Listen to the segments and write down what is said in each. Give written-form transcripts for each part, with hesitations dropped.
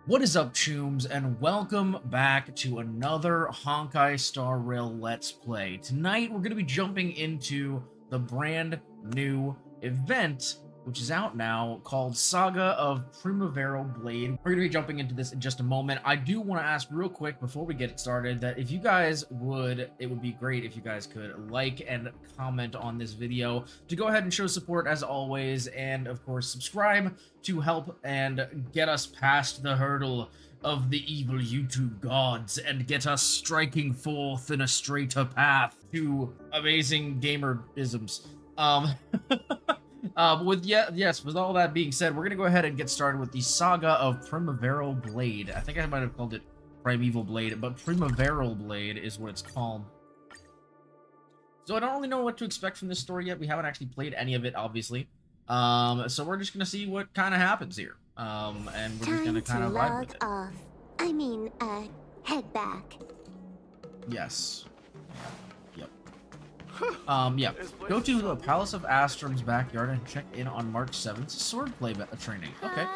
What is up, Chooms, and welcome back to another Honkai Star Rail Let's Play. Tonight, we're going to be jumping into the brand new event, which is out now, called Saga of Primaveral Blade. We're going to be jumping into this in just a moment. I do want to ask real quick before we get it started that if you guys would, it would be great if you guys could like and comment on this video to go ahead and show support as always, and of course subscribe to help and get us past the hurdle of the evil YouTube gods and get us striking forth in a straighter path to amazing gamer-isms. With all that being said, we're gonna go ahead and get started with the Saga of Primaveral Blade. I think I might have called it Primeval Blade, but Primaveral Blade is what it's called. So I don't really know what to expect from this story yet. We haven't actually played any of it, obviously. So we're just gonna see what kind of happens here. And we're just gonna kind of vibe with it. Off. Head back. Yes. Yep. Yeah. Go to the Palace of Astrum's backyard and check in on March 7th swordplay training. Okay.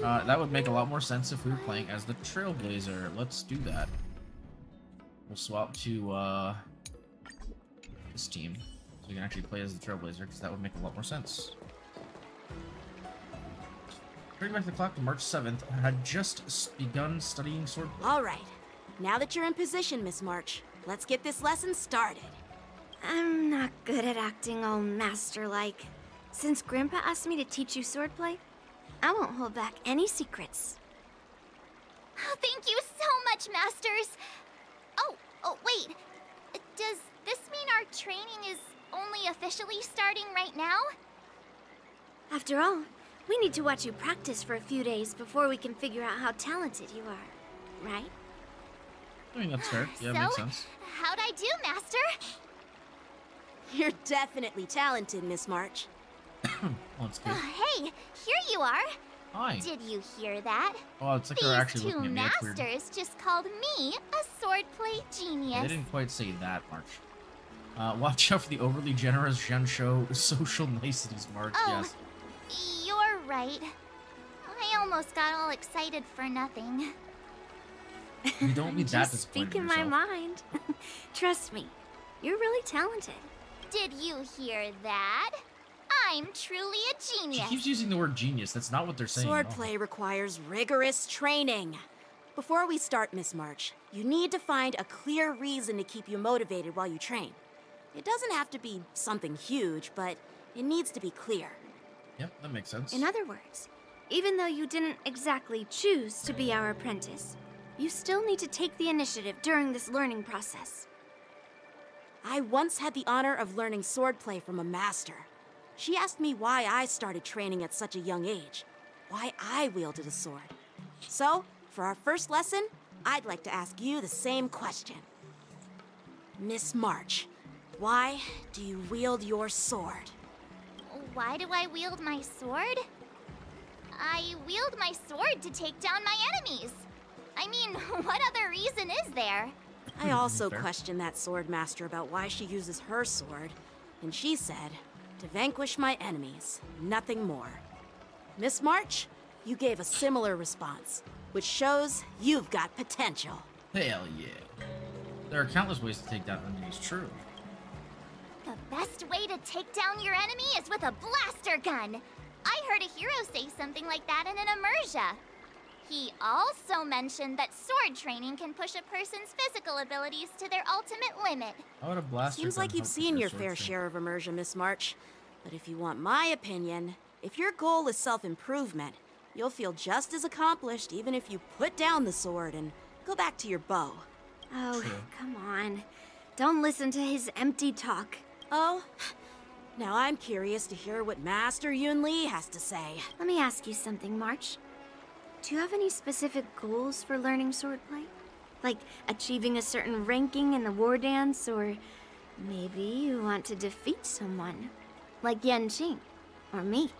That would make a lot more sense if we were playing as the Trailblazer. Let's do that. We'll swap to this team, so we can actually play as the Trailblazer, because that would make a lot more sense. Turning back the clock to March 7th, I had just begun studying swordplay. All right. Now that you're in position, Miss March, let's get this lesson started. I'm not good at acting all master-like. Since Grandpa asked me to teach you swordplay, I won't hold back any secrets. Oh, thank you so much, Masters! Oh, wait. Does this mean our training is only officially starting right now? After all, we need to watch you practice for a few days before we can figure out how talented you are, right? I mean, that's fair. Yeah, so, makes sense. How'd I do, Master? You're definitely talented, Miss March. Well, that's good. Hey, here you are. Hi. Did you hear that? Oh, it's like they're actually These two looking at me. It's weird. masters just called me a swordplay genius. They didn't quite say that, March. Watch out for the overly generous Xianxhou social niceties, March. Oh, yes. You're right. I almost got all excited for nothing. You don't be that Just disappointed speak in in my yourself. mind. Trust me, you're really talented. Did you hear that? I'm truly a She genius. keeps using the word genius. That's not what they're saying. Swordplay requires rigorous training. Before we start, Miss March, you need to find a clear reason to keep you motivated while you train. It doesn't have to be something huge, but it needs to be clear. Yep, that makes sense. In other words, even though you didn't exactly choose to be our apprentice, you still need to take the initiative during this learning process. I once had the honor of learning swordplay from a master. She asked me why I started training at such a young age, why I wielded a sword. So, for our first lesson, I'd like to ask you the same question. Miss March, why do you wield your sword? Why do I wield my sword? I wield my sword to take down my enemies. I mean, what other reason is there? I also Fair. questioned that sword master about why she uses her sword, and she said, to vanquish my enemies, nothing more. Miss March, you gave a similar response, which shows you've got potential. Hell yeah. There are countless ways to take down enemies, true. The best way to take down your enemy is with a blaster gun. I heard a hero say something like that in an immersia. He also mentioned that sword training can push a person's physical abilities to their ultimate limit. How would a blaster Seems gun like you've help with seen your sword fair training? share of immersion, Miss March. But if you want my opinion, if your goal is self-improvement, you'll feel just as accomplished even if you put down the sword and go back to your bow. Oh, True. come on. Don't listen to his empty talk. Oh? Now I'm curious to hear what Master Yun Li has to say. Let me ask you something, March. Do you have any specific goals for learning swordplay? Like achieving a certain ranking in the war dance, or maybe you want to defeat someone? Like Yanqing, or me.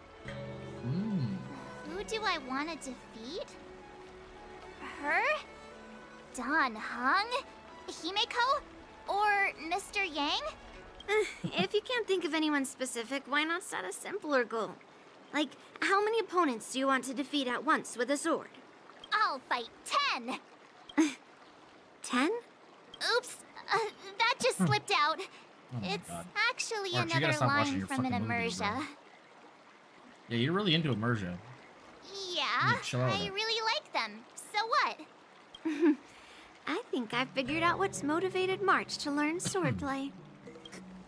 Who do I want to defeat? Her? Dan Heng? Himeko? Or Mr. Yang? If you can't think of anyone specific, why not set a simpler goal? Like, how many opponents do you want to defeat at once with a sword? I'll fight 10. 10? Oops, that just slipped out. Oh my It's God. actually March, you gotta another stop watching line your from an fucking movies, bro. immersia. Yeah, you're really into immersion. Yeah, chill out I with it. really like them. So what? I think I figured out what's motivated March to learn swordplay.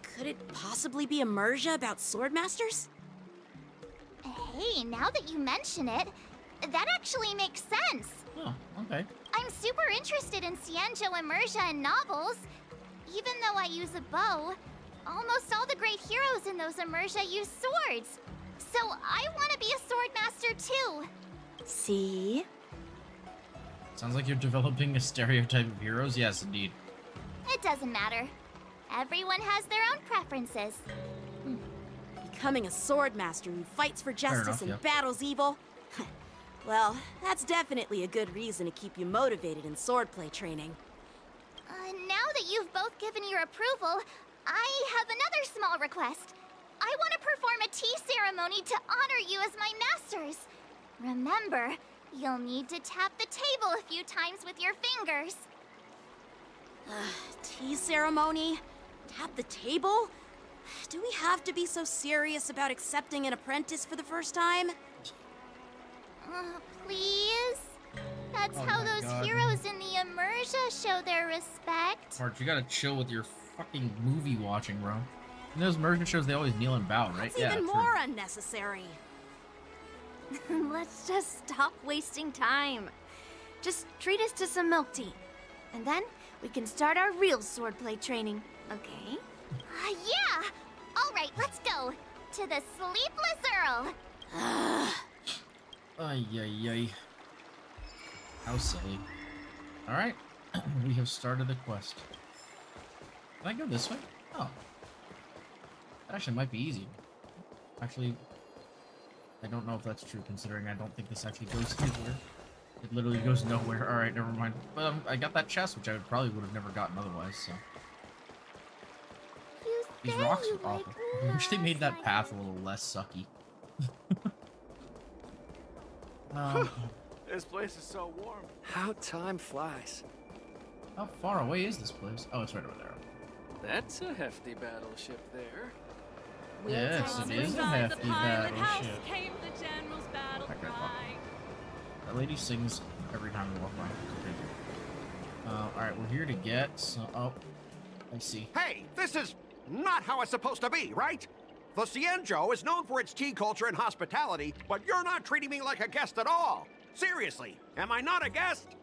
Could it possibly be immersia about swordmasters? Hey, now that you mention it, that actually makes sense. Oh, okay. I'm super interested in Xianxhou immersia and novels. Even though I use a bow, almost all the great heroes in those immersia use swords. So I want to be a swordmaster too. See? Sounds like you're developing a stereotype of heroes. Yes, indeed. It doesn't matter. Everyone has their own preferences. Becoming a swordmaster who fights for justice enough, and yeah. battles evil? Well, that's definitely a good reason to keep you motivated in swordplay training. Now that you've both given your approval, I have another small request. I want to perform a tea ceremony to honor you as my masters. Remember, you'll need to tap the table a few times with your fingers. Tea ceremony? Tap the table? Do we have to be so serious about accepting an apprentice for the first time? Please? That's Oh how my those God. heroes in the immersia show their respect. March, you gotta chill with your fucking movie watching, bro. In those immersion shows, they always kneel and bow, right? It's Yeah, even true. more unnecessary. Let's just stop wasting time. Just treat us to some milk tea. And then we can start our real swordplay training, okay? Yeah! Alright, let's go. To the Sleepless Earl. Ay, ay, ay. How silly. Alright, we have started the quest. Can I go this way? Oh. That actually might be easier. Actually, I don't know if that's true, considering I don't think this actually goes anywhere. It literally goes nowhere. Alright, never mind. But I got that chest, which I probably would have never gotten otherwise, so. You These say rocks you are awful. like I wish they made that like path a little less sucky. This place is so warm. How time flies. How far away is this place? Oh, it's right over there. That's a hefty battleship there. Yes, it is a Inside the hefty pilot house battleship. came the general's battle Okay, fuck. cry. That lady sings every time we walk by. Alright, we're here to get some... Oh, I see. Hey, this is not how it's supposed to be, right? The Xianxhou is known for its tea culture and hospitality, but you're not treating me like a guest at all. Seriously, am I not a guest?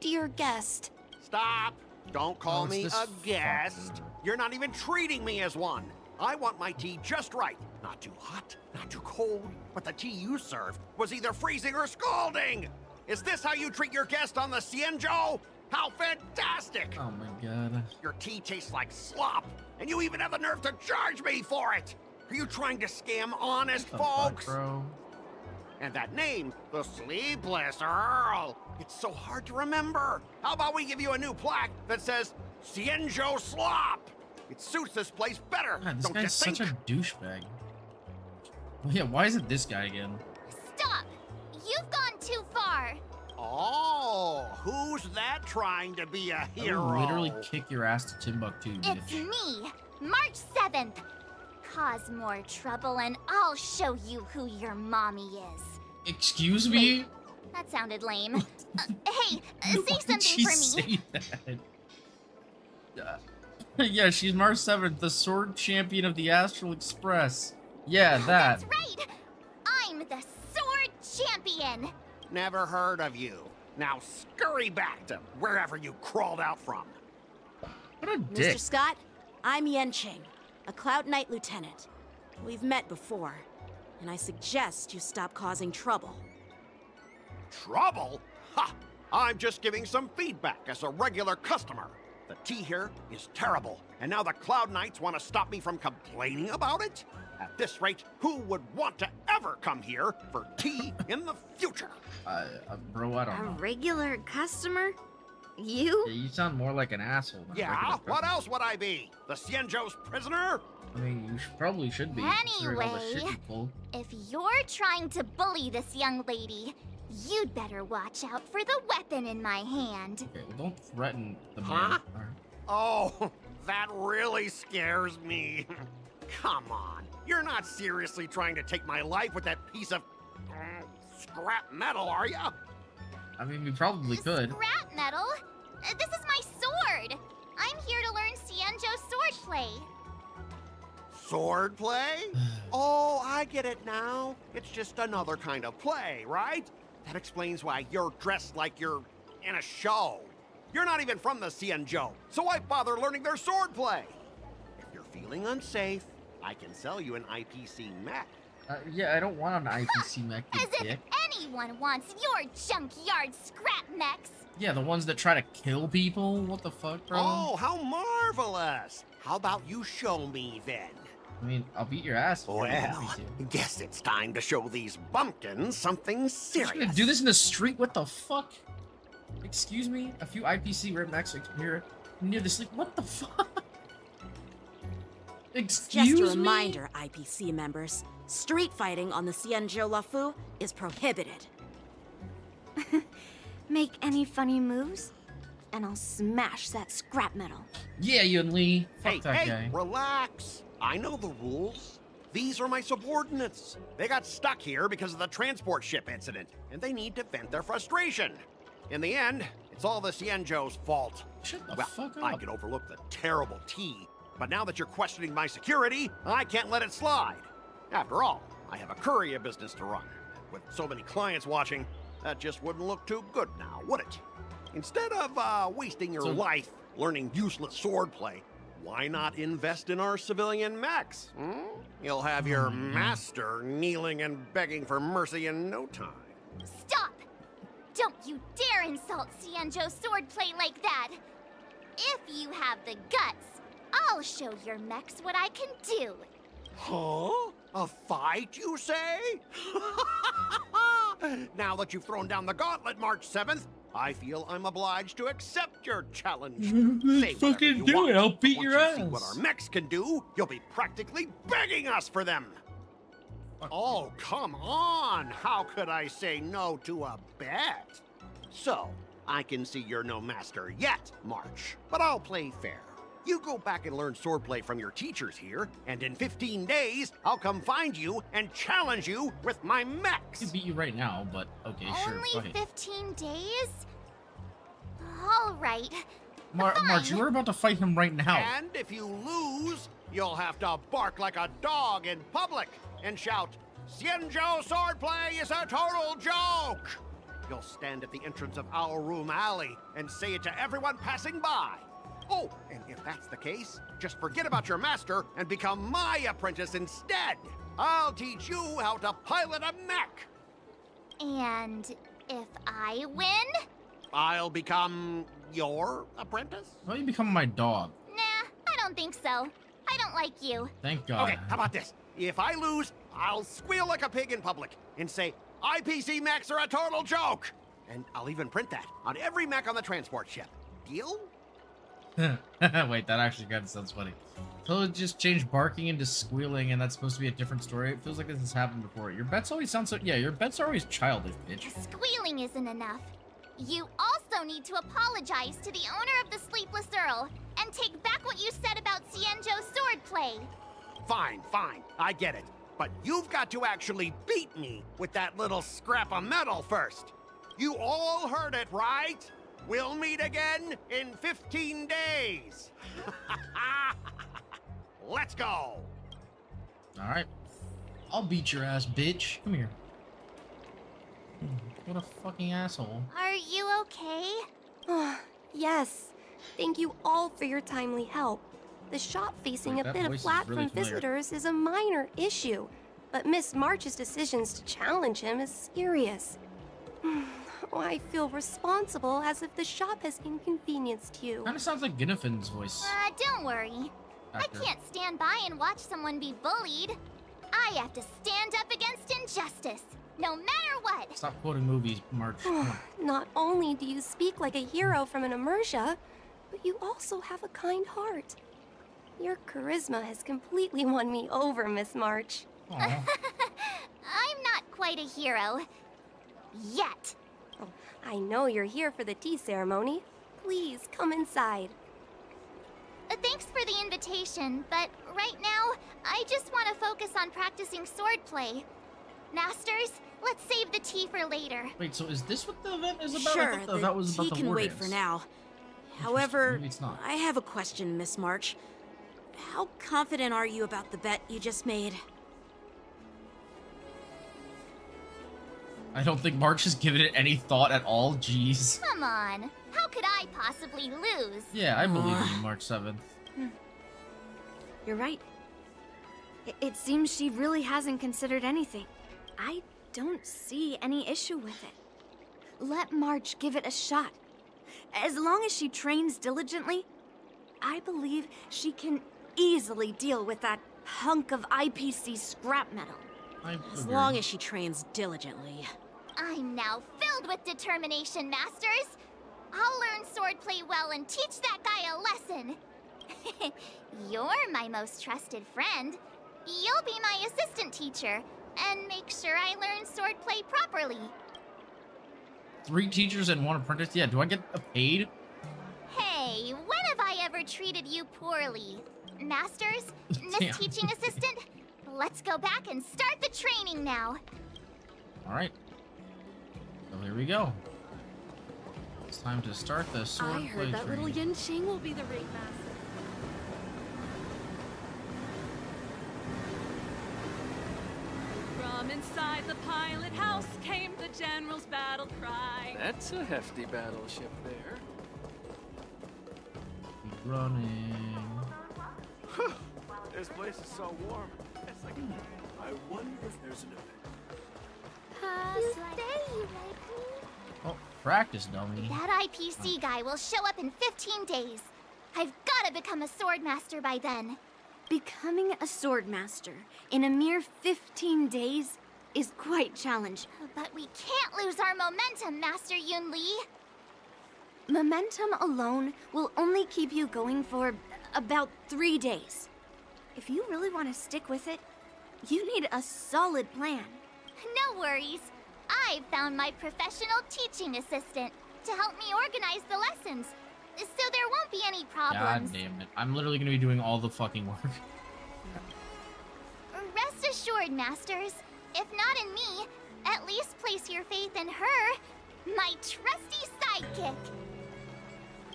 Dear guest. Stop. Don't call it's me this a guest. fucker. You're not even treating me as one. I want my tea just right. Not too hot, not too cold, but the tea you served was either freezing or scalding. Is this how you treat your guest on the Xianxhou? How fantastic! Oh my god. Your tea tastes like slop, and you even have the nerve to charge me for it! Are you trying to scam honest What the fuck, folks? bro? And that name, the Sleepless Earl, it's so hard to remember. How about we give you a new plaque that says Xianxhou Slop? It suits this place better, God, this don't you guy's think? such a douchebag. Well, yeah, why is it this guy again? Stop! You've gone too far. Oh, who's that trying to be a I hero? will literally kick your ass to Timbuktu, bitch. It's me, March 7th. Cause more trouble and I'll show you who your mommy is. Excuse me? That sounded lame. Hey, Why say did something she for me. say that? Yeah, she's March 7th, the sword champion of the Astral Express. Yeah, that. That's right. I'm the sword champion. Never heard of you. Now scurry back to wherever you crawled out from. What a Mr. dick. Scott, I'm Xianxhou, a Cloud Knight lieutenant. We've met before, and I suggest you stop causing trouble. Trouble? Ha! I'm just giving some feedback as a regular customer. The tea here is terrible, and now the Cloud Knights want to stop me from complaining about it? At this rate, who would want to ever come here for tea in the future? Bro, I don't A know. regular customer? You? Yeah, you sound more like an asshole than a Yeah, regular what customer. else would I be? The Xianzhou's prisoner? I mean, you probably should be. considering all the shit Anyway. you pulled. If you're trying to bully this young lady, You'd better watch out for the weapon in my hand. Okay, well, don't threaten the man. Huh? All right. Oh, that really scares me. Come on. You're not seriously trying to take my life with that piece of scrap metal, are you? I mean, we probably could. Scrap metal? This is my sword. I'm here to learn Xianxhou swordplay. Swordplay? Oh, I get it now. It's just another kind of play, right? That explains why you're dressed like you're in a show. You're not even from the Xianxhou, so why bother learning their swordplay? If you're feeling unsafe, I can sell you an IPC mech. Yeah, I don't want an IPC mech, you As if dick. anyone wants your junkyard scrap mechs. Yeah, the ones that try to kill people? What the fuck, bro? Oh, how marvelous! How about you show me then? I mean, I'll beat your ass. If you want Well, me to. guess it's time to show these bumpkins something You're serious. gonna do this in the street? What the fuck? Excuse me? A few IPC rip mechs here near the sleep. What the fuck? Excuse Just a me? reminder, IPC members, street fighting on the Xianxhou Lafu is prohibited. Make any funny moves, and I'll smash that scrap metal. Yeah, Yun Lee. Fuck Hey, that hey, guy. relax. I know the rules. These are my subordinates. They got stuck here because of the transport ship incident, and they need to vent their frustration. In the end, it's all the Xianzhou's fault. Shut the Well, fuck I up. can overlook the terrible T, but now that you're questioning my security, I can't let it slide. After all, I have a courier business to run. With so many clients watching, that just wouldn't look too good now, would it? Instead of wasting your So- life learning useless swordplay, why not invest in our civilian mechs? You'll have your my God. master kneeling and begging for mercy in no time. Stop! Don't you dare insult Xianzhou swordplay like that! If you have the guts, I'll show your mechs what I can do. Huh? A fight, you say? Now that you've thrown down the gauntlet, March 7th, I feel I'm obliged to accept your challenge. Say whatever Fucking you do want. it, I'll beat Once your you see ass. what our mechs can do, you'll be practically begging us for them. Oh, come on! How could I say no to a bet? So, I can see you're no master yet, March, but I'll play fair. You go back and learn swordplay from your teachers here, and in 15 days, I'll come find you and challenge you with my I mechs. can beat you right now, but okay, sure. Only Fuck it. 15 days? All right. March, Fine. you're about to fight him right now. And if you lose, you'll have to bark like a dog in public and shout, "Xianzhou swordplay is a total joke!" You'll stand at the entrance of Owl Room Alley and say it to everyone passing by. Oh, and if that's the case, just forget about your master and become my apprentice instead. I'll teach you how to pilot a mech. And if I win? I'll become your apprentice? Why don't you become my dog? Nah, I don't think so. I don't like you. Thank God. Okay, how about this? If I lose, I'll squeal like a pig in public and say, IPC mechs are a total joke! And I'll even print that on every mech on the transport ship. Deal? Wait, that actually kind of sounds funny. So it just changed barking into squealing, and that's supposed to be a different story. It feels like this has happened before. Your bets always sound so... Yeah, your bets are always childish, bitch. Squealing isn't enough. You also need to apologize to the owner of the Sleepless Earl and take back what you said about Xianzhou swordplay. Fine, fine, I get it. But you've got to actually beat me with that little scrap of metal first. You all heard it, right? We'll meet again in 15 days. Let's go. All right. I'll beat your ass, bitch. Come here. What a fucking asshole. Are you okay? Yes. Thank you all for your timely help. The shop facing Wait, a that bit of voice is flack really from familiar. visitors is a minor issue, but Miss March's decisions to challenge him is serious. I feel responsible as if the shop has inconvenienced you. Kind of sounds like Ginnifin's voice. Don't worry. Actor. I can't stand by and watch someone be bullied. I have to stand up against injustice, no matter what. Stop quoting movies, March. Come on. Not only do you speak like a hero from an immersia, but you also have a kind heart. Your charisma has completely won me over, Miss March. Aw. I'm not quite a hero. Yet. Oh, I know you're here for the tea ceremony. Please, come inside. Thanks for the invitation, but right now, I just want to focus on practicing swordplay. Masters, let's save the tea for later. Wait, so is this what the event is about? Sure, I thought that was tea about the can war wait dance. for now. However, Maybe it's not. I have a question, Miss March. How confident are you about the bet you just made? I don't think March has given it any thought at all. Jeez. Come on, how could I possibly lose? Yeah, I believe in you, March 7th. You're right. It seems she really hasn't considered anything. I don't see any issue with it. Let March give it a shot. As long as she trains diligently, I believe she can easily deal with that hunk of IPC scrap metal. As long as she trains diligently. I'm now filled with determination, Masters. I'll learn swordplay well and teach that guy a lesson. You're my most trusted friend. You'll be my assistant teacher and make sure I learn swordplay properly. 3 teachers and 1 apprentice? Yeah, do I get paid? Hey, when have I ever treated you poorly? Masters, Damn. Miss Teaching Assistant, let's go back and start the training now. Alright. So here we go. It's time to start the swordplay I heard that little training. Xianxhou will be the ringmaster. From inside the pilot house came the general's battle cry. That's a hefty battleship there. Keep running. This place is so warm. It's like, I wonder if there's an event. Oh, practice, dummy. That IPC guy will show up in 15 days. I've got to become a swordmaster by then. Becoming a swordmaster in a mere 15 days is quite challenging. But we can't lose our momentum, Master Yun Li. Momentum alone will only keep you going for about 3 days. If you really want to stick with it, you need a solid plan. No worries. I've found my professional teaching assistant to help me organize the lessons, so there won't be any problems. God damn it. I'm literally gonna be doing all the fucking work. Rest assured, Masters. If not in me, at least place your faith in her, my trusty sidekick.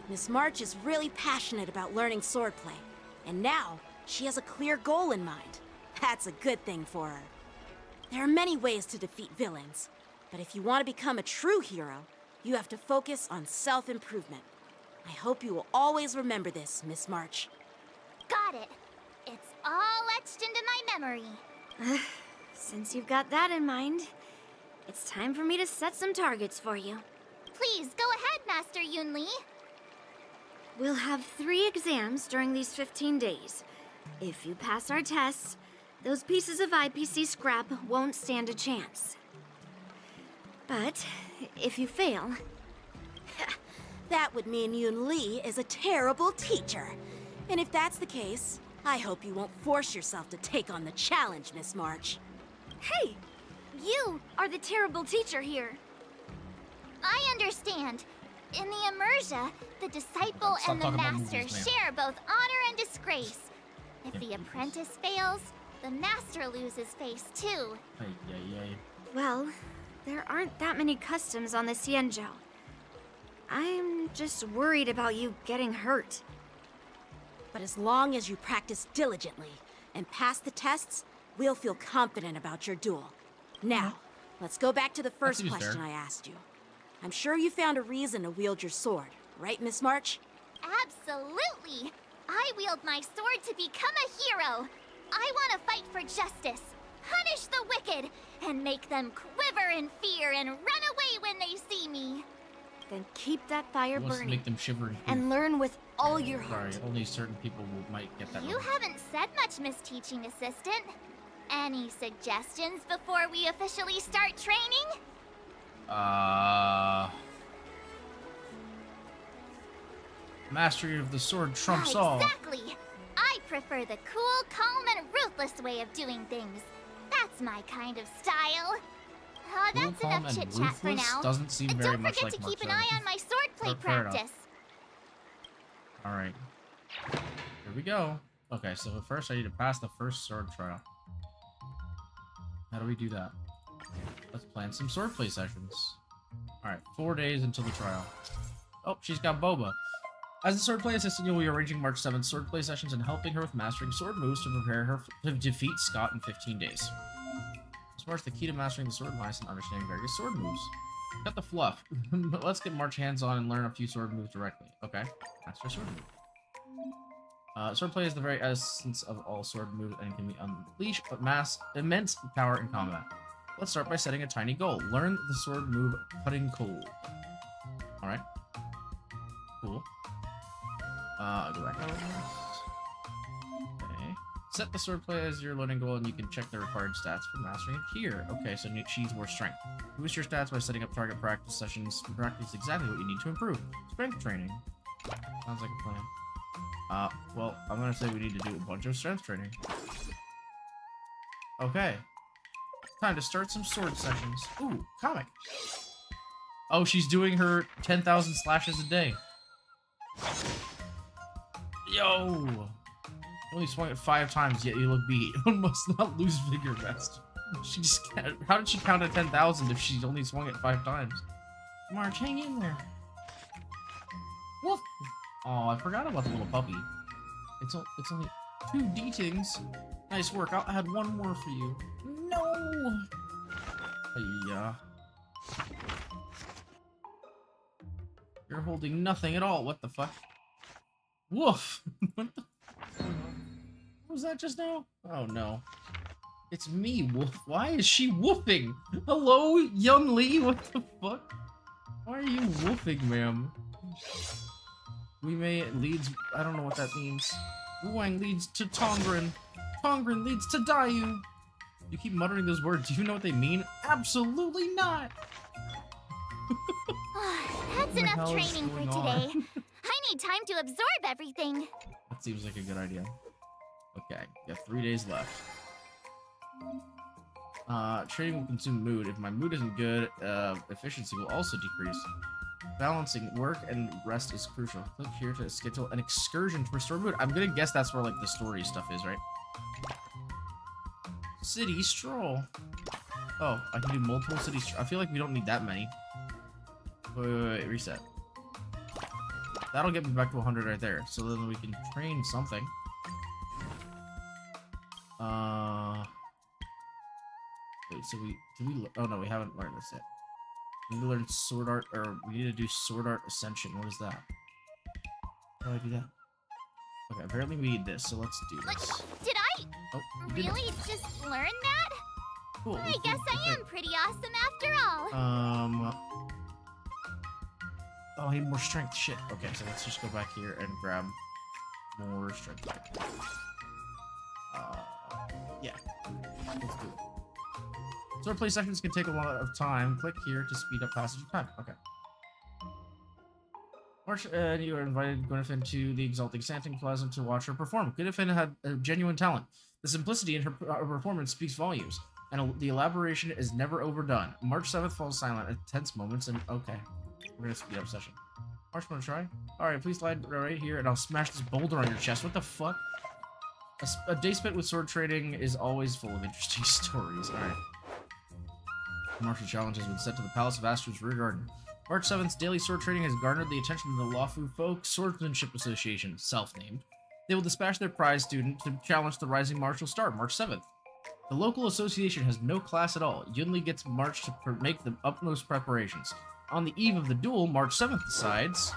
Miss March is really passionate about learning swordplay, and now she has a clear goal in mind. That's a good thing for her. There are many ways to defeat villains, but if you want to become a true hero, you have to focus on self-improvement. I hope you will always remember this, Miss March. Got it. It's all etched into my memory. Since you've got that in mind, it's time for me to set some targets for you. Please, go ahead, Master Yun Li. We'll have 3 exams during these 15 days. If you pass our tests, those pieces of IPC scrap won't stand a chance. But if you fail, That would mean Yun Li is a terrible teacher. And if that's the case, I hope you won't force yourself to take on the challenge, Miss March. hey, you are the terrible teacher here. I understand. In the Immersia, the disciple Stop and the talking about master movies, man. share both honor and disgrace. If the apprentice fails, the master loses face too. Ay, ay, ay. Well, there aren't that many customs on the Xianxhou. I'm just worried about you getting hurt. But as long as you practice diligently and pass the tests, we'll feel confident about your duel. Now, let's go back to the first seems question fair. I asked you. I'm sure you found a reason to wield your sword, right, Miss March? Absolutely! I wield my sword to become a hero. I want to fight for justice, punish the wicked, and make them quiver in fear and run away when they see me. Then keep that fire He wants to burning make them shiver and learn with all your Sorry, heart. only certain people might get that. You reference. haven't said much, Miss Teaching Assistant. Any suggestions before we officially start training? Mastery of the sword trumps all. Exactly. I prefer the cool, calm, and ruthless way of doing things. That's my kind of style. Cool, That's calm, enough and chit-chat for ruthless now. doesn't seem And very don't much forget like to March keep an eye 7th. on my swordplay Fair enough. practice. Alright. Here we go. Okay, so first I need to pass the first sword trial. How do we do that? Let's plan some swordplay sessions. Alright, 4 days until the trial. Oh, she's got Boba. As the swordplay assistant, you'll be arranging March 7th swordplay sessions and helping her with mastering sword moves to prepare her to defeat Scott in 15 days. This marks the key to mastering the sword mice and understanding various sword moves. Cut the fluff, but let's get March hands-on and learn a few sword moves directly. Okay, master sword move. Swordplay is the very essence of all sword moves and can be unleashed but immense power in combat. Let's start by setting a tiny goal. Learn the sword move Cutting Cold. Alright. Cool. Go back. Okay. Set the swordplay as your learning goal and you can check the required stats for mastering it here. Okay, so she's more strength. Boost your stats by setting up target practice sessions. Practice exactly what you need to improve. Strength training. Sounds like a plan. Well, I'm gonna say we need to do a bunch of strength training. Okay. Time to start some sword sessions. Ooh, comic. Oh, she's doing her 10,000 slashes a day. Yo! You only swung it 5 times, yet you look beat. One must not lose vigor rest. She just can't. How did she count at 10,000 if she only swung it 5 times? March, hang in there. Woof! Oh, I forgot about the little puppy. It's only 2 D-tings. Nice work. I'll add 1 more for you. No! Yeah. You're holding nothing at all. What the fuck? Woof! What was that just now? Oh no. It's me, Woof. Why is she woofing? Hello, young Lee? What the fuck? Why are you woofing, ma'am? Leads... I don't know what that means. Wuang leads to Tongren. Tongren leads to Dayu. You keep muttering those words. Do you know what they mean? Absolutely not! That's enough training for today. I need time to absorb everything. That seems like a good idea. Okay, you have 3 days left. Training will consume mood. If my mood isn't good, efficiency will also decrease. Balancing work and rest is crucial. Click here to schedule an excursion to restore mood. I'm gonna guess that's where like the story stuff is, right? City stroll. Oh, I can do multiple city I feel like we don't need that many. Wait, reset. That'll get me back to 100 right there. So then we can train something. Wait, so oh no, we haven't learned this yet. We need to learn sword art, or we need to do sword art ascension. What is that? How do I do that? Okay, apparently we need this, so let's do this. Did I really just learn that? Cool. I guess I am pretty awesome after all. Oh, I need more strength. Shit. Okay, so let's just go back here and grab more strength. Yeah. Let's do it. Swordplay sessions can take a lot of time. Click here to speed up passage of time. Okay. March, you are invited Gwyneth to the Exalting Santing Plaza to watch her perform. Gwyneth had a genuine talent. The simplicity in her performance speaks volumes, and the elaboration is never overdone. March 7th falls silent at tense moments, and okay. We're gonna speed up session. March, wanna try? Alright, please slide right here, and I'll smash this boulder on your chest. What the fuck? A day spent with sword trading is always full of interesting stories. Alright. Martial challenge has been set to the Palace of Astra's rear garden. March 7th's daily sword trading has garnered the attention of the Luofu Folk Swordsmanship Association, self-named. They will dispatch their prize student to challenge the rising martial star, March 7th. The local association has no class at all. Yunli gets March to make the utmost preparations. On the eve of the duel, March 7th decides...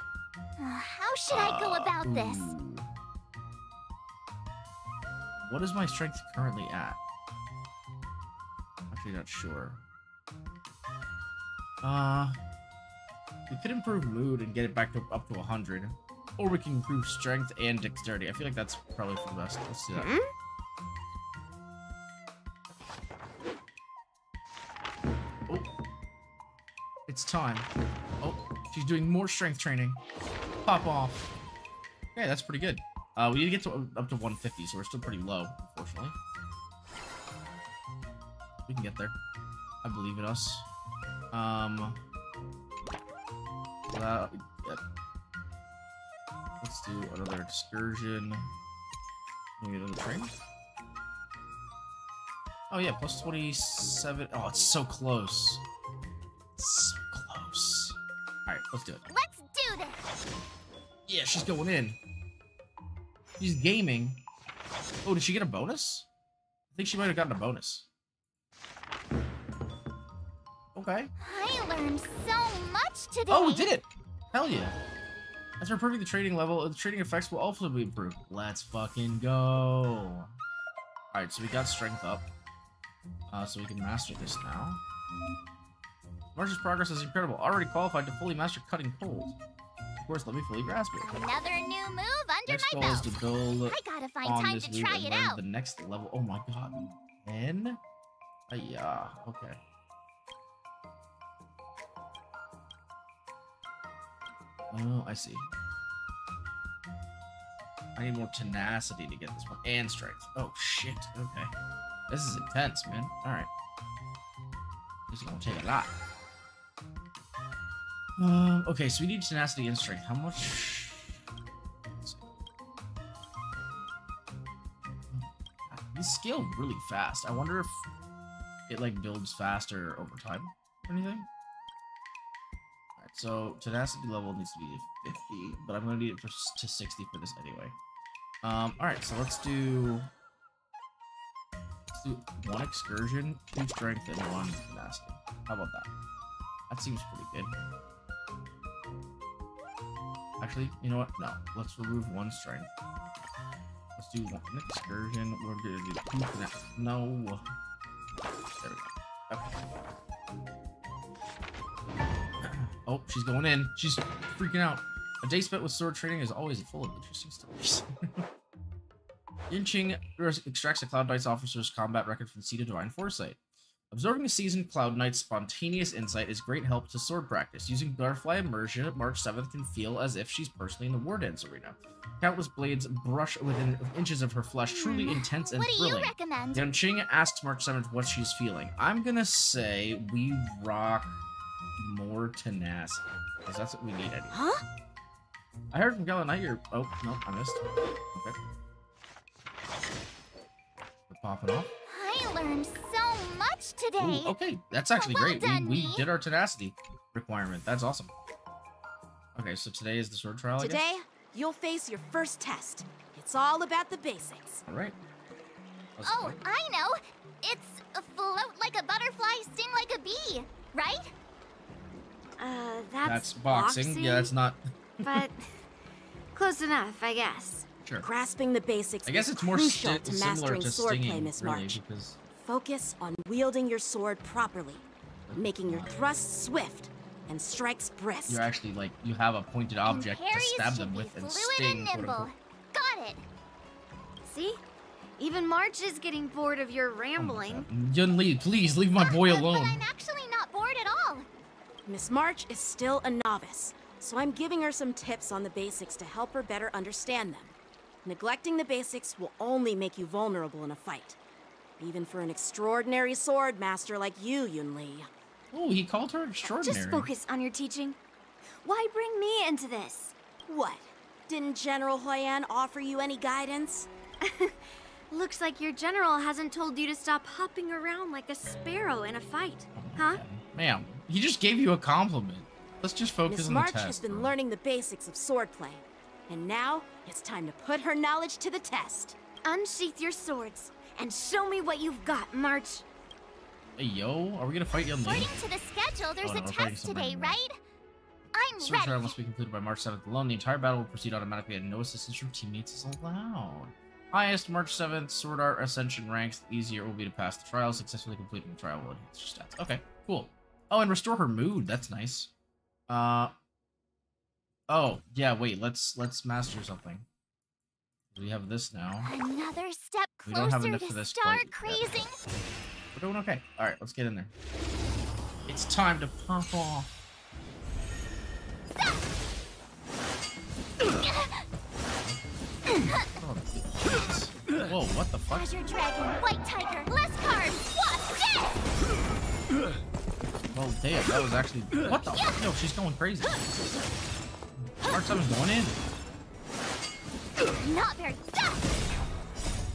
How should I go about this? What is my strength currently at? Actually not sure. We could improve mood and get it back to up to 100. Or we can improve strength and dexterity. I feel like that's probably for the best. Let's do that. Oh. It's time. Oh, she's doing more strength training. Pop off. Okay, that's pretty good. We need to get to up to 150, so we're still pretty low, unfortunately. We can get there. I believe in us. Yep. Let's do another excursion. Maybe another train. Oh yeah, plus 27. Oh, it's so close. It's so close. Alright, let's do it. Let's do this! Yeah, she's going in. She's gaming. Oh, did she get a bonus? I think she might have gotten a bonus. Okay. I learned so much today! Oh, we did it! Hell yeah. After improving the trading level, the trading effects will also be improved. Let's fucking go. Alright, so we got strength up. So we can master this now. March's progress is incredible. Already qualified to fully master cutting poles. Of course, let me fully grasp it. Another new move under Next my goal is belt. to build I gotta find on time this to move try and it learn out. the next level. Oh my god. 10? Yeah, okay. Oh, I see. I need more tenacity to get this one. And strength. Oh, shit. Okay. This is intense, man. Alright. This is gonna take a lot. Okay, so we need tenacity and strength. How much? These scale really fast. I wonder if it, like, builds faster over time or anything. Alright, so tenacity level needs to be 50, but I'm gonna need it to 60 for this anyway. Alright, so let's do 1 excursion, 2 strength, and 1 tenacity. How about that? That seems pretty good. Actually, you know what? No. Let's remove 1 strength. Let's do 1 excursion. We're gonna do 2 tenacity. No. There we go. Okay. Oh, she's going in. She's freaking out. A day spent with sword training is always full of interesting stories. Xianxhou extracts a Cloud Knight's officer's combat record from the Seat of Divine Foresight. Observing a seasoned Cloud Knight's spontaneous insight is great help to sword practice. Using Butterfly Immersion, March 7th can feel as if she's personally in the war dance arena. Countless blades brush within inches of her flesh, truly intense and What do you thrilling. recommend? Xianxhou asks March 7th what she's feeling. I'm gonna say we rock more tenacity, because that's what we need anyway. Huh? I heard from GallantKnight you're... Oh, no, I missed. Okay. We're popping off. I learned so much today. Ooh, okay, that's actually Well great. done, We me. did our tenacity requirement. That's awesome. Okay, so today is the sword trial, I guess? Today, you'll face your first test. It's all about the basics. All right. Let's Oh, go. I know. It's a float like a butterfly, sting like a bee, right? That's boxing. Yeah, that's not... But close enough, I guess. Sure. Grasping the basics I guess is it's more crucial to similar mastering to swordplay, stinging, Miss really, March. because... Focus on wielding your sword properly, making your thrusts swift and strikes brisk. You're actually, like, you have a pointed object to Parries stab should them be with and fluid sting, and quote nimble. unquote. Got it. See? Even March is getting bored of your Oh my rambling. God. Yun-Li, please leave my boy But alone. I'm actually not bored at all. Miss March is still a novice, so I'm giving her some tips on the basics to help her better understand them. Neglecting the basics will only make you vulnerable in a fight. Even for an extraordinary sword master like you, Yun-Li. Oh, he called her extraordinary. Just focus on your teaching. Why bring me into this? What? Didn't General Huyan offer you any guidance? Looks like your general hasn't told you to stop hopping around like a sparrow in a fight, huh? Ma'am, he just gave you a compliment. Let's just focus Miss on the March test. has been bro. learning the basics of swordplay. And now, it's time to put her knowledge to the test. Unsheath your swords and show me what you've got, March. Hey, yo, are we gonna fight Yun-Li? According to the schedule, there's Oh, no, a we're fighting test somebody today, now. right? I'm Sword trial ready. must be completed by March 7th alone. The entire battle will proceed automatically and no assistance from teammates is allowed. Highest March 7th Sword Art Ascension ranks, the easier it will be to pass the trial. Successfully completing the trial will enhance your stats. Okay, cool. Oh, and restore her mood. That's nice. Oh, yeah, wait, let's master something. We have this now. Another step We don't have closer enough to for this start quite yet. crazing. We're doing okay. Alright, let's get in there. It's time to pop off. Oh, jeez. Whoa, what the fuck? Azure Dragon, White Tiger, less carbs. What's this? Well, damn, that was actually... What the fuck? Yo, she's going crazy. March 7's going in. Not very fast!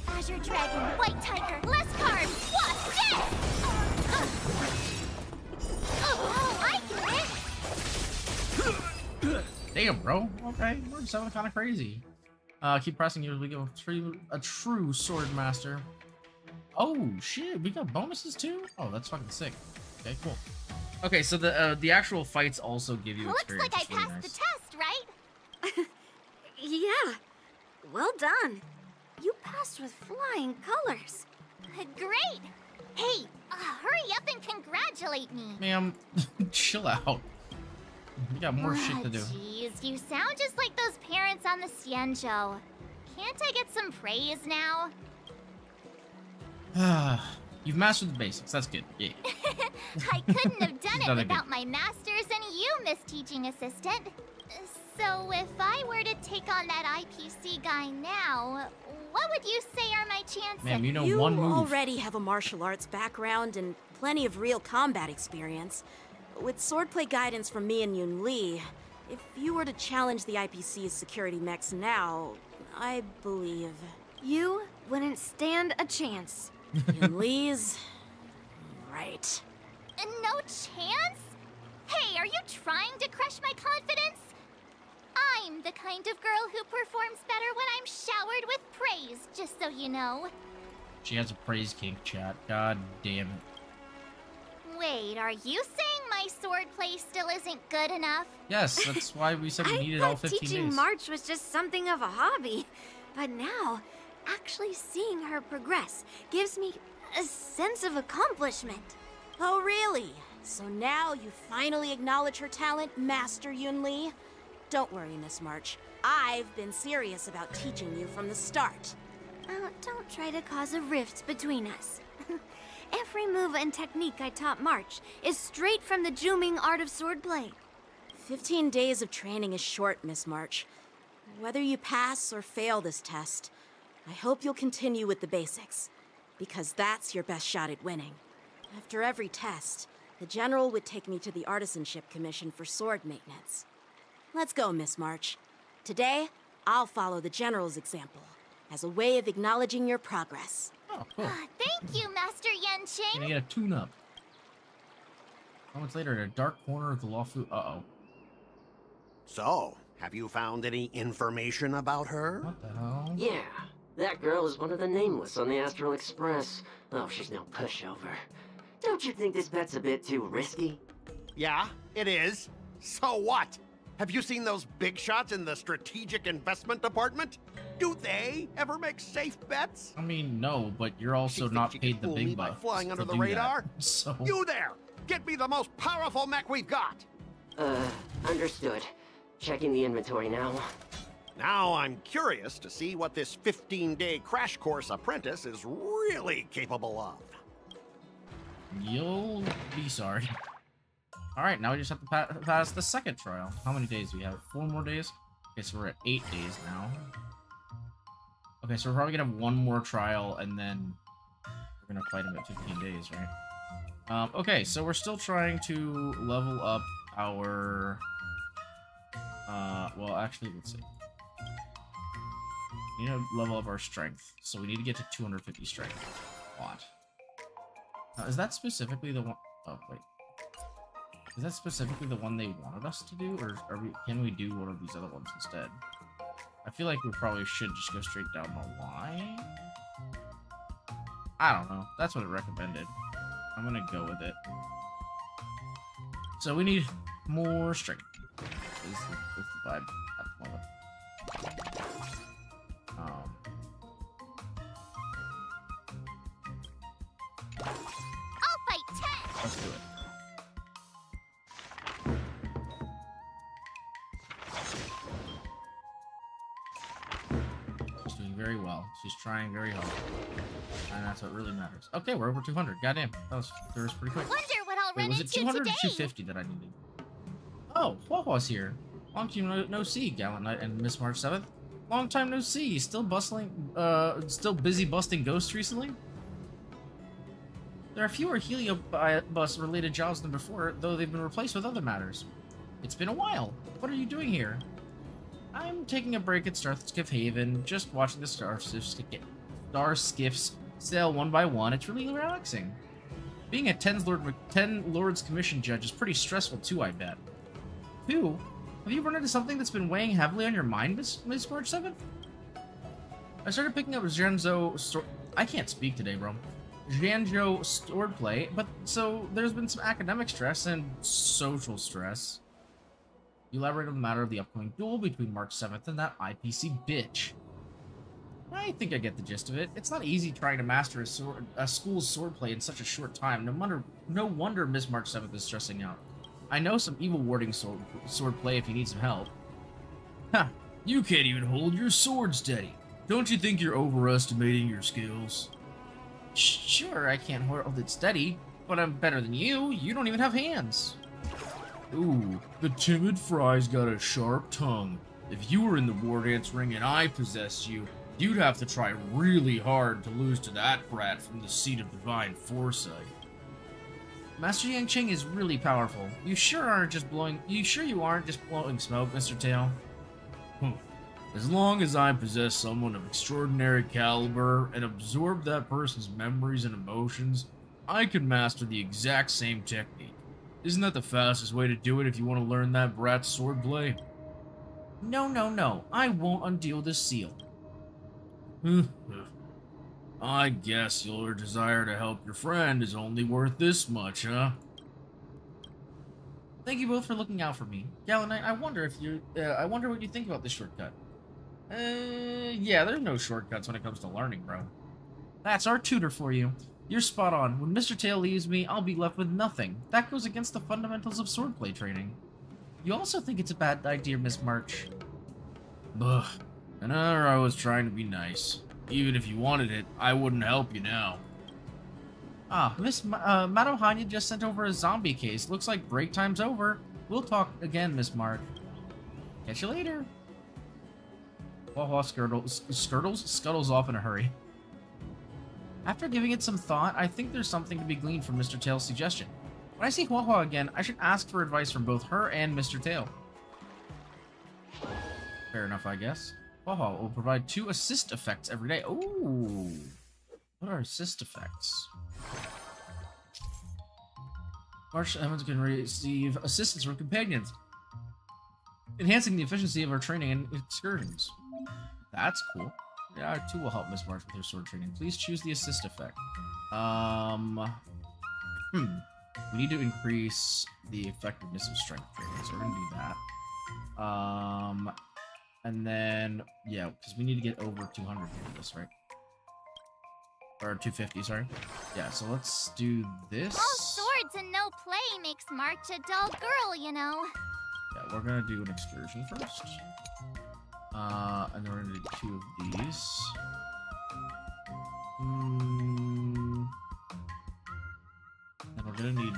Azure Dragon, White Tiger, less carbs! What's this? Oh, I get it! Damn, bro. Okay, March 7 kind of crazy. Keep pressing you as we go. A true sword master. Oh, shit. We got bonuses, too? Oh, that's fucking sick. Okay, cool. Okay, so the actual fights also give you Looks experience. like I It's really passed nice. the test, right? Yeah. Well done. You passed with flying colors. Great! Hey, hurry up and congratulate me! Ma'am, chill out. We got more shit to do. Jeez, you sound just like those parents on the Xianxhou. Can't I get some praise now? You've mastered the basics. That's good. Yeah. I couldn't have done it Done it without my masters and you, Miss Teaching Assistant. So if I were to take on that IPC guy now, what would you say are my chances? Ma'am, you know You one move. already have a martial arts background and plenty of real combat experience. With swordplay guidance from me and Yun Li, if you were to challenge the IPC's security mechs now, I believe... You wouldn't stand a chance. Yun Li's... right. No chance? Hey, are you trying to crush my confidence? I'm the kind of girl who performs better when I'm showered with praise, just so you know. She has a praise kink, chat. God damn it. Wait, are you saying my swordplay still isn't good enough? Yes, that's why we said we I needed all thought 15 teaching days. March was just something of a hobby. But now, actually seeing her progress gives me a sense of accomplishment. Oh, really? So now you finally acknowledge her talent, Master Yun Li? Don't worry, Miss March. I've been serious about teaching you from the start. Don't try to cause a rift between us. Every move and technique I taught March is straight from the Juming art of swordplay. 15 days of training is short, Miss March. Whether you pass or fail this test, I hope you'll continue with the basics, because that's your best shot at winning. After every test, the General would take me to the Artisanship Commission for sword maintenance. Let's go, Miss March. Today, I'll follow the General's example as a way of acknowledging your progress. Oh, cool. Thank you, Master Yanqing. Gonna get a tune-up. Moments later, in a dark corner of the lawful... Uh-oh. So, have you found any information about her? What the hell? Yeah, that girl is one of the nameless on the Astral Express. Oh, she's no pushover. Don't you think this bet's a bit too risky? Yeah, it is. So what? Have you seen those big shots in the Strategic Investment Department? Do they ever make safe bets? I mean, no, but you're also She not thinks she paid can the fool me big by bucks flying under to the do radar? that. So... You there! Get me the most powerful mech we've got! Understood. Checking the inventory now. Now I'm curious to see what this 15-day crash course apprentice is really capable of. You'll be sorry. Alright, now we just have to pass the second trial. How many days do we have? 4 more days? Okay, so we're at 8 days now. Okay, so we're probably gonna have one more trial, and then we're gonna fight him at 15 days, right? Okay, so we're still trying to level up our... well, actually, let's see. We need to level up our strength, so we need to get to 250 strength. A lot. Is that specifically the one... Oh, wait. Is that specifically the one they wanted us to do, or can we do one of these other ones instead? I feel like we probably should just go straight down the line. I don't know. That's what it recommended. I'm gonna go with it. So we need more strength. Is the vibe at the moment. I'll fight 10. Let's do it. She's doing very well. She's trying very hard. And that's what really matters. Okay, we're over 200. Goddamn. That was pretty quick. Wonder what I'll Wait, run was into it 200 today. or 250 that I needed? Oh, Huahua's here. Long time no see, Gallant Knight and Miss March 7th. Long time no see. Still busting, still busy busting ghosts recently? There are fewer heliobus-related jobs than before, though they've been replaced with other matters. It's been a while. What are you doing here? I'm taking a break at Starskiff Haven, just watching the Starskiffs sail one by one. It's really relaxing. Being a 10 Lords Commission judge is pretty stressful too, I bet. Have you run into something that's been weighing heavily on your mind, Miss March 7th? I started picking up Xianxhou I can't speak today, bro. Xianxhou swordplay, but so there's been some academic stress and social stress. You elaborate on the matter of the upcoming duel between March 7th and that IPC bitch. I think I get the gist of it. It's not easy trying to master a school's swordplay in such a short time. No wonder Miss March 7th is stressing out. I know some evil warding swordplay if you need some help. Ha! You can't even hold your sword steady. Don't you think you're overestimating your skills? Sure, I can't hold it steady, but I'm better than you. You don't even have hands. Ooh, the timid Fry's got a sharp tongue. If you were in the war dance ring and I possessed you, you'd have to try really hard to lose to that brat from the seat of divine foresight. Master Xianxhou is really powerful. You sure you aren't just blowing smoke, Mr. Tail? As long as I possess someone of extraordinary caliber and absorb that person's memories and emotions, I can master the exact same technique. Isn't that the fastest way to do it if you want to learn that brat's swordplay? No. I won't undeal this seal. I guess your desire to help your friend is only worth this much, huh? Thank you both for looking out for me. Gallant Knight, I wonder what you think about this shortcut. Yeah, there's no shortcuts when it comes to learning, bro. That's our tutor for you. You're spot on. When Mr. Tail leaves me, I'll be left with nothing. That goes against the fundamentals of swordplay training. You also think it's a bad idea, Miss March? Ugh. And I was trying to be nice. Even if you wanted it, I wouldn't help you now. Ah, Madame Hanya just sent over a zombie case. Looks like break time's over. We'll talk again, Miss Mark. Catch you later. Wawa scuttles off in a hurry. After giving it some thought, I think there's something to be gleaned from Mr. Tail's suggestion. When I see Wawa again, I should ask for advice from both her and Mr. Tail. Fair enough, I guess. Wawa will provide 2 assist effects every day. Ooh. What are assist effects? March Evans can receive assistance from companions, enhancing the efficiency of our training and excursions. That's cool. Yeah, 2 will help Miss March with her sword training. Please choose the assist effect. We need to increase the effectiveness of strength training, so we're gonna do that. And then, yeah, because we need to get over 200 for this, right? Or 250, sorry. Yeah, so let's do this. All swords and no play makes March a dull girl, you know. Yeah, we're gonna do an excursion first. And then we're gonna do 2 of these. And we're gonna need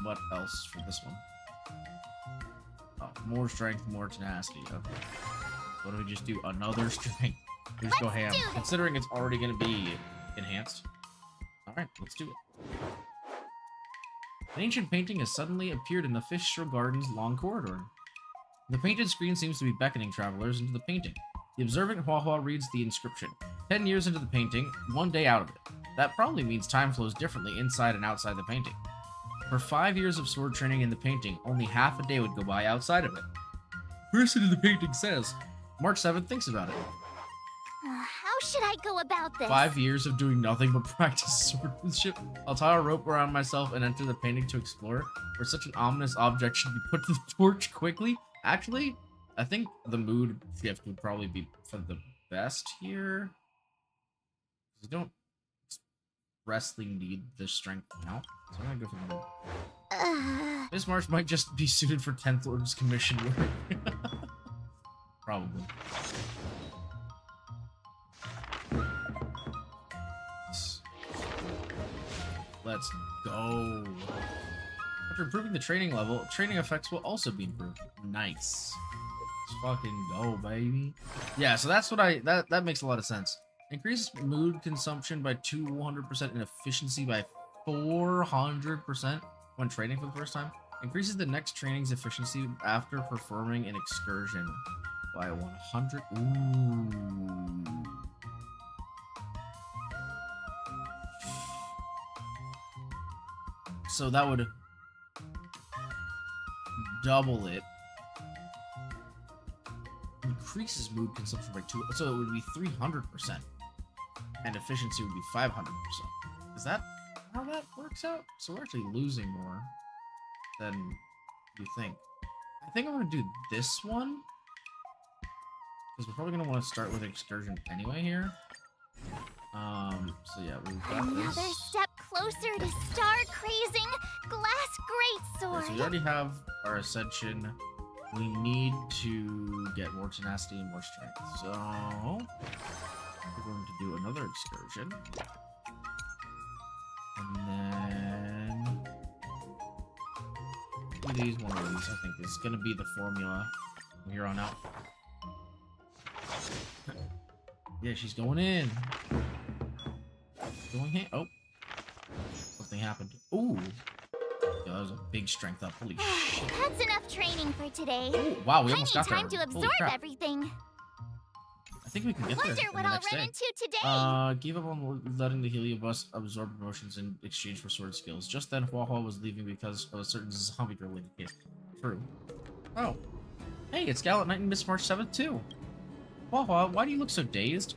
what else for this one? Oh, more strength, more tenacity. Okay. Why don't we just do another strength? We just go ham. Considering it's already gonna be enhanced. Alright, let's do it. An ancient painting has suddenly appeared in the Fishstrow Garden's long corridor. The painted screen seems to be beckoning travelers into the painting. The observant Huahua reads the inscription. 10 years into the painting, 1 day out of it. That probably means time flows differently inside and outside the painting. For 5 years of sword training in the painting, only half a day would go by outside of it. Person in the painting says. March 7th thinks about it. How should I go about this? 5 years of doing nothing but practice swordsmanship. I'll tie a rope around myself and enter the painting to explore, where such an ominous object should be put to the torch quickly. Actually, I think the mood shift would probably be for the best here. We don't expressly need the strength now, so I'm gonna go for the mood. Miss March might just be suited for 10th Lord's Commission work. Probably. Let's go. After improving the training level, training effects will also be improved. Nice. Let's fucking go, baby. Yeah, so that's what that makes a lot of sense. Increase mood consumption by 200% and efficiency by 400% when training for the first time. Increases the next training's efficiency after performing an excursion by 100. Ooh. So that would double it. Increases mood consumption by 2, so it would be 300%, and efficiency would be 500%. Is that how that works out? So we're actually losing more than you think. I think I'm gonna do this one because we're probably gonna want to start with excursion anyway here. So yeah, we've got Another this. step closer to star-crazing Glass Greatsword. Okay, so we already have our ascension. We need to get more tenacity and more strength. So we're going to do another excursion. And then one of these, I think, is going to be the formula from here on out. Yeah, she's going in. Going in. Oh. Something happened. Ooh. Yeah, that was a big strength up. Holy shit. That's enough training for today. Ooh, wow, we almost got there. I need time to Holy absorb crap. everything. I think we can get there Wonder in what the I'll next run day. into today. Give up on letting the Heliobus absorb emotions in exchange for sword skills. Just then, Hua was leaving because of a certain zombie-related case. True. Oh. Hey, it's Gallant Knight and Miss March 7th, too. Hua, why do you look so dazed?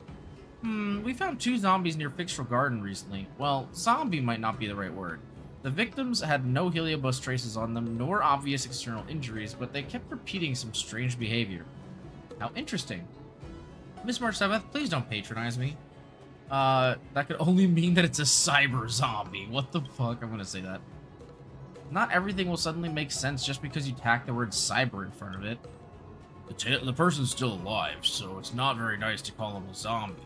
We found 2 zombies near Fixtral Garden recently. Well, zombie might not be the right word. The victims had no Heliobus traces on them, nor obvious external injuries, but they kept repeating some strange behavior. How interesting. Miss March 7th, please don't patronize me. That could only mean that it's a cyber zombie. What the fuck? I'm gonna say that. Not everything will suddenly make sense just because you tack the word cyber in front of it. The person's still alive, so it's not very nice to call him a zombie.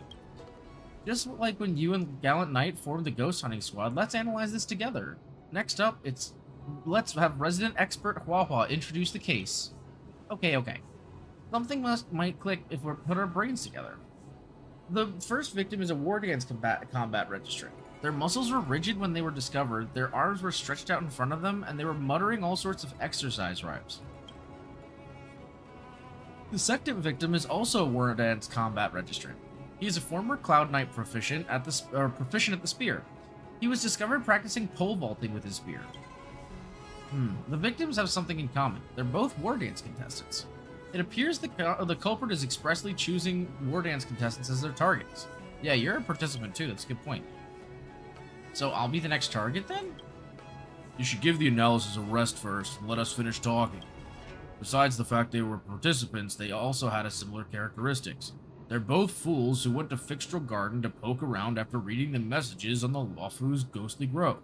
Just like when you and Gallant Knight formed the ghost hunting squad, let's analyze this together. Next up, let's have resident expert Hua introduce the case. Okay. Something might click if we put our brains together. The first victim is a war dance combat registrant. Their muscles were rigid when they were discovered, their arms were stretched out in front of them, and they were muttering all sorts of exercise rhymes. The second victim is also a war dance combat registrant. He is a former Cloud Knight proficient at the spear. He was discovered practicing pole vaulting with his spear. The victims have something in common. They're both war dance contestants. It appears the culprit is expressly choosing war dance contestants as their targets. Yeah, you're a participant too, that's a good point. So I'll be the next target then? You should give the analysis a rest first and let us finish talking. Besides the fact they were participants, they also had a similar characteristics. They're both fools who went to Fixtral Garden to poke around after reading the messages on the Wafu's ghostly grove.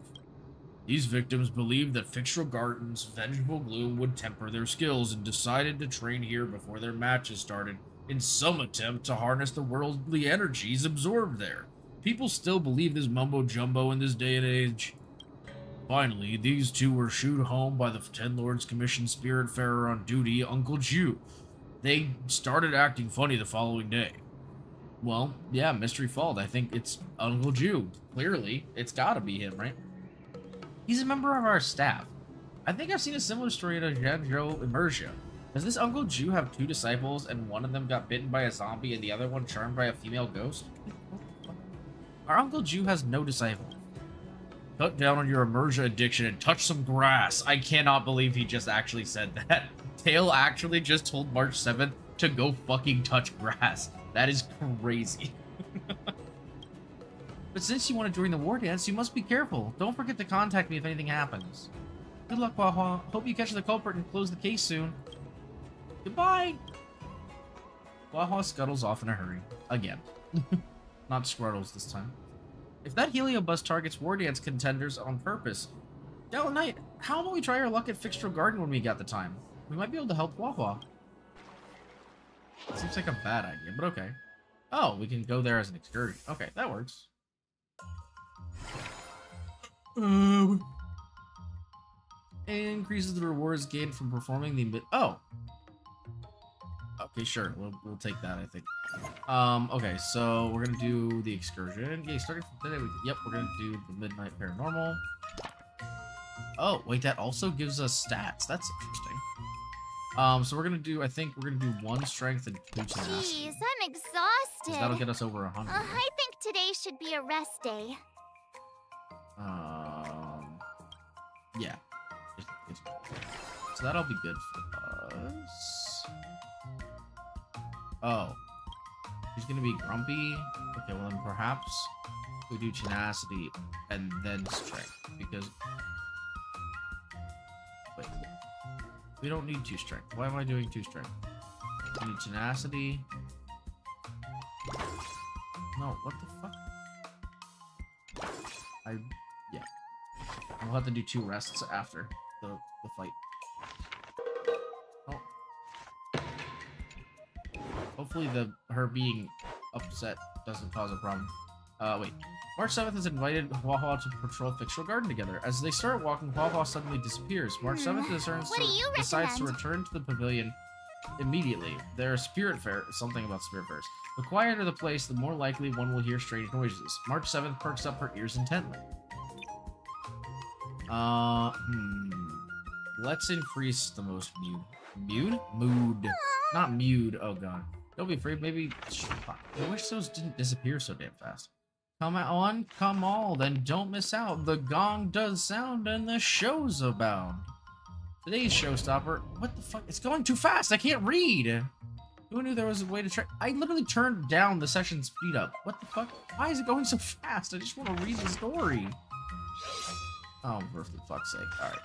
These victims believed that Fixtral Garden's vengeful gloom would temper their skills and decided to train here before their matches started in some attempt to harness the worldly energies absorbed there. People still believe this mumbo-jumbo in this day and age. Finally, these 2 were shooed home by the Ten Lords Commission Spiritfarer on duty, Uncle Ju. They started acting funny the following day. Well, yeah, mystery fault. I think it's Uncle Ju. Clearly, it's gotta be him, right? He's a member of our staff. I think I've seen a similar story at a Xianxhou immersion. Does this Uncle Ju have 2 disciples and one of them got bitten by a zombie and the other one charmed by a female ghost? Our Uncle Ju has no disciples. Cut down on your immersion addiction and touch some grass. I cannot believe he just actually said that. Tail actually just told March 7th to go fucking touch grass. That is crazy. But since you want to join the war dance, you must be careful. Don't forget to contact me if anything happens. Good luck, Hua. Hope you catch the culprit and close the case soon. Goodbye. Hua scuttles off in a hurry. Again. Not Squirtles this time. If that Heliobus targets war dance contenders on purpose, Gallant Knight, how about we try our luck at Fixtral Garden when we got the time? We might be able to help Hua. Seems like a bad idea, but okay. Oh, we can go there as an excursion. Okay, that works. Increases the rewards gained from performing the Okay, sure. We'll take that, I think. Okay, so we're gonna do the excursion. Yeah, starting from today. Yep, we're gonna do the Midnight Paranormal. Oh, wait, that also gives us stats. That's interesting. So we're gonna do. I think we're gonna do 1 strength and 2 tenacity. Jeez, I'm exhausted. That'll get us over 100. I think today should be a rest day. Yeah. So that'll be good for us. Oh. He's gonna be grumpy. Okay, well then perhaps we do tenacity and then strength. Because... Wait. We don't need 2 strength. Why am I doing 2 strength? We need tenacity. No, what the fuck? Yeah. We'll have to do 2 rests after the fight. Oh. Hopefully her being upset doesn't cause a problem. Wait. March 7th has invited Huahua to patrol Fictional Garden together. As they start walking, Huahua suddenly disappears. March 7th decides to return to the pavilion immediately. There are spirit fair, something about spirit fairs. The quieter the place, the more likely one will hear strange noises. March 7th perks up her ears intently. Let's increase the most mood. Not mewed. Oh god. Don't be afraid. Maybe. I wish those didn't disappear so damn fast. Come on, come all, then don't miss out. The gong does sound and the show's abound. Today's showstopper. What the fuck? It's going too fast. I can't read. Who knew there was a way to try? I literally turned down the session speed up. What the fuck? Why is it going so fast? I just want to read the story. Oh, for the fuck's sake. Alright.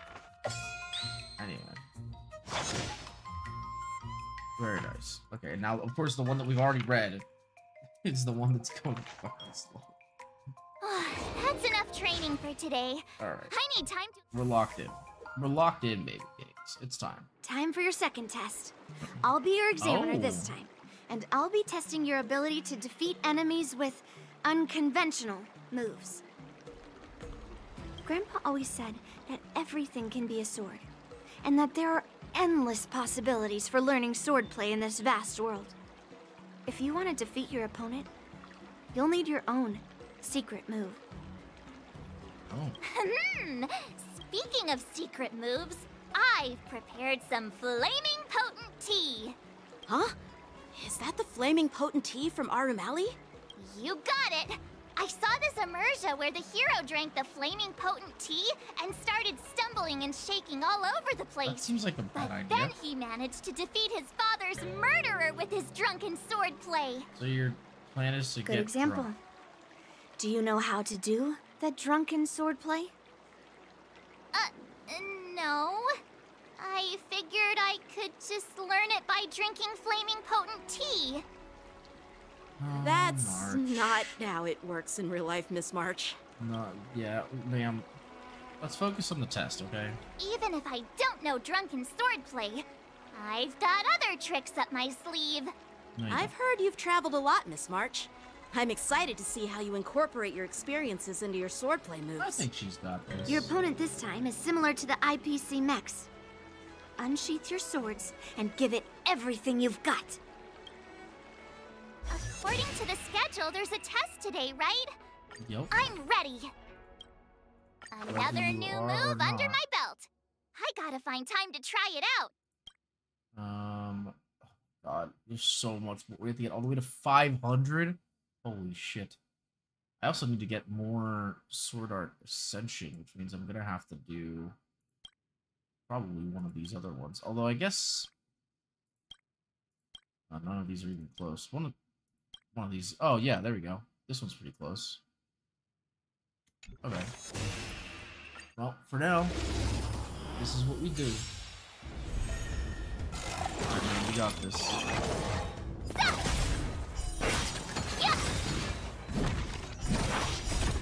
Anyway. Very nice. Okay, now, of course, the one that we've already read is the one that's going fucking slow. That's enough training for today. Alright. I need time to... We're locked in. We're locked in, baby cakes. It's time. Time for your second test. I'll be your examiner this time, and I'll be testing your ability to defeat enemies with unconventional moves. Grandpa always said that everything can be a sword, and that there are endless possibilities for learning swordplay in this vast world. If you want to defeat your opponent, you'll need your own secret move. Oh. Speaking of secret moves, I've prepared some flaming potent tea. Huh? Is that the flaming potent tea from Arumali? You got it! I saw this immersion where the hero drank the flaming potent tea and started stumbling and shaking all over the place. That seems like a bad idea. Then he managed to defeat his father's murderer with his drunken swordplay. So your plan is to get Good example. drunk. Do you know how to do the drunken swordplay? No. I figured I could just learn it by drinking flaming potent tea. Oh, That's March. not how it works in real life, Miss March. No, yeah, ma'am. Let's focus on the test, okay? Even if I don't know drunken swordplay, I've got other tricks up my sleeve. No, I've heard you've traveled a lot, Miss March. I'm excited to see how you incorporate your experiences into your swordplay moves. I think she's got this. Your opponent this time is similar to the IPC mechs. Unsheath your swords and give it everything you've got. According to the schedule, there's a test today, right? Yep. I'm ready. Another you new are move or under not. my belt. I gotta find time to try it out. Oh God, there's so much more. We have to get all the way to 500. Holy shit. I also need to get more Sword Art Ascension, which means I'm gonna have to do probably one of these other ones. Although I guess none of these are even close. One of these. Oh yeah, there we go. This one's pretty close. Okay. Well, for now, this is what we do. Alright, man, we got this.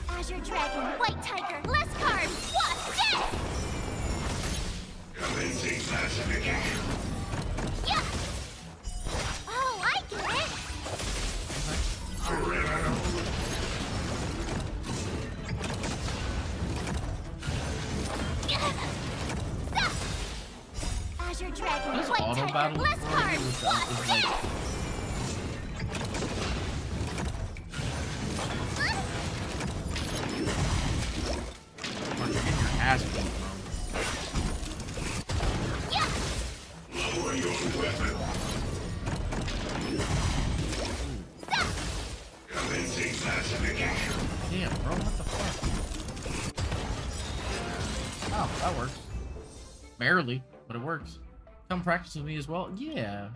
Azure Dragon, White Tiger, less carbs, what's this? Commencing classification. Yeah! Oh, I get it! your dragon. Does White auto tiger, battle less throw cards. you with What's is like you're getting your ass beat, bro. Lower your weapon. Commencing classification. Damn, bro, what the fuck? Oh, that works. Barely, but it works. Come practice with me as well? Yeah.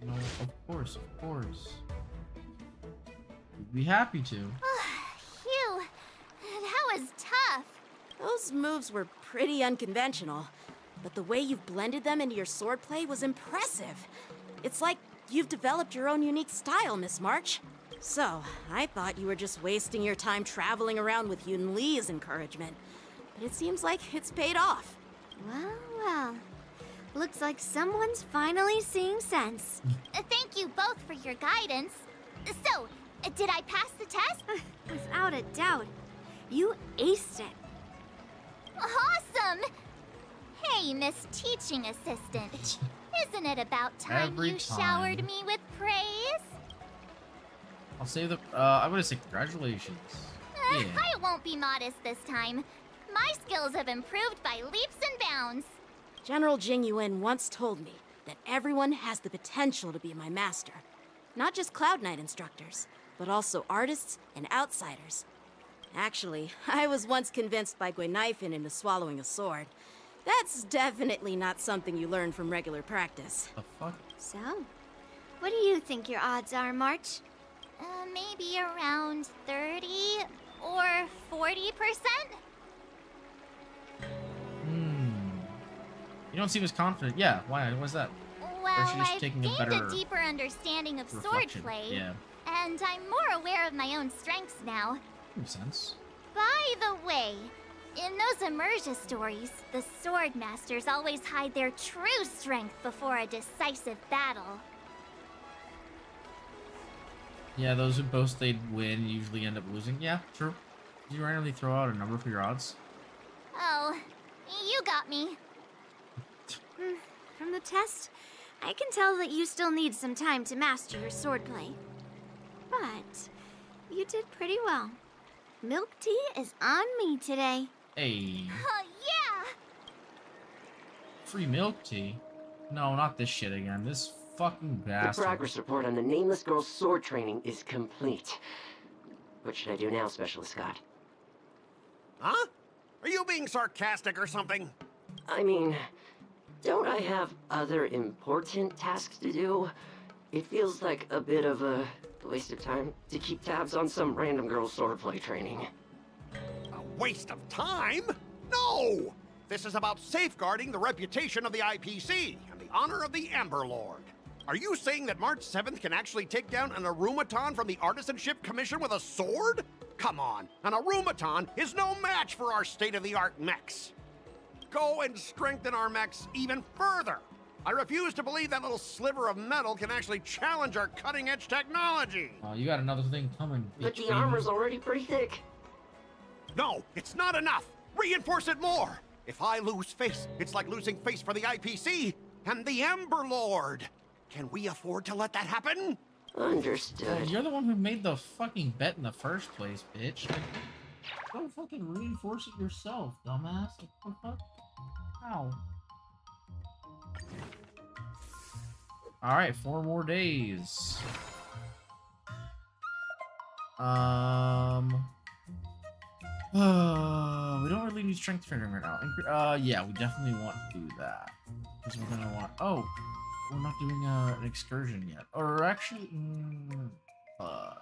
No, of course, of course. We'd be happy to. Phew, that was tough. Those moves were pretty unconventional, but the way you've blended them into your swordplay was impressive. It's like you've developed your own unique style, Miss March. So, I thought you were just wasting your time traveling around with Yun Li's encouragement, but it seems like it's paid off. Well, well. Looks like someone's finally seeing sense. Thank you both for your guidance. So, did I pass the test? Without a doubt. You aced it. Awesome! Hey, Miss Teaching Assistant. Isn't it about time Every you time. showered me with praise? I'll say the, I'm gonna say congratulations. Yeah. I won't be modest this time. My skills have improved by leaps and bounds. General Jing Yuan once told me that everyone has the potential to be my master. Not just Cloud Knight instructors, but also artists and outsiders. Actually, I was once convinced by Guinifin into swallowing a sword. That's definitely not something you learn from regular practice. The fuck? So, what do you think your odds are, March? Maybe around 30 or 40%? You don't seem as confident. Yeah, why? What's that? Well, she just I've taking a gained better a deeper understanding of reflection? swordplay, Yeah. and I'm more aware of my own strengths now. Makes sense. By the way, in those Immersia stories, the sword masters always hide their true strength before a decisive battle. Yeah, those who boast they'd win usually end up losing. Yeah, true. Did you randomly throw out a number for your odds? Oh, you got me. From the test, I can tell that you still need some time to master your swordplay. But you did pretty well. Milk tea is on me today. Hey. Yeah! Free milk tea? No, not this shit again. This fucking The bastard. progress report on the nameless girl's sword training is complete. What should I do now, Specialist Scott? Huh? Are you being sarcastic or something? I mean, don't I have other important tasks to do? It feels like a bit of a waste of time to keep tabs on some random girl's swordplay training. A waste of time? No! This is about safeguarding the reputation of the IPC and the honor of the Amber Lord. Are you saying that March 7th can actually take down an Arumaton from the Artisanship Commission with a sword? Come on, an Arumaton is no match for our state-of-the-art mechs. Go and strengthen our mechs even further. I refuse to believe that little sliver of metal can actually challenge our cutting-edge technology. Oh, you got another thing coming, bitch. But the baby. armor's already pretty thick. No, it's not enough. Reinforce it more. If I lose face, it's like losing face for the IPC and the Ember Lord. Can we afford to let that happen? Understood. You're the one who made the fucking bet in the first place, bitch. Like, go fucking reinforce it yourself, dumbass. Like, what the fuck? Ow. Alright, 4 more days. We don't really need strength training right now. Yeah, we definitely want to do that. Because we're gonna want... Oh, we're not doing an excursion yet. Or actually... I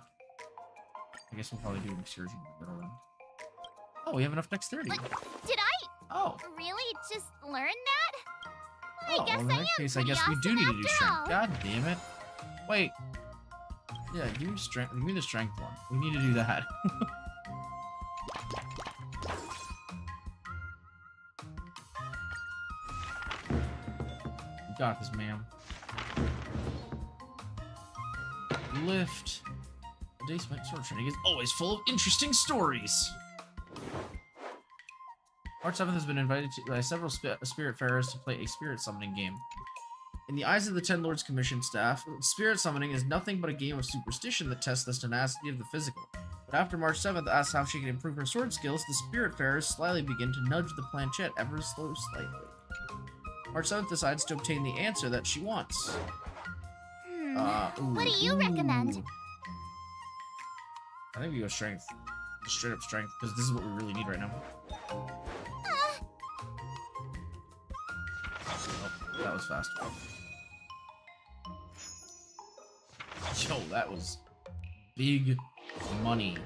guess we'll probably do an excursion in the middle then. Oh, we have enough dexterity. Like, did I Oh. really just learn that? I Oh, guess well, in I that am case, I pretty guess we do awesome need to do after strength. all. God damn it. Wait. Yeah, give me strength. Give me the strength one. We need to do that. You got this, ma'am. Lift. The day spent sword training is always full of interesting stories. March 7th has been invited by several spiritfarers to play a spirit summoning game. In the eyes of the Ten Lords Commission staff, spirit summoning is nothing but a game of superstition that tests the tenacity of the physical. But after March 7th asks how she can improve her sword skills, the spiritfarers slyly begin to nudge the planchette ever so slightly. March 7th decides to obtain the answer that she wants. What do you recommend? I think we go strength. Just straight up strength, because this is what we really need right now. Oh, that was fast. Yo, that was big money.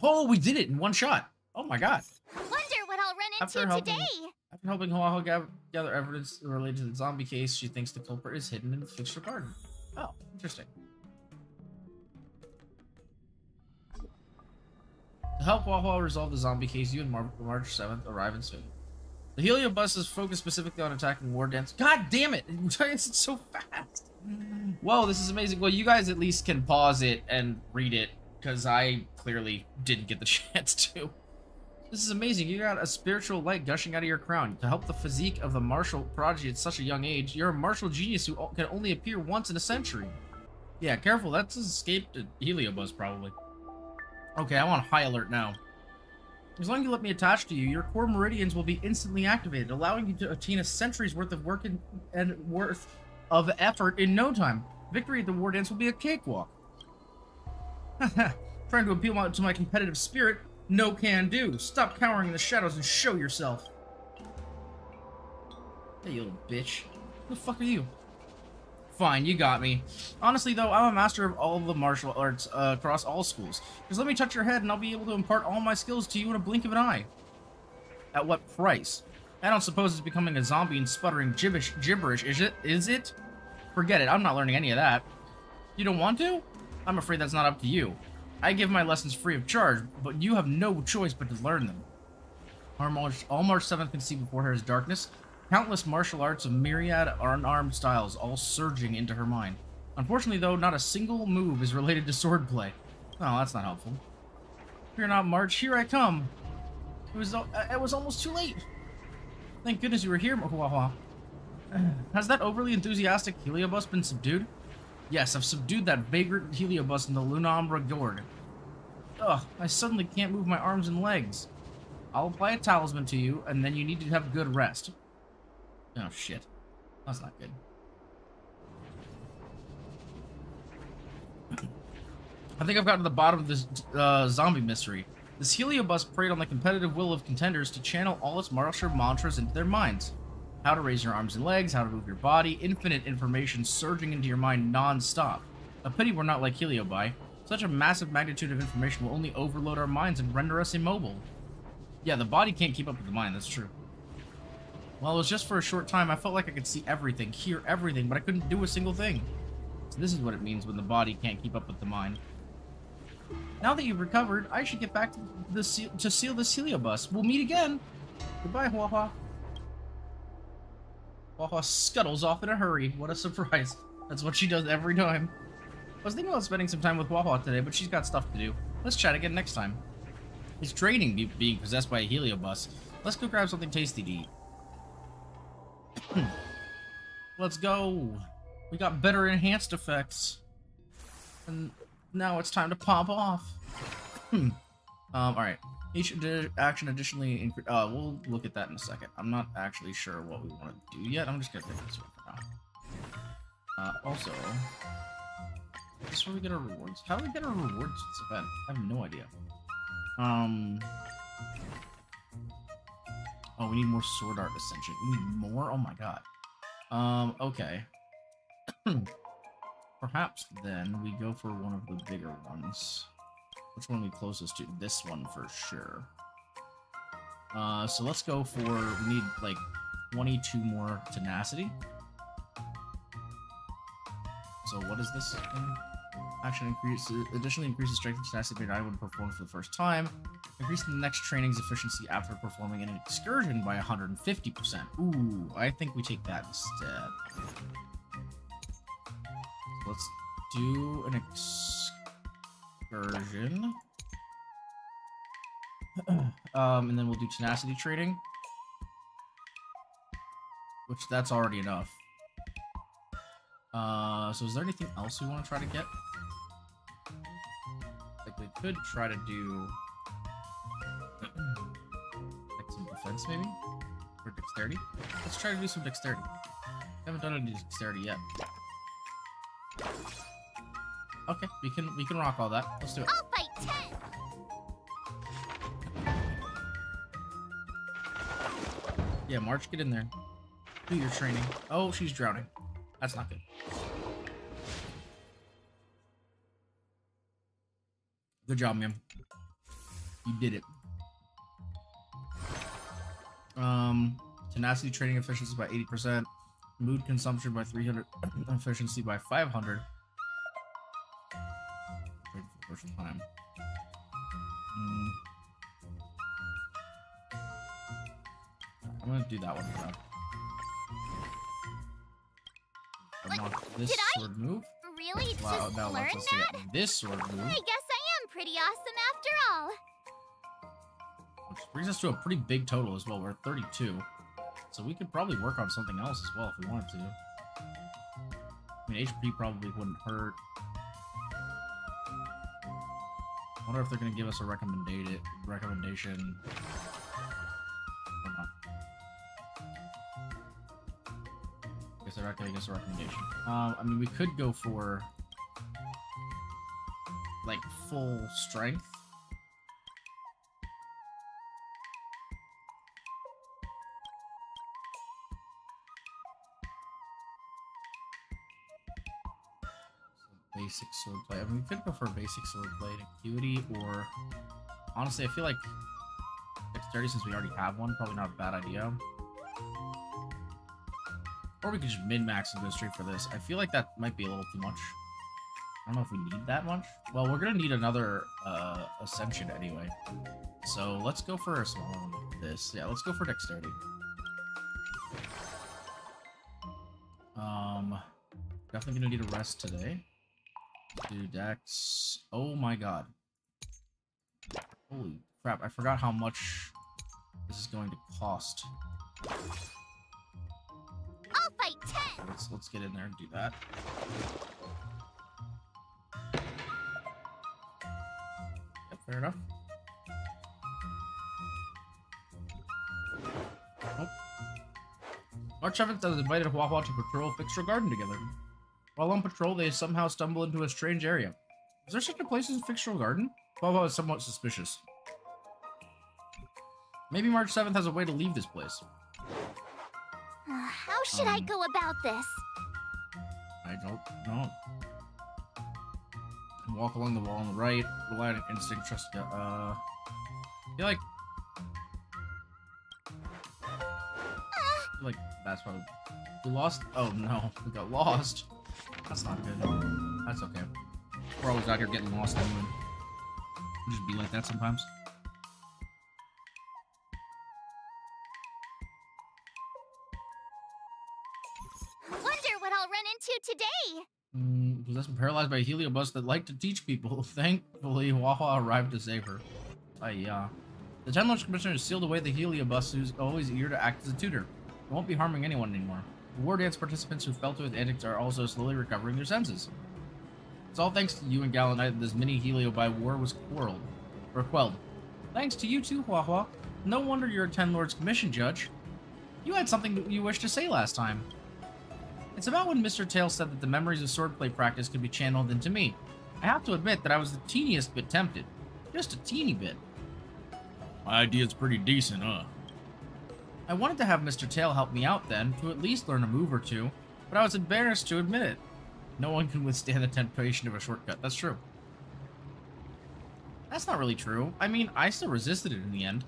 Oh, we did it in one shot. Oh my god. Wonder what I'll run into today. After helping Huaho gather evidence related to the zombie case, she thinks the culprit is hidden in the fixture garden. Oh, interesting. To help Huaho resolve the zombie case, you and March 7th arrive in soon. The Heliobus is focused specifically on attacking war dance. God damn it! It's so fast! Whoa, this is amazing. Well, you guys at least can pause it and read it, because I clearly didn't get the chance to. This is amazing. You got a spiritual light gushing out of your crown. To help the physique of the martial prodigy at such a young age, you're a martial genius who can only appear once in a century. Yeah, careful. That's escaped a Heliobus, probably. Okay, I want high alert now. As long as you let me attach to you, your core meridians will be instantly activated, allowing you to attain a century's worth of work and worth of effort in no time. Victory at the war dance will be a cakewalk. Trying to appeal to my competitive spirit? No can do. Stop cowering in the shadows and show yourself. Hey, you little bitch. Who the fuck are you? Fine, you got me. Honestly, though, I'm a master of all of the martial arts across all schools. Just let me touch your head and I'll be able to impart all my skills to you in a blink of an eye. At what price? I don't suppose it's becoming a zombie and sputtering gibberish, is it? Forget it, I'm not learning any of that. You don't want to? I'm afraid that's not up to you. I give my lessons free of charge, but you have no choice but to learn them. All March 7th can see before her is darkness. Countless martial arts of myriad unarmed styles, all surging into her mind. Unfortunately, though, not a single move is related to swordplay. Oh, that's not helpful. Fear not, March. Here I come. It was almost too late. Thank goodness you were here, Huahua. Has that overly enthusiastic Heliobus been subdued? Yes, I've subdued that vagrant Heliobus in the Lunambra Gorge. Ugh, I suddenly can't move my arms and legs. I'll apply a talisman to you, and then you need to have good rest. Oh, shit. That's not good. I think I've gotten to the bottom of this zombie mystery. This Heliobus preyed on the competitive will of contenders to channel all its martial mantras into their minds. How to raise your arms and legs, how to move your body, infinite information surging into your mind non-stop. A pity we're not like Heliobi. Such a massive magnitude of information will only overload our minds and render us immobile. Yeah, the body can't keep up with the mind, that's true. Well, it was just for a short time. I felt like I could see everything, hear everything, but I couldn't do a single thing. So this is what it means when the body can't keep up with the mind. Now that you've recovered, I should get back to seal this Heliobus. We'll meet again. Goodbye, Huahua. Huahua scuttles off in a hurry. What a surprise. That's what she does every time. I was thinking about spending some time with Huahua today, but she's got stuff to do. Let's chat again next time. It's draining being possessed by a Heliobus. Let's go grab something tasty to eat. Let's go. We got better enhanced effects. And now it's time to pop off. Alright. Each action additionally we'll look at that in a second. I'm not actually sure what we want to do yet. I'm just gonna pick this one for now. Also, is this where we get our rewards? How do we get our rewards for this event? I have no idea. Oh, we need more sword art ascension. We need more? Oh my god. Okay. Perhaps then we go for one of the bigger ones. Which one are we closest to? This one for sure. So let's go for, we need like 22 more tenacity. So what is this thing? Action additionally increases strength and tenacity when when performed for the first time. Increasing the next training's efficiency after performing an excursion by 150%. Ooh, I think we take that instead. Let's do an excursion. And then we'll do tenacity training. Which, that's already enough. So is there anything else we want to try to get? Like, we could try to do... like, some defense, maybe? Or dexterity? Let's try to do some dexterity. Haven't done any dexterity yet. Okay, we can rock all that. Let's do it. I'll fight 10. Yeah, March, get in there. Do your training. Oh, she's drowning. That's not good. Good job, ma'am. You did it. Tenacity training efficiency by 80%. Mood consumption by 300. Efficiency by 500. Wait for the first time. I'm gonna do that one for now. Unlock this sword move. Really Wow, just now learn let's just that? get this sword move. I guess I am pretty awesome after all. Which brings us to a pretty big total as well. We're at 32. So we could probably work on something else as well if we wanted to. I mean, HP probably wouldn't hurt. I wonder if they're going to give us a recommendation. Or not. I guess they're not going to give us a recommendation. I mean, we could go for like full strength. Basic swordplay. I mean, we could go for a basic swordplay and acuity, or honestly, I feel like dexterity, since we already have one, probably not a bad idea. Or we could just min-max and go straight for this. I feel like that might be a little too much. I don't know if we need that much. Well, we're gonna need another ascension anyway. So let's go for a small one like this. Yeah, let's go for dexterity. Definitely gonna need a rest today. Do dex. Oh my god. Holy crap, I forgot how much this is going to cost. I'll fight 10. Let's get in there and do that. Yep, fair enough. Oh. March 7th has invited Huahua to patrol Fixtral Garden together. While on patrol, they somehow stumble into a strange area. Is there such a place as Fixtral Garden? Huahua is somewhat suspicious. Maybe March 7th has a way to leave this place. How should I go about this? I don't know. Walk along the wall on the right. Rely on instinct. Trust. I feel like that's probably. We lost. Oh no, we got lost. That's not good. That's okay. We're always out here getting lost anyway. We'll just be like that sometimes. Wonder what I'll run into today. Possessed and paralyzed by a heliobus that liked to teach people. Thankfully, Huahua arrived to save her. Yeah. The 10 Lords Commissioner has sealed away the heliobus, who's always eager to act as a tutor. It won't be harming anyone anymore. The war dance participants who fell to his antics are also slowly recovering their senses. It's all thanks to you and Gallant Knight that this mini heliobi war was quelled. Thanks to you too, Huahua. No wonder you're a 10 Lords Commission judge. You had something that you wished to say last time. It's about when Mr. Tail said that the memories of swordplay practice could be channeled into me. I have to admit that I was the teeniest bit tempted. Just a teeny bit. My idea's pretty decent, huh? I wanted to have Mr. Tail help me out then, to at least learn a move or two, but I was embarrassed to admit it. No one can withstand the temptation of a shortcut, that's true. That's not really true. I mean, I still resisted it in the end.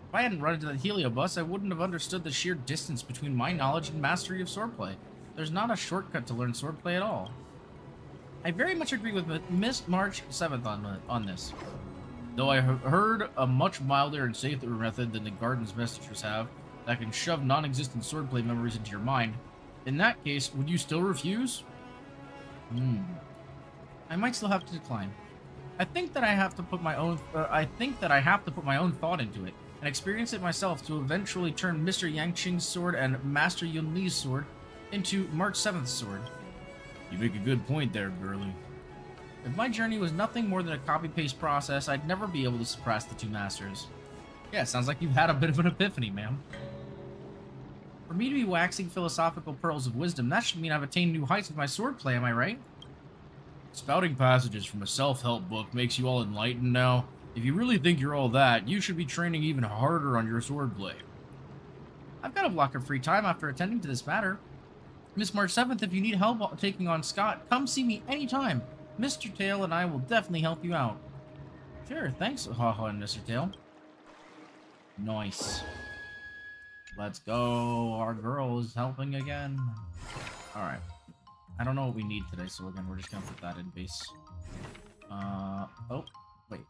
If I hadn't run into that heliobus, I wouldn't have understood the sheer distance between my knowledge and mastery of swordplay. There's not a shortcut to learn swordplay at all. I very much agree with Miss March 7th on this. Though I heard a much milder and safer method than the garden's messengers have, that can shove non-existent swordplay memories into your mind. In that case, would you still refuse? I might still have to decline. I think that I have to put my own thought into it and experience it myself to eventually turn Mr. Xianxhou's sword and Master Yunli's sword into March 7th's sword. You make a good point there, girlie. If my journey was nothing more than a copy-paste process, I'd never be able to suppress the two masters. Yeah, it sounds like you've had a bit of an epiphany, ma'am. For me to be waxing philosophical pearls of wisdom, that should mean I've attained new heights with my swordplay, am I right? Spouting passages from a self-help book makes you all enlightened now. If you really think you're all that, you should be training even harder on your swordplay. I've got a block of free time after attending to this matter. Miss March 7th, if you need help taking on Scott, come see me anytime. Mr. Tail and I will definitely help you out. Sure, thanks, Haha and Mr. Tail. Nice. Let's go. Our girl is helping again. Alright. I don't know what we need today, so again, we're just gonna put that in base. Oh, wait.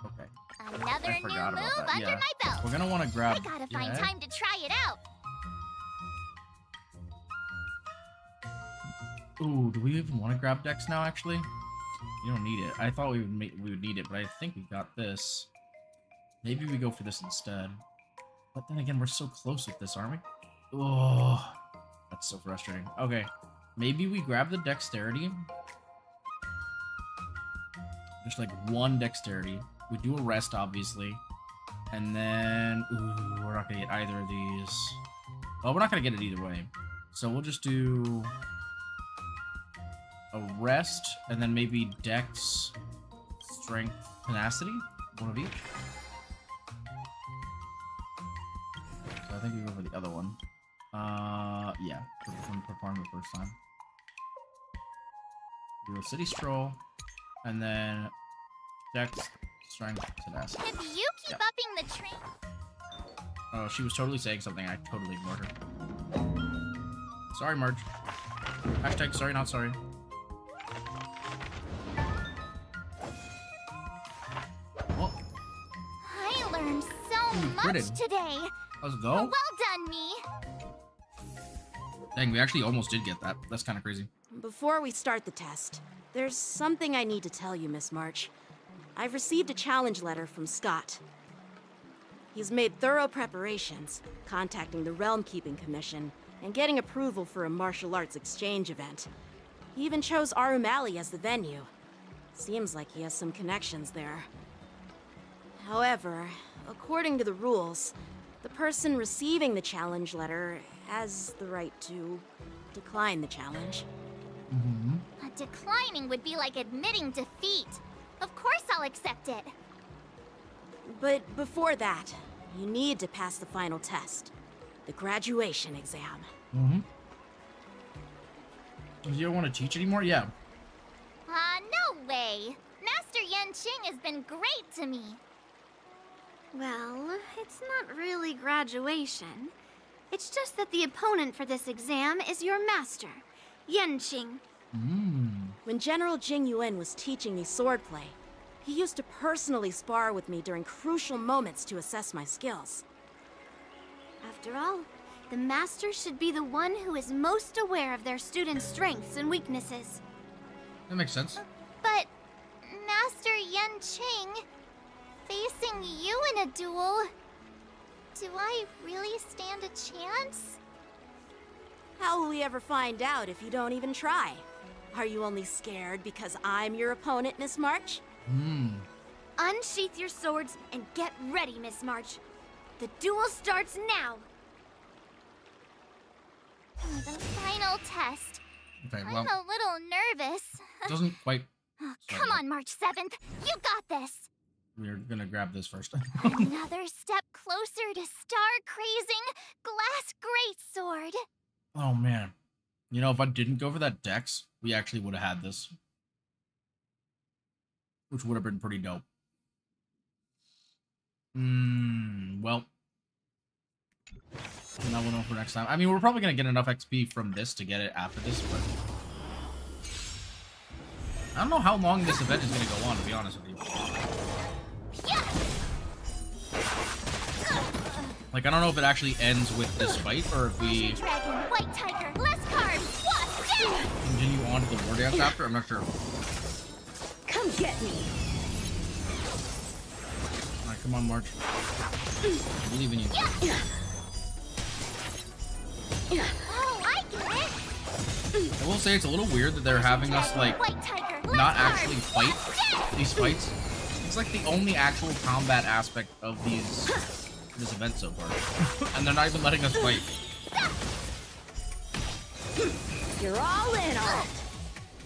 Okay. Another new move under my belt. We're gonna want to grab... I gotta find time to try it out. Ooh, do we even want to grab Dex now, actually? You don't need it. I thought we would need it, but I think we got this. Maybe we go for this instead. But then again, we're so close with this, aren't we? Oh, that's so frustrating. Okay, maybe we grab the dexterity. Just like one dexterity. We do a rest, obviously. And then... Ooh, we're not going to get either of these. Well, we're not going to get it either way. So we'll just do... a rest, and then maybe Dex, Strength, Tenacity? One of each? So I think we go for the other one. Yeah, perform the first time. We go City Stroll, and then Dex, Strength, Tenacity. If you keep upping the train... Oh, she was totally saying something. I totally ignored her. Sorry, Marge. Hashtag sorry, not sorry. I learned so much today. Let's go. Well done, me. Dang, we actually almost did get that. That's kind of crazy. Before we start the test, there's something I need to tell you, Miss March. I've received a challenge letter from Scott. He's made thorough preparations, contacting the Realm Keeping Commission, and getting approval for a martial arts exchange event. He even chose Arumali as the venue. Seems like he has some connections there. However, according to the rules, the person receiving the challenge letter has the right to decline the challenge. Declining would be like admitting defeat. Of course I'll accept it. But before that, you need to pass the final test. The graduation exam. You don't want to teach anymore? Yeah. No way. Master Xianxhou has been great to me. Well, it's not really graduation. It's just that the opponent for this exam is your master, Xianxhou. When General Jing Yuan was teaching me swordplay, he used to personally spar with me during crucial moments to assess my skills. After all, the master should be the one who is most aware of their students' strengths and weaknesses. That makes sense. But, Master Xianxhou, facing you in a duel, do I really stand a chance? How will we ever find out if you don't even try? Are you only scared because I'm your opponent, Miss March? Unsheath your swords and get ready, Miss March. The duel starts now! The final test. Okay, well... I'm a little nervous. Doesn't quite... Come on, March 7th. You got this! We're gonna grab this first. Another step closer to star-crazing glass greatsword. Oh, man. You know, if I didn't go for that Dex, we actually would have had this. Which would have been pretty dope. Well. Now we'll know for next time. I mean, we're probably going to get enough XP from this to get it after this, but... I don't know how long this event is going to go on, to be honest with you. Like, I don't know if it actually ends with this fight, or if we... Dragon, White Tiger, less carbs, what? Continue on to the war dance after? I'm not sure. get me. Alright, come on, March. I believe in you. Oh, I get it. I will say it's a little weird that they're having us, like, White tiger, not left actually arm. fight these fights. It's like the only actual combat aspect of this event so far. And they're not even letting us fight. You're all in on it.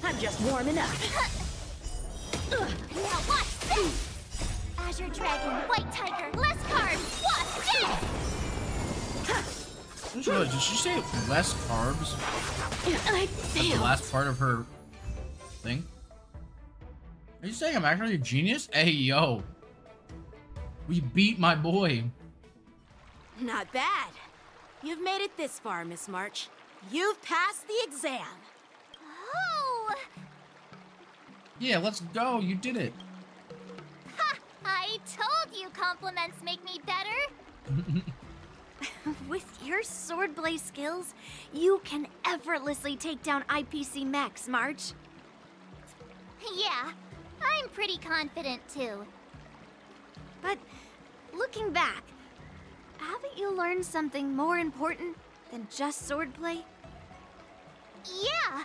I'm just warming up. Now watch this. Azure dragon, white tiger, less carbs. Watch this. Did she say less carbs? I That's the failed. last part of her thing? Are you saying I'm actually a genius? Hey, yo. We beat my boy. Not bad. You've made it this far, Miss March. You've passed the exam. Oh, Yeah, let's go. You did it. ha! I told you compliments make me better. With your swordplay skills, you can effortlessly take down IPC mechs, March. Yeah, I'm pretty confident too. But looking back, haven't you learned something more important than just swordplay? Yeah,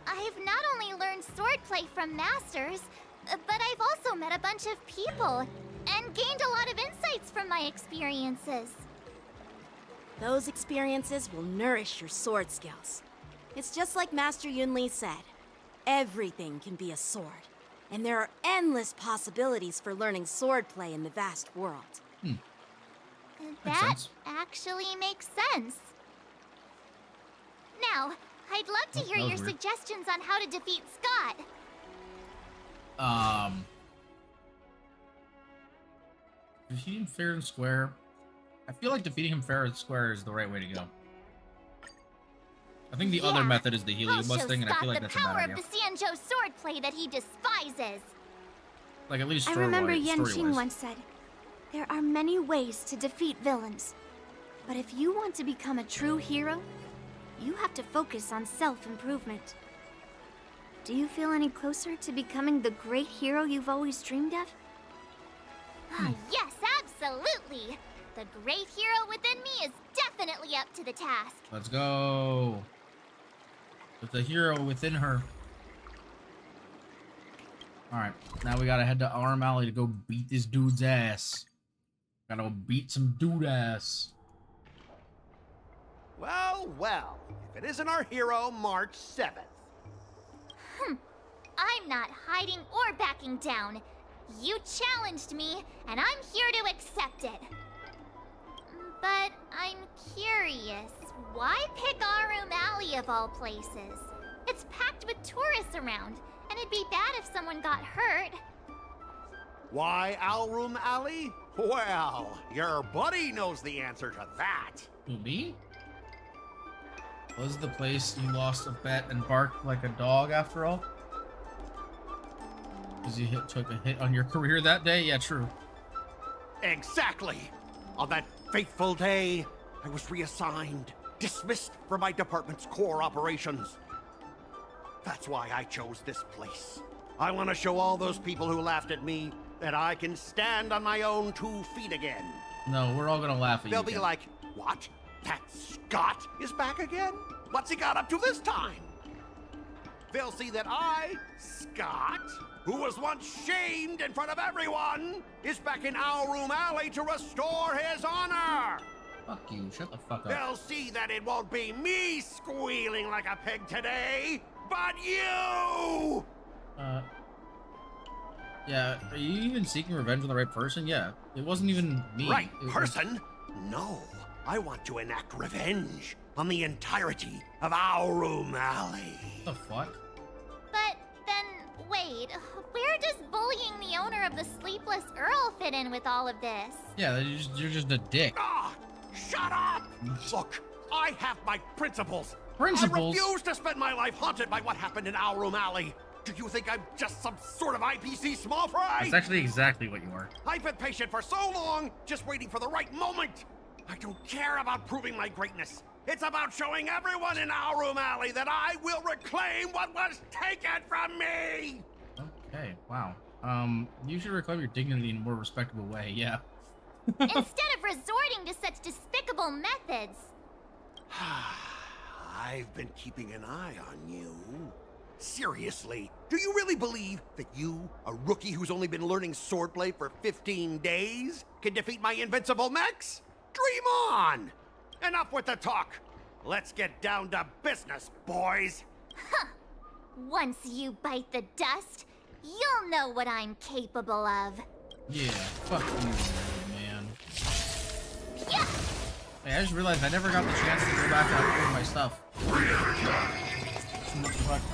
I've not only learned swordplay from masters, but I've also met a bunch of people and gained a lot of insights from my experiences. Those experiences will nourish your sword skills. It's just like Master Yunli said. Everything can be a sword, and there are endless possibilities for learning swordplay in the vast world. That sense. actually makes sense. Now, I'd love to hear that was your weird. suggestions on how to defeat Scott. Defeating him fair and square. I feel like defeating him fair and square is the right way to go. I think the other Yeah, method is the I'll Heliobus show thing, and I Scott feel like the that's a bad power idea. of the Xianxhou swordplay that he despises. Like, at least I remember story-wise. Xianxhou once said, there are many ways to defeat villains. But if you want to become a true hero, you have to focus on self-improvement. Do you feel any closer to becoming the great hero you've always dreamed of? Yes, absolutely. The great hero within me is definitely up to the task. Let's go. With the hero within her. Alright, now we gotta head to Arm Alley to go beat this dude's ass. Gotta go beat some dude ass. Well, well, if it isn't our hero, March 7th. I'm not hiding or backing down. You challenged me, and I'm here to accept it. But I'm curious, why pick Arum Alley of all places? It's packed with tourists around, and it'd be bad if someone got hurt. Why Alroom Alley? Well, your buddy knows the answer to that. Who, me? Was the place you lost a bet and barked like a dog after all? Because you took a hit on your career that day? Yeah, true. Exactly. On that fateful day, I was reassigned, dismissed from my department's core operations. That's why I chose this place. I want to show all those people who laughed at me that I can stand on my own 2 feet again. No, we're all gonna laugh at They'll you. be Ken. like, what? That Scott is back again? What's he got up to this time? They'll see that I, Scott, who was once shamed in front of everyone, is back in Alroom Alley to restore his honor. Fuck you, shut the fuck up. They'll see that it won't be me squealing like a pig today, but you! Yeah, are you even seeking revenge on the right person? Yeah, it wasn't even me. Right It was- person? No, I want to enact revenge on the entirety of Alroom Alley. What the fuck? But then, wait, where does bullying the owner of the Sleepless Earl fit in with all of this? Yeah, you're just a dick. Ah, shut up! Look, I have my principles. Principles? I refuse to spend my life haunted by what happened in Alroom Alley. Do you think I'm just some sort of IPC small fry? That's actually exactly what you are. I've been patient for so long, just waiting for the right moment. I don't care about proving my greatness. It's about showing everyone in Alroom Alley that I will reclaim what was taken from me. Okay, Wow. You should reclaim your dignity in a more respectable way, yeah. Instead of resorting to such despicable methods. I've been keeping an eye on you. Seriously, do you really believe that you, a rookie who's only been learning swordplay for 15 days, can defeat my invincible mechs? Dream on! Enough with the talk. Let's get down to business, boys. Huh. Once you bite the dust, you'll know what I'm capable of. Yeah, fuck you, man. Yeah. Hey, I just realized I never got the chance to go back and upgrade my stuff.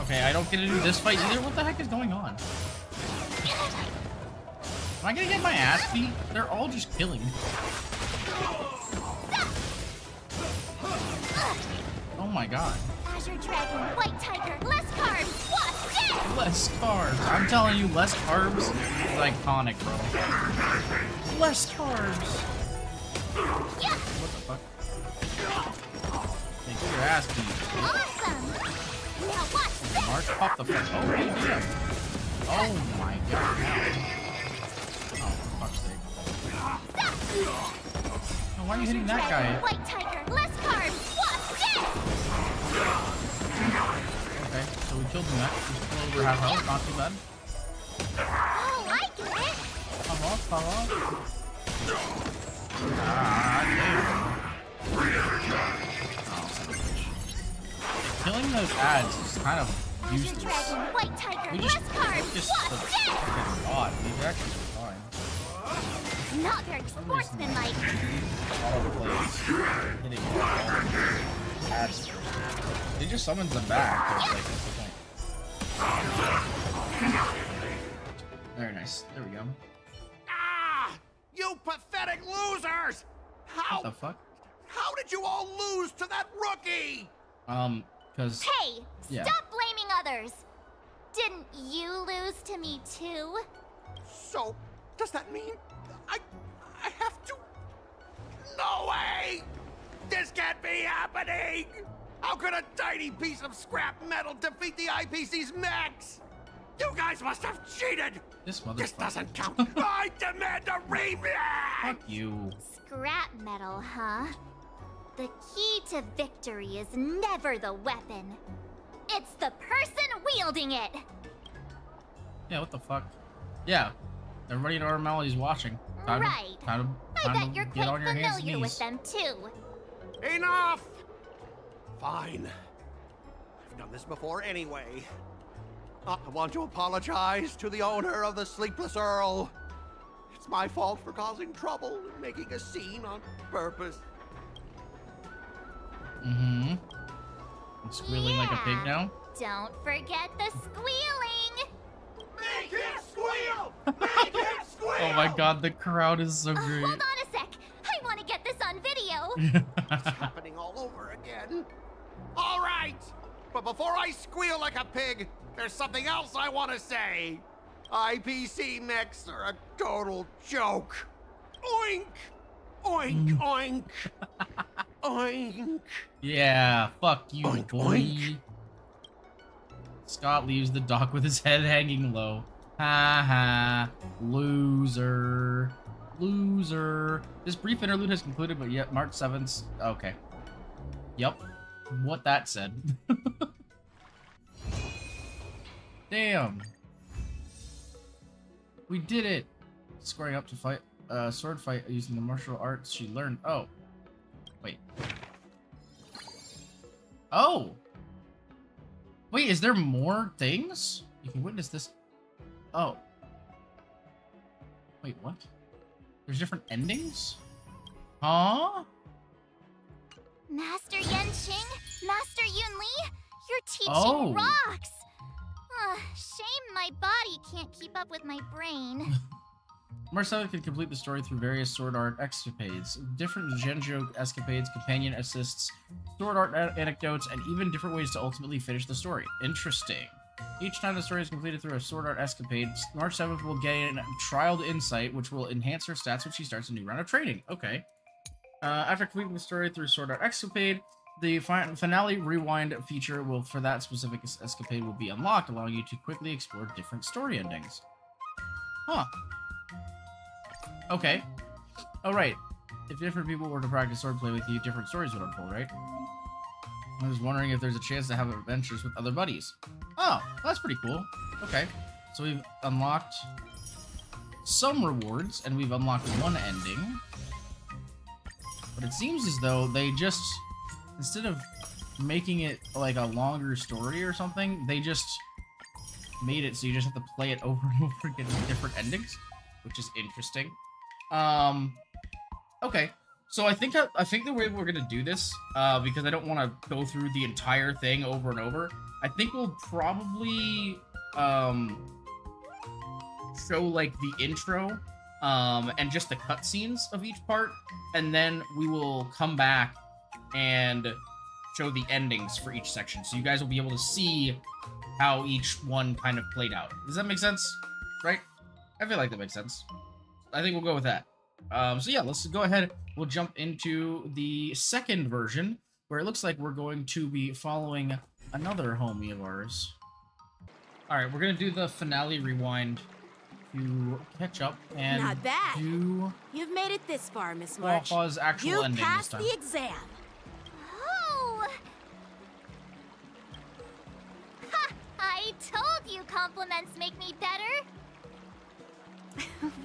Okay, I don't get to do this fight either. What the heck is going on? Am I gonna get my ass beat? They're all just killing. Oh my god. Azure Dragon, White Tiger, less carbs, what? Dead! Less carbs. I'm telling you, less carbs is iconic, bro. Less carbs. Yeah. What the fuck? Hey, get your ass beat. Awesome! Now watch this! Mark, pop the fuck. Oh, hey, damn. Oh my god. Oh, fuck's sake. Oh, why are you hitting that guy? White Tiger, less carbs, what? Dead! Okay, so we killed the mech. He's still over half health. Not too bad. Oh, I get it! Come on, come on. Ah, damn. Oh, son of a bitch. Killing those ads is kind of Azure useless. Dragon, White Tiger, We less just carbs, focus the what? Dead! fucking god. These actually are fine. Not very sportsmanlike. Auto plays. Hitting all the ads first. They just summons them back. So it's like, that's the point. Very nice. There we go. Ah! You pathetic losers! What the fuck? How did you all lose to that rookie? Cause... Hey, yeah. stop blaming others. Didn't you lose to me too? So, does that mean I have to? No way! This can't be happening! How could a tiny piece of scrap metal defeat the IPC's mechs? You guys must have cheated! This This motherfucker. doesn't count! I demand a rematch! Fuck you. Scrap metal, huh? The key to victory is never the weapon. It's the person wielding it. Yeah, what the fuck? Yeah. Everybody in Normality is watching. Time Right. To I bet you're get on quite your hands and familiar with knees. them too. Enough! Fine. I've done this before anyway. I want to apologize to the owner of the Sleepless Earl. It's my fault for causing trouble and making a scene on purpose. Mm-hmm. I'm squealing like a pig Yeah. now. Don't forget the squealing. Make him squeal! Make him squeal! Oh my god, the crowd is so great. Hold on a sec. I want to get this on video. It's happening all over again. All right, but before I squeal like a pig, there's something else I want to say. IPC mechs are a total joke. Oink! Oink, oink. Oink. Yeah, fuck you, Oink, boy. oink. Scott leaves the dock with his head hanging low. Ha ha. Loser. Loser. This brief interlude has concluded, but yet March 7th. Okay. Yep. What that said. Damn. We did it. Squaring up to fight. Sword fight using the martial arts she learned. Oh. Wait. Oh! Wait, is there more things? You can witness this. Oh. Wait, what? There's different endings? Huh? Master Xianxhou, Master Yunli, your teaching Oh. rocks. Shame my body can't keep up with my brain. Marcella can complete the story through various sword art escapades, different Xianxhou escapades, companion assists, sword art anecdotes, and even different ways to ultimately finish the story. Interesting. Each time the story is completed through a sword art escapade, March 7th will gain Trialed Insight, which will enhance her stats when she starts a new round of training. Okay. After completing the story through sword art escapade, the finale rewind feature will, for that specific escapade, will be unlocked, allowing you to quickly explore different story endings. Huh. Okay. Oh, right. If different people were to practice swordplay with you, different stories would unfold, right? I was wondering if there's a chance to have adventures with other buddies. Oh, that's pretty cool. Okay. So we've unlocked some rewards, and we've unlocked one ending. But it seems as though they just, instead of making it like a longer story or something, they just made it so you just have to play it over and over again with different endings, which is interesting. Okay, so I think the way we're gonna do this, because I don't want to go through the entire thing over and over, I think we'll probably show like the intro and just the cutscenes of each part, and then we will come back and show the endings for each section, so you guys will be able to see how each one kind of played out. Does that make sense? Right? I feel like that makes sense. I think we'll go with that. So yeah, let's go ahead. We'll jump into the second version, where it looks like we're going to be following another homie of ours. Alright, we're gonna do the finale rewind to catch up and Not bad. do You've made it this far, Miss March. Wawa's actual You ending this passed time. the exam. Oh! Ha! I told you compliments make me better.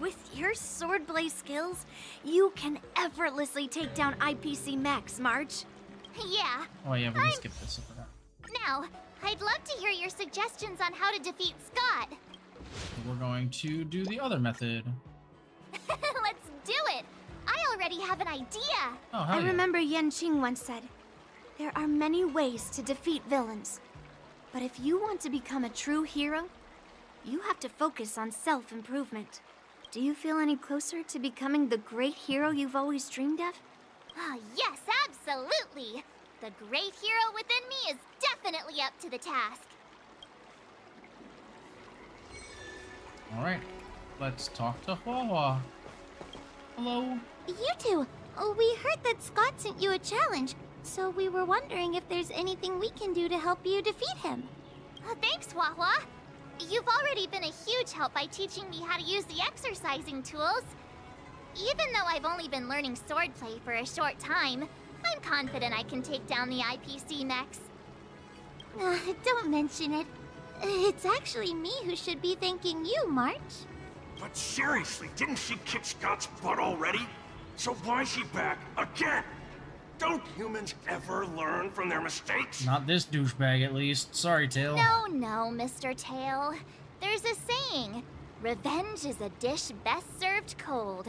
With your swordplay skills, you can effortlessly take down IPC Max, March. Yeah. Oh yeah, we're gonna skip this. I forgot. Now, I'd love to hear your suggestions on how to defeat Scott. We're going to do the other method. Let's do it. I already have an idea. Oh, hell I yeah. remember Yanqing once said, there are many ways to defeat villains. But if you want to become a true hero, you have to focus on self-improvement. Do you feel any closer to becoming the great hero you've always dreamed of? Ah, yes, absolutely. The great hero within me is definitely up to the task. Alright, let's talk to Wawa. Hello. You two, we heard that Scott sent you a challenge, so we were wondering if there's anything we can do to help you defeat him. Thanks, Wawa. You've already been a huge help by teaching me how to use the exercising tools. Even though I've only been learning swordplay for a short time, I'm confident I can take down the IPC mechs. Don't mention it. It's actually me who should be thanking you, March. But seriously, didn't she kick Scott's butt already? So why is she back again? Don't humans ever learn from their mistakes? Not this douchebag, at least. Sorry, Tail. No, Mr. Tail. There's a saying, revenge is a dish best served cold.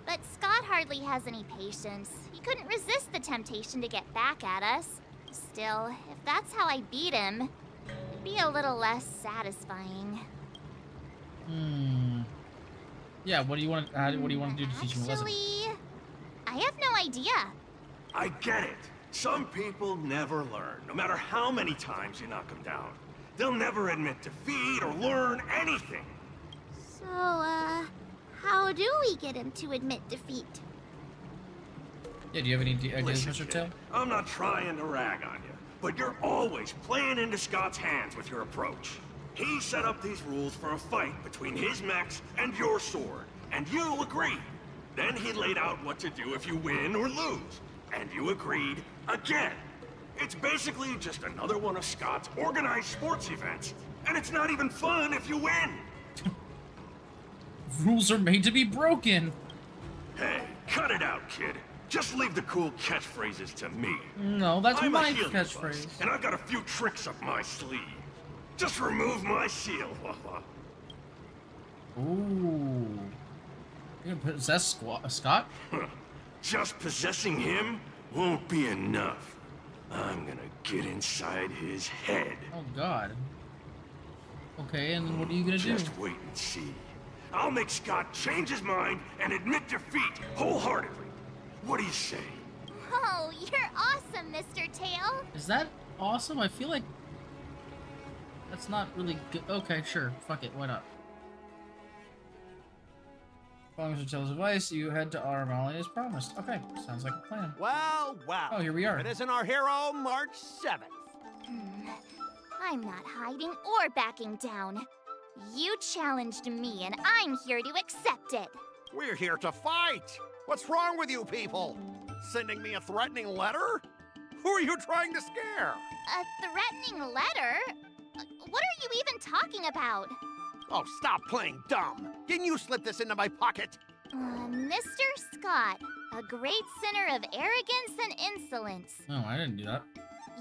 But Scott hardly has any patience. He couldn't resist the temptation to get back at us. Still, if that's how I beat him, it'd be a little less satisfying. Yeah, what do you want to do to teach him a lesson? Actually, I have no idea. I get it. Some people never learn, no matter how many times you knock them down. They'll never admit defeat or learn anything. So, how do we get him to admit defeat? Yeah, do you have any ideas, Listen, Mr. kid, Tail? I'm not trying to rag on you, but you're always playing into Scott's hands with your approach. He set up these rules for a fight between his mechs and your sword, and you agreed. Then he laid out what to do if you win or lose, and you agreed again. It's basically just another one of Scott's organized sports events, and it's not even fun if you win. Rules are made to be broken. Hey, cut it out, kid. Just leave the cool catchphrases to me. No, that's I'm my a healing catchphrase. bust, and I've got a few tricks up my sleeve. Just remove my seal, Wawa. Ooh. You gonna possess Scott? Just possessing him won't be enough. I'm gonna get inside his head. Oh God. Okay, and then what are you gonna do? Just wait and see. I'll make Scott change his mind and admit defeat wholeheartedly. What do you say? Oh, you're awesome, Mr. Tail. Is that awesome? I feel like that's not really good. Okay, sure. Fuck it. Why not? Following Mr. Tail's advice, you head to our Mali as promised. Okay, sounds like a plan. Well, well. Oh, here we are. It isn't our hero, March 7th. I'm not hiding or backing down. You challenged me, and I'm here to accept it. We're here to fight. What's wrong with you people? Sending me a threatening letter? Who are you trying to scare? A threatening letter? What are you even talking about? Oh, stop playing dumb. Didn't you slip this into my pocket? Mr. Scott, a great sinner of arrogance and insolence. Oh, I didn't do that.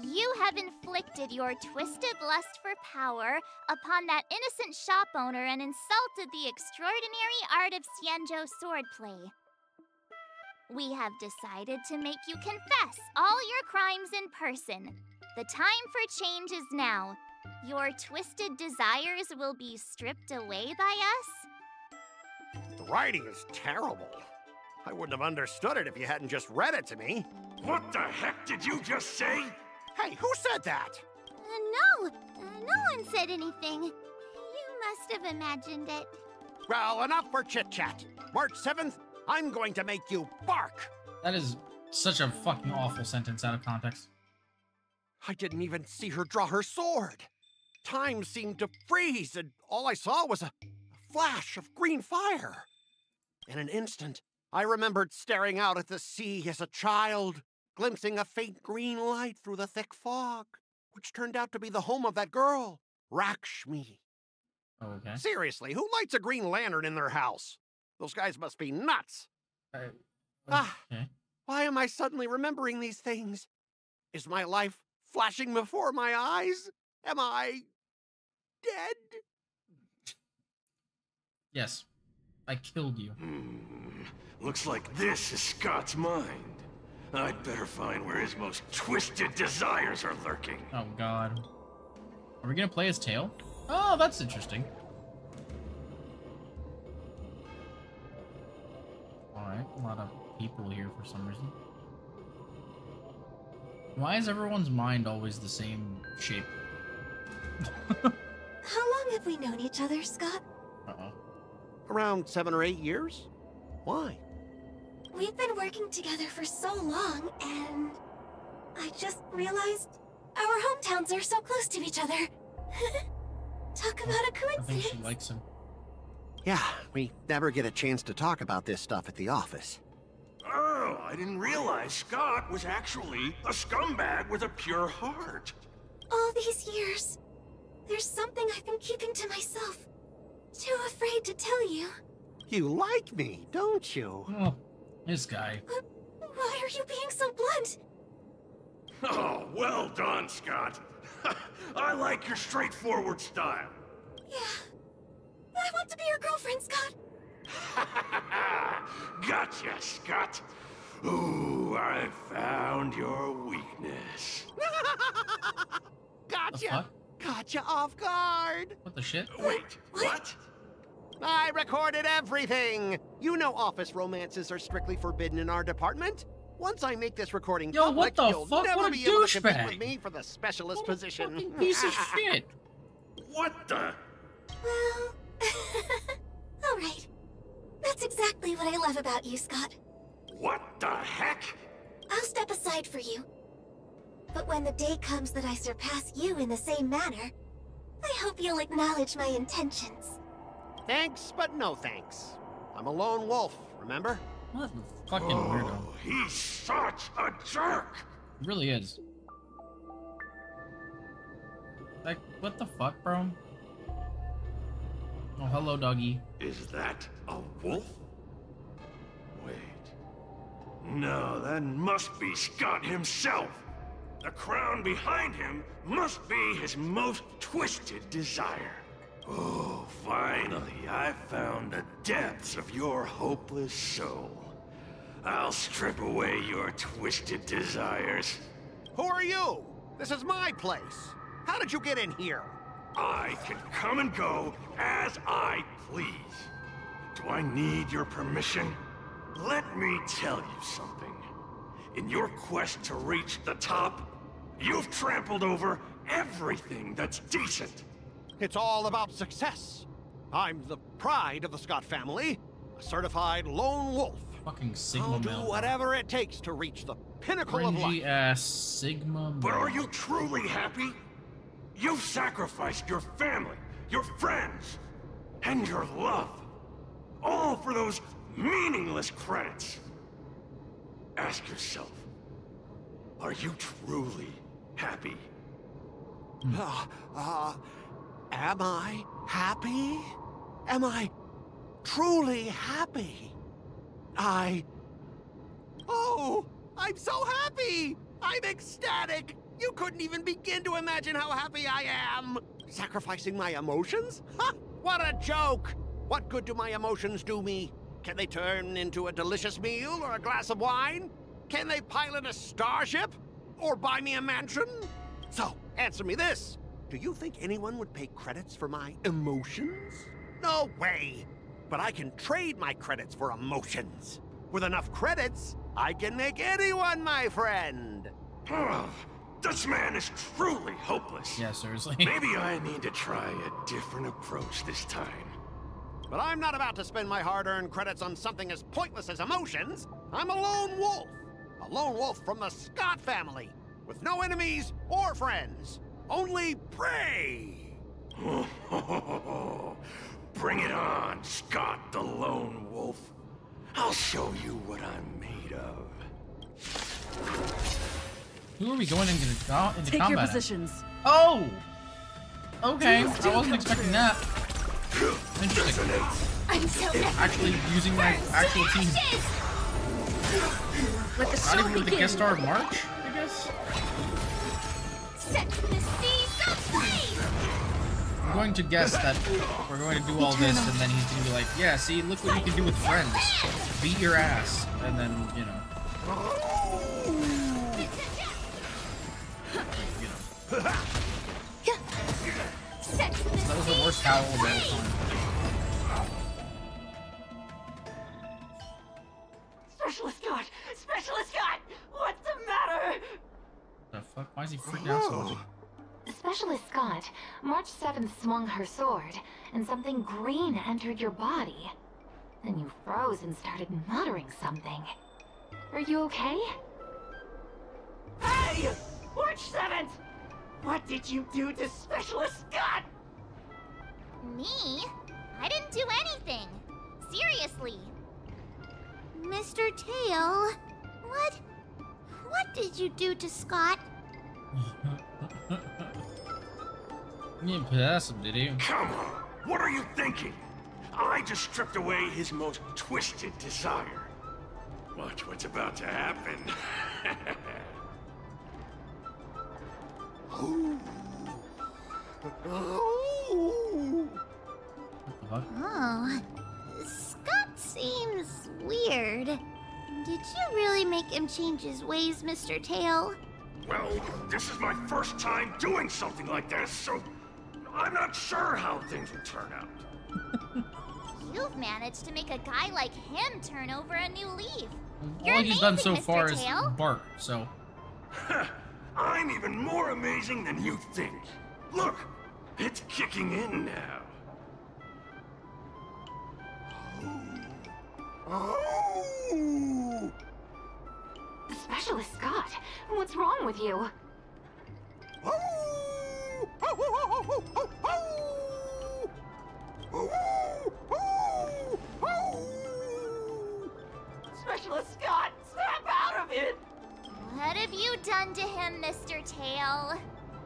You have inflicted your twisted lust for power upon that innocent shop owner and insulted the extraordinary art of Xianxhou swordplay. We have decided to make you confess all your crimes in person. The time for change is now. Your twisted desires will be stripped away by us. The writing is terrible. I wouldn't have understood it if you hadn't just read it to me. What the heck did you just say? Hey, who said that? No one said anything. You must have imagined it. Well, enough for chit-chat. March 7th, I'm going to make you bark. That is such a fucking awful sentence out of context. I didn't even see her draw her sword. Time seemed to freeze, and all I saw was a flash of green fire. In an instant, I remembered staring out at the sea as a child, glimpsing a faint green light through the thick fog, which turned out to be the home of that girl, Rakshmi. Okay. Seriously, who lights a green lantern in their house? Those guys must be nuts. Okay. Why am I suddenly remembering these things? Is my life flashing before my eyes? Am I dead? Yes. I killed you. Looks like this is Scott's mind. I'd better find where his most twisted desires are lurking. Oh, God. Are we gonna play his tail? Oh, that's interesting. Alright, a lot of people here for some reason. Why is everyone's mind always the same shape? How long have we known each other, Scott? Uh-oh. Around 7 or 8 years. Why? We've been working together for so long, and I just realized our hometowns are so close to each other. Talk about a I think coincidence. she likes him. Yeah, we never get a chance to talk about this stuff at the office. Oh, I didn't realize Scott was actually a scumbag with a pure heart. All these years, there's something I've been keeping to myself. Too afraid to tell you. You like me, don't you? Oh, this guy. Why are you being so blunt? Oh, well done, Scott. I like your straightforward style. Yeah. I want to be your girlfriend, Scott. Gotcha, Scott. Ooh, I found your weakness. Gotcha! Gotcha off guard! What the shit? Wait, what? I recorded everything! You know office romances are strictly forbidden in our department. Once I make this recording Yo, public, what the you'll fuck? never What a be able to compete douchebag. with me for the specialist position. Fucking piece of shit. What the? Well, all right. That's exactly what I love about you, Scott. What the heck? I'll step aside for you. But when the day comes that I surpass you in the same manner, I hope you'll acknowledge my intentions. Thanks, but no thanks. I'm a lone wolf, remember? What a fucking weirdo. Oh, he's such a jerk. It really is. Like, what the fuck, bro? Oh, hello, doggy. Is that a wolf? Wait. No, that must be Scott himself. The crown behind him must be his most twisted desire. Oh, finally, I found the depths of your hopeless soul. I'll strip away your twisted desires. Who are you? This is my place. How did you get in here? I can come and go as I please. Do I need your permission? Let me tell you something. In your quest to reach the top, you've trampled over everything that's decent. It's all about success. I'm the pride of the Scott family, a certified lone wolf. Fucking Sigma I'll do male. whatever it takes to reach the pinnacle of Cringy life. ass Sigma But male. are you truly happy? You've sacrificed your family, your friends, and your love. All for those meaningless credits. Ask yourself, are you truly happy? Am I happy? Am I truly happy? Oh, I'm so happy! I'm ecstatic! You couldn't even begin to imagine how happy I am! Sacrificing my emotions? Ha! What a joke! What good do my emotions do me? Can they turn into a delicious meal or a glass of wine? Can they pilot a starship? Or buy me a mansion? So, answer me this. Do you think anyone would pay credits for my emotions? No way! But I can trade my credits for emotions. With enough credits, I can make anyone my friend. Oh, this man is truly hopeless. Yeah, seriously. Maybe I need to try a different approach this time. But I'm not about to spend my hard-earned credits on something as pointless as emotions. I'm a lone wolf. A lone wolf from the Scott family. With no enemies or friends. Only prey. Bring it on, Scott the Lone Wolf. I'll show you what I'm made of. Who are we going into combat? Take your positions. Oh! Okay, I wasn't expecting that. Interesting. I'm so Actually using my actual team. Let the Not show even with the begin. guest star of March, I guess? Set the seas aflame. I'm going to guess that we're going to do all this, and then he's going to be like, yeah, see, look what you can do with friends. Beat your ass. And then, you know. Set the That was the worst howl of all time. Specialist God! Specialist God! What's the matter? The fuck? Why is he freaking out so much? Specialist Scott, March 7th swung her sword, and something green entered your body. Then you froze and started muttering something. Are you okay? Hey! March 7th! What did you do to Specialist Scott? Me? I didn't do anything. Seriously. Mr. Tail, what did you do to Scott? You didn't possess him, did you? Come on, what are you thinking? I just stripped away his most twisted desire. Watch what's about to happen. What the fuck? Oh, Scott seems weird. Did you really make him change his ways, Mr. Tail? Well, this is my first time doing something like this, so I'm not sure how things will turn out. You've managed to make a guy like him turn over a new leaf. All he's done so amazing, far Mr. is Tail. bark, so. I'm even more amazing than you think. Look, it's kicking in now. Oh! Specialist Scott, what's wrong with you? Specialist Scott, snap out of it! What have you done to him, Mr. Tail?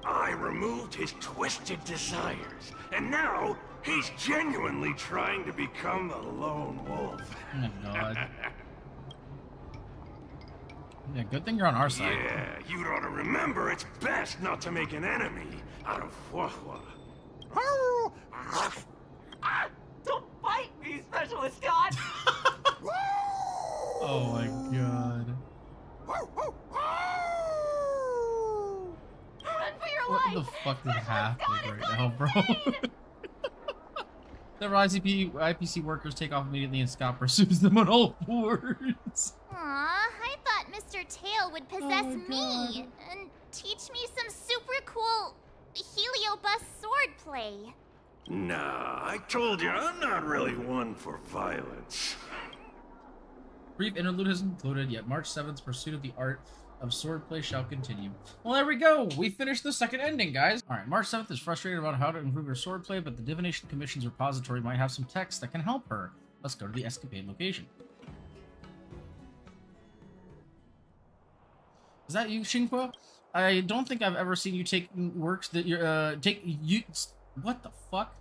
I removed his twisted desires, and now he's genuinely trying to become a lone wolf. Oh my god. Yeah, good thing you're on our side. Yeah, you'd ought to remember it's best not to make an enemy out of Huahua. Don't bite me, Specialist Scott! Oh my god. Run for your What life! the fuck is Specialist happening Scott is right now, bro? insane! The IPC workers take off immediately and Scott pursues them on all fours. Aw, I thought Mr. Tail would possess Oh my me and teach me some super cool heliobus swordplay. Nah, I told you, I'm not really one for violence. Brief interlude has included, yet March 7th's pursuit of the art of swordplay shall continue. Well, there we go. We finished the second ending, guys. All right, March 7th is frustrated about how to improve her swordplay, but the Divination Commission's repository might have some text that can help her. Let's go to the escapade location. Is that you, Xianxhou? I don't think I've ever seen you take works that you're, what the fuck?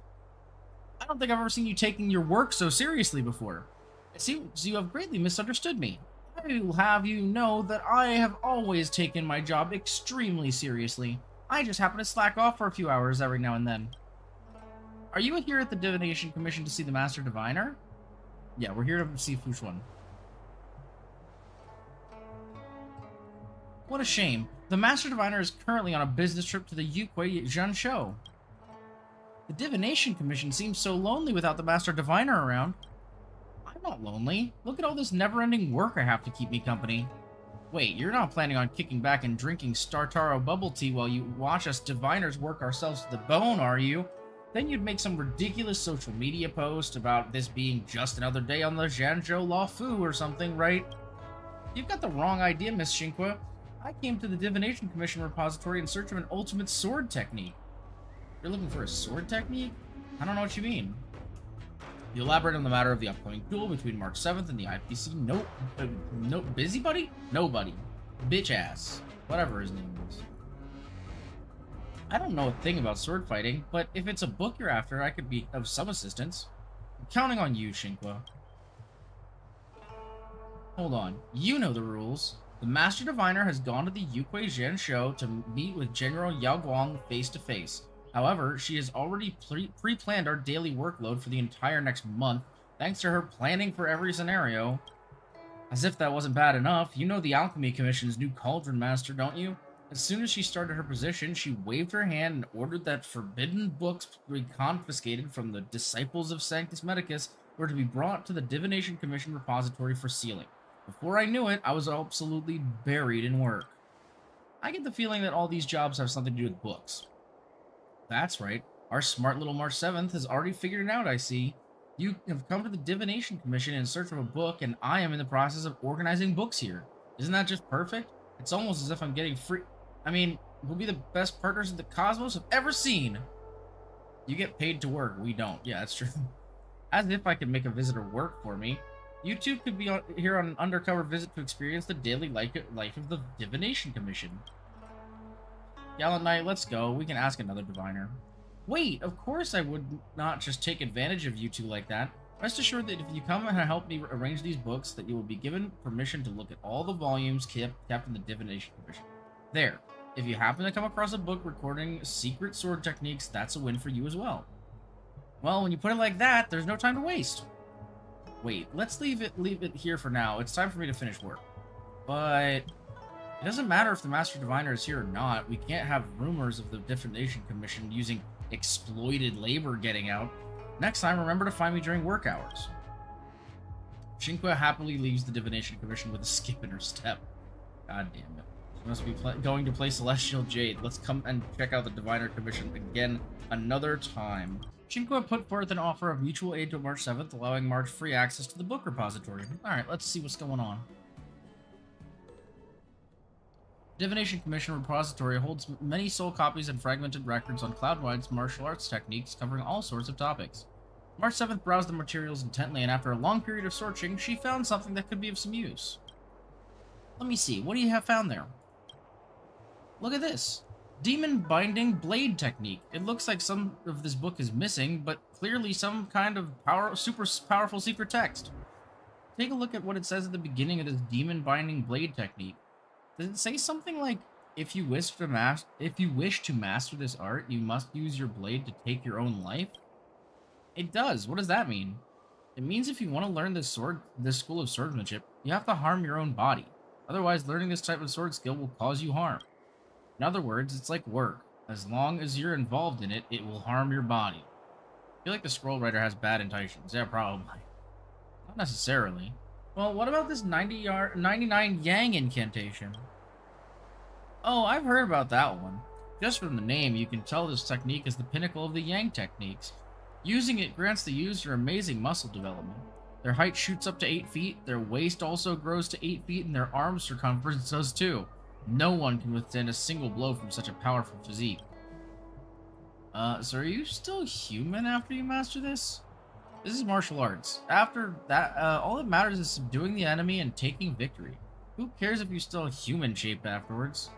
I don't think I've ever seen you taking your work so seriously before. It seems you have greatly misunderstood me. I will have you know that I have always taken my job extremely seriously. I just happen to slack off for a few hours every now and then. Are you here at the Divination Commission to see the Master Diviner? Yeah, we're here to see Fushuan. What a shame. The Master Diviner is currently on a business trip to the Xianxhou. The Divination Commission seems so lonely without the Master Diviner around. I'm not lonely. Look at all this never-ending work I have to keep me company. Wait, you're not planning on kicking back and drinking Startaro bubble tea while you watch us diviners work ourselves to the bone, are you? Then you'd make some ridiculous social media post about this being just another day on the Xianxhou Lafu or something, right? You've got the wrong idea, Miss Xianxhou. I came to the Divination Commission repository in search of an ultimate sword technique. You're looking for a sword technique? I don't know what you mean. You elaborate on the matter of the upcoming duel between March 7th and the IPC busybody? Nobody. Bitch ass. Whatever his name is. I don't know a thing about sword fighting, but if it's a book you're after, I could be of some assistance. I'm counting on you, Xianxhou. Hold on. You know the rules. The Master Diviner has gone to the Xianxhou to meet with General Yao Guang face-to-face. However, she has already pre-planned our daily workload for the entire next month, thanks to her planning for every scenario. As if that wasn't bad enough, you know the Alchemy Commission's new Cauldron Master, don't you? As soon as she started her position, she waved her hand and ordered that forbidden books be confiscated from the disciples of Sanctus Medicus were to be brought to the Divination Commission repository for sealing. Before I knew it, I was absolutely buried in work. I get the feeling that all these jobs have something to do with books. That's right. Our smart little March 7th has already figured it out, I see. You have come to the Divination Commission in search of a book, and I am in the process of organizing books here. Isn't that just perfect? It's almost as if I'm getting free... I mean, we'll be the best partners the cosmos have ever seen. You get paid to work. We don't. Yeah, that's true. As if I could make a visitor work for me. You two could be here on an undercover visit to experience the daily life of the Divination Commission. Gallant Knight, let's go. We can ask another diviner. Wait, of course I would not just take advantage of you two like that. Rest assured that if you come and help me arrange these books, that you will be given permission to look at all the volumes kept in the Divination Commission. There. If you happen to come across a book recording secret sword techniques, that's a win for you as well. Well, when you put it like that, there's no time to waste. Wait, let's leave it here for now. It's time for me to finish work. But it doesn't matter if the Master Diviner is here or not. We can't have rumors of the Divination Commission using exploited labor getting out. Next time, remember to find me during work hours. Xianxhou happily leaves the Divination Commission with a skip in her step. God damn it. She must be going to play Celestial Jade. Let's come and check out the Diviner Commission again another time. Xianxhou put forth an offer of mutual aid to March 7th, allowing March free access to the book repository. Alright, let's see what's going on. Divination Commission repository holds many soul copies and fragmented records on Cloud9's martial arts techniques covering all sorts of topics. March 7th browsed the materials intently, and after a long period of searching, she found something that could be of some use. Let me see, what do you have found there? Look at this. Demon Binding Blade Technique. It looks like some of this book is missing, but clearly some kind of super powerful secret text. Take a look at what it says at the beginning of this Demon Binding Blade Technique. Does it say something like, if you wish to master this art, you must use your blade to take your own life? It does. What does that mean? It means if you want to learn this school of swordsmanship, you have to harm your own body. Otherwise, learning this type of sword skill will cause you harm. In other words, it's like work. As long as you're involved in it, it will harm your body. I feel like the scroll writer has bad intentions. Yeah, probably. Not necessarily. Well, what about this 99 Yang incantation? Oh, I've heard about that one. Just from the name, you can tell this technique is the pinnacle of the Yang techniques. Using it grants the user amazing muscle development. Their height shoots up to 8 feet, their waist also grows to 8 feet, and their arm circumference does too. No one can withstand a single blow from such a powerful physique. So are you still human after you master this? This is martial arts. After that, all that matters is subduing the enemy and taking victory. Who cares if you're still human shaped afterwards?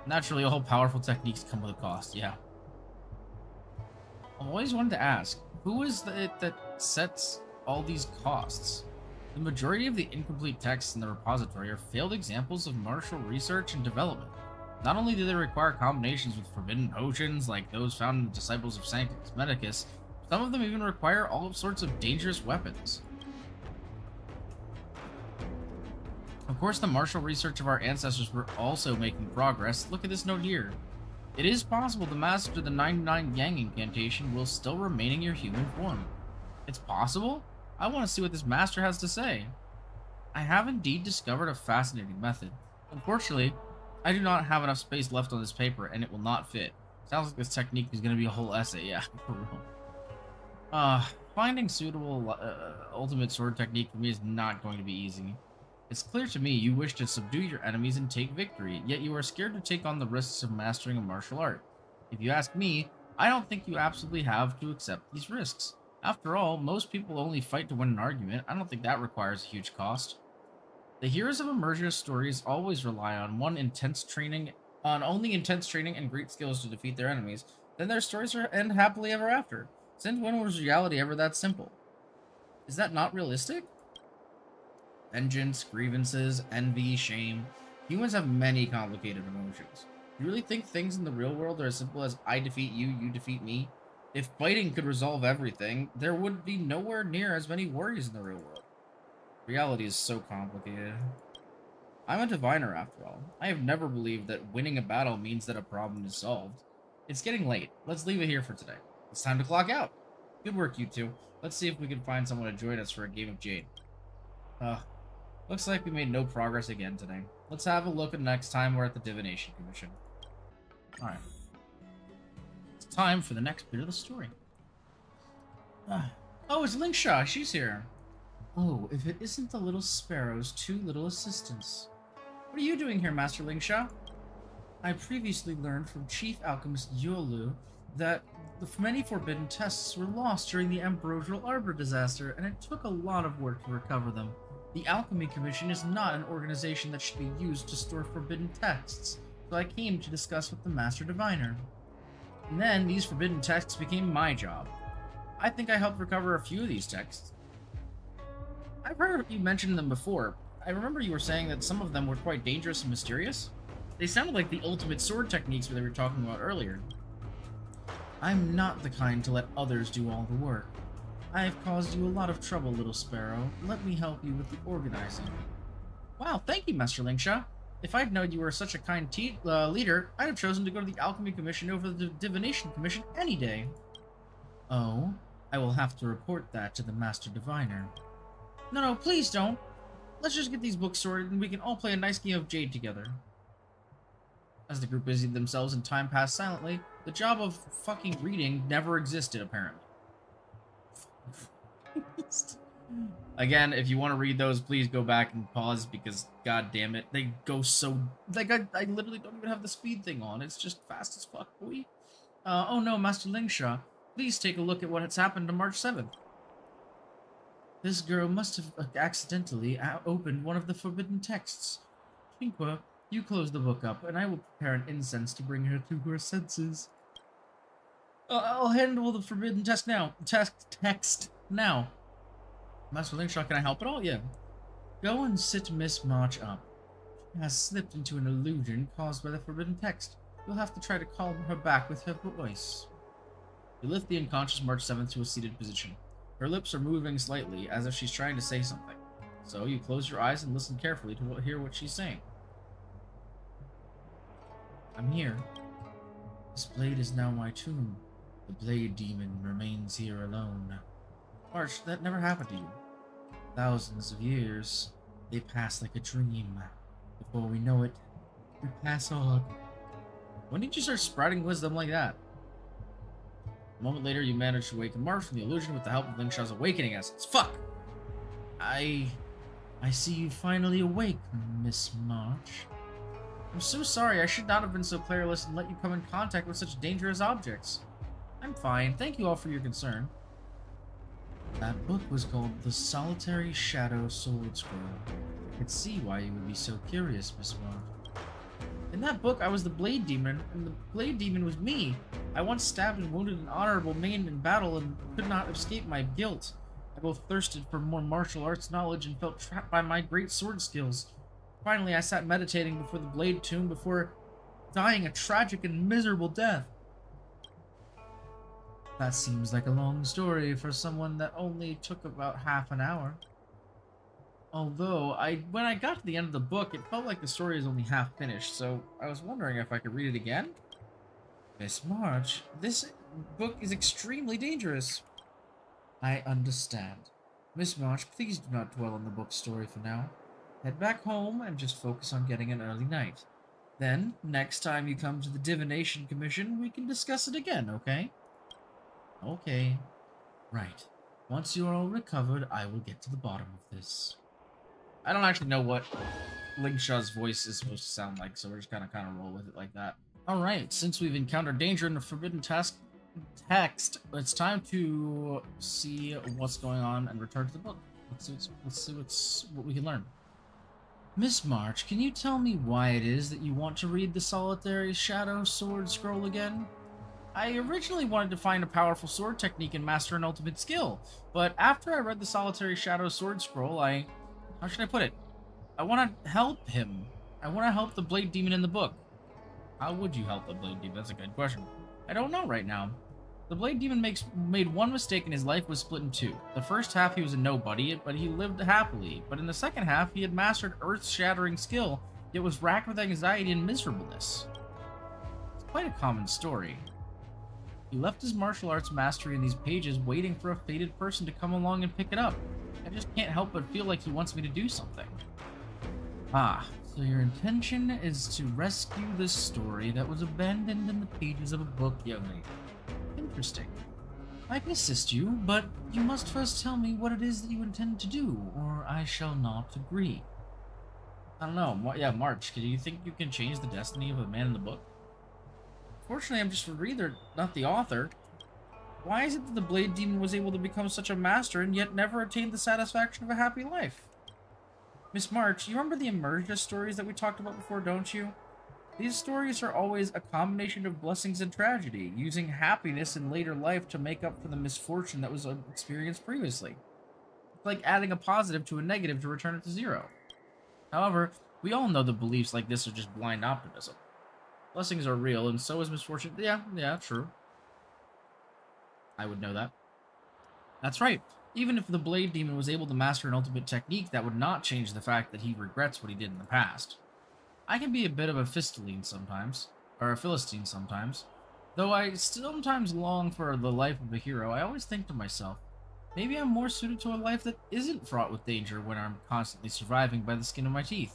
Naturally, all powerful techniques come with a cost, yeah. I've always wanted to ask, who is it that sets all these costs? The majority of the incomplete texts in the repository are failed examples of martial research and development. Not only do they require combinations with forbidden potions like those found in the Disciples of Sanctus Medicus, some of them even require all sorts of dangerous weapons. Of course, the martial research of our ancestors were also making progress. Look at this note here. It is possible to master the 99 Yang incantation while still remaining your human form. It's possible? I want to see what this master has to say. I have indeed discovered a fascinating method. Unfortunately, I do not have enough space left on this paper, and it will not fit. Sounds like this technique is going to be a whole essay, yeah, for real. Finding suitable ultimate sword technique for me is not going to be easy. It's clear to me you wish to subdue your enemies and take victory, yet you are scared to take on the risks of mastering a martial art. If you ask me, I don't think you absolutely have to accept these risks. After all, most people only fight to win an argument. I don't think that requires a huge cost. The heroes of Emergence stories always rely on only intense training and great skills to defeat their enemies. Then their stories end happily ever after. Since when was reality ever that simple? Is that not realistic? Vengeance, grievances, envy, shame. Humans have many complicated emotions. You really think things in the real world are as simple as I defeat you, you defeat me? If fighting could resolve everything, there would be nowhere near as many worries in the real world. Reality is so complicated. I'm a diviner after all. I have never believed that winning a battle means that a problem is solved. It's getting late. Let's leave it here for today. It's time to clock out. Good work, you two. Let's see if we can find someone to join us for a game of Jade. Looks like we made no progress again today. Let's have a look at next time we're at the Divination Commission. Alright. It's time for the next bit of the story. Oh, it's Xianxhou. She's here. Oh, if it isn't the little sparrow's two little assistants. What are you doing here, Master Xianxhou? I previously learned from Chief Alchemist Yolu that the many forbidden tests were lost during the Ambrosial Arbor disaster, and it took a lot of work to recover them. The Alchemy Commission is not an organization that should be used to store forbidden texts, so I came to discuss with the Master Diviner. And then, these forbidden texts became my job. I think I helped recover a few of these texts. I've heard you mention them before. I remember you were saying that some of them were quite dangerous and mysterious. They sounded like the ultimate sword techniques we were talking about earlier. I'm not the kind to let others do all the work. I have caused you a lot of trouble, little sparrow. Let me help you with the organizing. Wow, thank you, Master Xianxhou. If I'd known you were such a kind leader, I'd have chosen to go to the Alchemy Commission over the Divination Commission any day. Oh, I will have to report that to the Master Diviner. No, please don't. Let's just get these books sorted and we can all play a nice game of Jade together. As the group busied themselves and time passed silently, the job of fucking reading never existed, apparently. Again, if you want to read those, please go back and pause because, god damn it, they go so... Like, I literally don't even have the speed thing on. It's just fast as fuck, boy. Oh no, Master Xianxhou, please take a look at what has happened to March 7th. This girl must have accidentally opened one of the forbidden texts. Chinqua, you close the book up, and I will prepare an incense to bring her to her senses. I'll handle the forbidden text now. Text now. Master Xianxhou, can I help at all? Yeah. Go and sit Miss March up. She has slipped into an illusion caused by the forbidden text. You'll have to try to calm her back with her voice. You lift the unconscious March 7th to a seated position. Her lips are moving slightly, as if she's trying to say something. So you close your eyes and listen carefully to hear what she's saying. I'm here. This blade is now my tomb. The blade demon remains here alone. March, that never happened to you. Thousands of years. They pass like a dream. Before we know it, we pass on. When did you start sprouting wisdom like that? A moment later, you managed to awaken March from the illusion with the help of Xianxhou's awakening essence. Fuck! I see you finally awake, Miss March. I'm so sorry, I should not have been so careless and let you come in contact with such dangerous objects. I'm fine, thank you all for your concern. That book was called The Solitary Shadow Sword Scroll. I could see why you would be so curious, Miss March. In that book, I was the Blade Demon, and the Blade Demon was me. I once stabbed and wounded an honorable maiden in battle and could not escape my guilt. I both thirsted for more martial arts knowledge and felt trapped by my great sword skills. Finally, I sat meditating before the Blade Tomb before dying a tragic and miserable death. That seems like a long story for someone that only took about half an hour. Although, when I got to the end of the book, it felt like the story is only half finished, so I was wondering if I could read it again? Miss March, this book is extremely dangerous. I understand. Miss March, please do not dwell on the book's story for now. Head back home and just focus on getting an early night. Then, next time you come to the Divination Commission, we can discuss it again, okay? Okay. Right. Once you are all recovered, I will get to the bottom of this. I don't actually know what Lingsha's voice is supposed to sound like, so we're just gonna kind of roll with it like that. Alright, since we've encountered danger in the Forbidden Text, it's time to see what's going on and return to the book. Let's see what we can learn. Miss March, can you tell me why it is that you want to read the Solitary Shadow Sword Scroll again? I originally wanted to find a powerful sword technique and master an ultimate skill, but after I read the Solitary Shadow Sword Scroll, how should I put it? I want to help him. I want to help the Blade Demon in the book. How would you help the Blade Demon? That's a good question. I don't know right now. The Blade Demon made one mistake and his life was split in two. The first half he was a nobody, but he lived happily. But in the second half, he had mastered earth-shattering skill, yet was racked with anxiety and miserableness. It's quite a common story. He left his martial arts mastery in these pages waiting for a fated person to come along and pick it up. I just can't help but feel like he wants me to do something. Ah, so your intention is to rescue this story that was abandoned in the pages of a book, young lady. Interesting. I can assist you, but you must first tell me what it is that you intend to do, or I shall not agree. I don't know. Yeah, March, do you think you can change the destiny of a man in the book? Fortunately, I'm just a reader, not the author. Why is it that the Blade Demon was able to become such a master and yet never attained the satisfaction of a happy life? Miss March, you remember the Immersia stories that we talked about before, don't you? These stories are always a combination of blessings and tragedy, using happiness in later life to make up for the misfortune that was experienced previously. It's like adding a positive to a negative to return it to zero. However, we all know that beliefs like this are just blind optimism. Blessings are real, and so is misfortune. Yeah, true. I would know that. That's right. Even if the Blade Demon was able to master an ultimate technique, that would not change the fact that he regrets what he did in the past. I can be a bit of a Philistine sometimes. Though I sometimes long for the life of a hero, I always think to myself, maybe I'm more suited to a life that isn't fraught with danger when I'm constantly surviving by the skin of my teeth.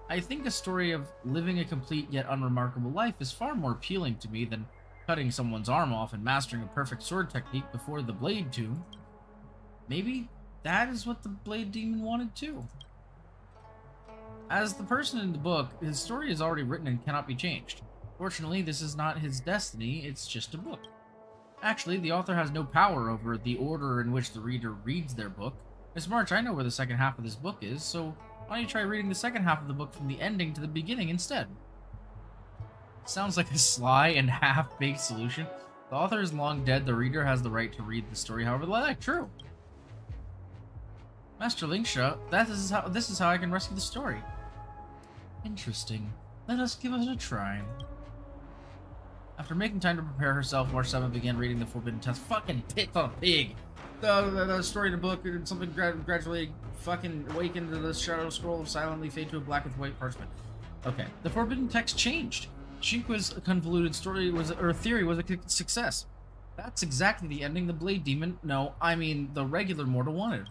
I think a story of living a complete yet unremarkable life is far more appealing to me than cutting someone's arm off and mastering a perfect sword technique before the Blade Tomb. Maybe that is what the Blade Demon wanted too. As the person in the book, his story is already written and cannot be changed. Fortunately, this is not his destiny, it's just a book. Actually, the author has no power over the order in which the reader reads their book. Miss March, I know where the second half of this book is, so why don't you try reading the second half of the book from the ending to the beginning instead? Sounds like a sly and half-baked solution. The author is long dead, the reader has the right to read the story however they like. True. Master Lingsha, this is how I can rescue the story. Interesting. Let us give it a try. After making time to prepare herself, March 7 began reading the Forbidden Text. Fucking pick on a pig! The story in the book, something gradually fucking awakened to the shadow scroll of silently fade to a black with white parchment. Okay. The Forbidden Text changed. Shinqua's convoluted theory was a success. That's exactly the ending the Blade Demon, no, I mean the regular mortal wanted.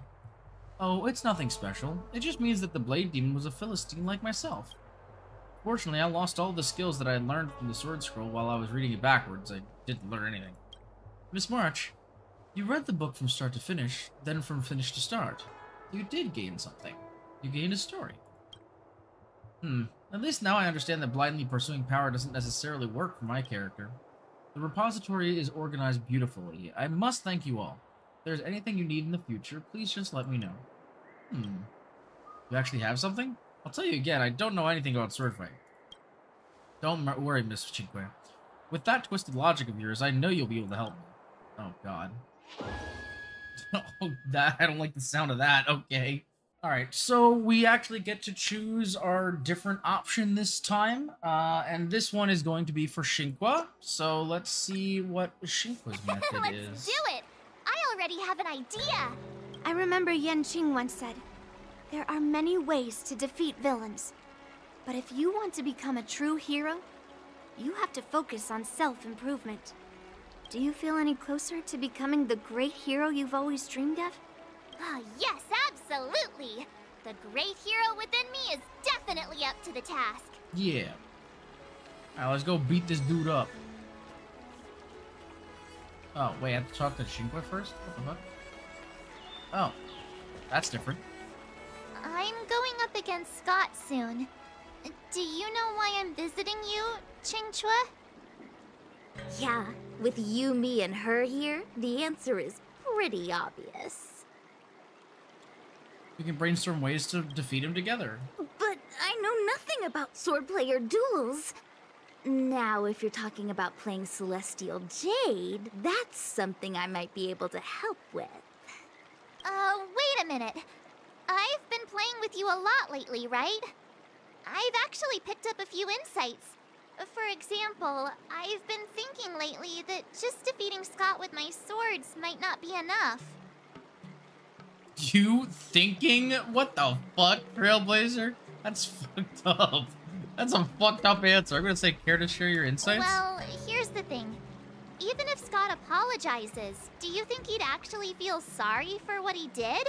Oh, it's nothing special. It just means that the Blade Demon was a Philistine like myself. Fortunately, I lost all the skills that I had learned from the Sword Scroll while I was reading it backwards. I didn't learn anything. Miss March, you read the book from start to finish, then from finish to start. You did gain something. You gained a story. At least now I understand that blindly pursuing power doesn't necessarily work for my character. The repository is organized beautifully. I must thank you all. If there's anything you need in the future, please just let me know. You actually have something? I'll tell you again, I don't know anything about sword fighting. Don't worry, Miss Chinque. With that twisted logic of yours, I know you'll be able to help me. Oh, God. Oh, I don't like the sound of that. Okay. Alright, so we actually get to choose our different option this time. And this one is going to be for Xianxhou. So let's see what Xianxhuo's method is. Let's do it! I already have an idea! I remember Yanqing once said, there are many ways to defeat villains. But if you want to become a true hero, you have to focus on self-improvement. Do you feel any closer to becoming the great hero you've always dreamed of? Ah, yes, absolutely! The great hero within me is definitely up to the task. Yeah. Alright, let's go beat this dude up. Oh, wait, I have to talk to Xianxhou first? What the fuck? Oh, that's different. I'm going up against Scott soon. Do you know why I'm visiting you, Xianxhou? Yeah, with you, me, and her here, the answer is pretty obvious. We can brainstorm ways to defeat him together. But I know nothing about swordplay or duels. Now, if you're talking about playing Celestial Jade, that's something I might be able to help with. Wait a minute. I've been playing with you a lot lately, right? I've actually picked up a few insights. For example, I've been thinking lately that just defeating Scott with my swords might not be enough. You thinking? What the fuck, Trailblazer? That's fucked up. That's a fucked up answer. I'm gonna say, care to share your insights? Well, here's the thing. Even if Scott apologizes, do you think he'd actually feel sorry for what he did?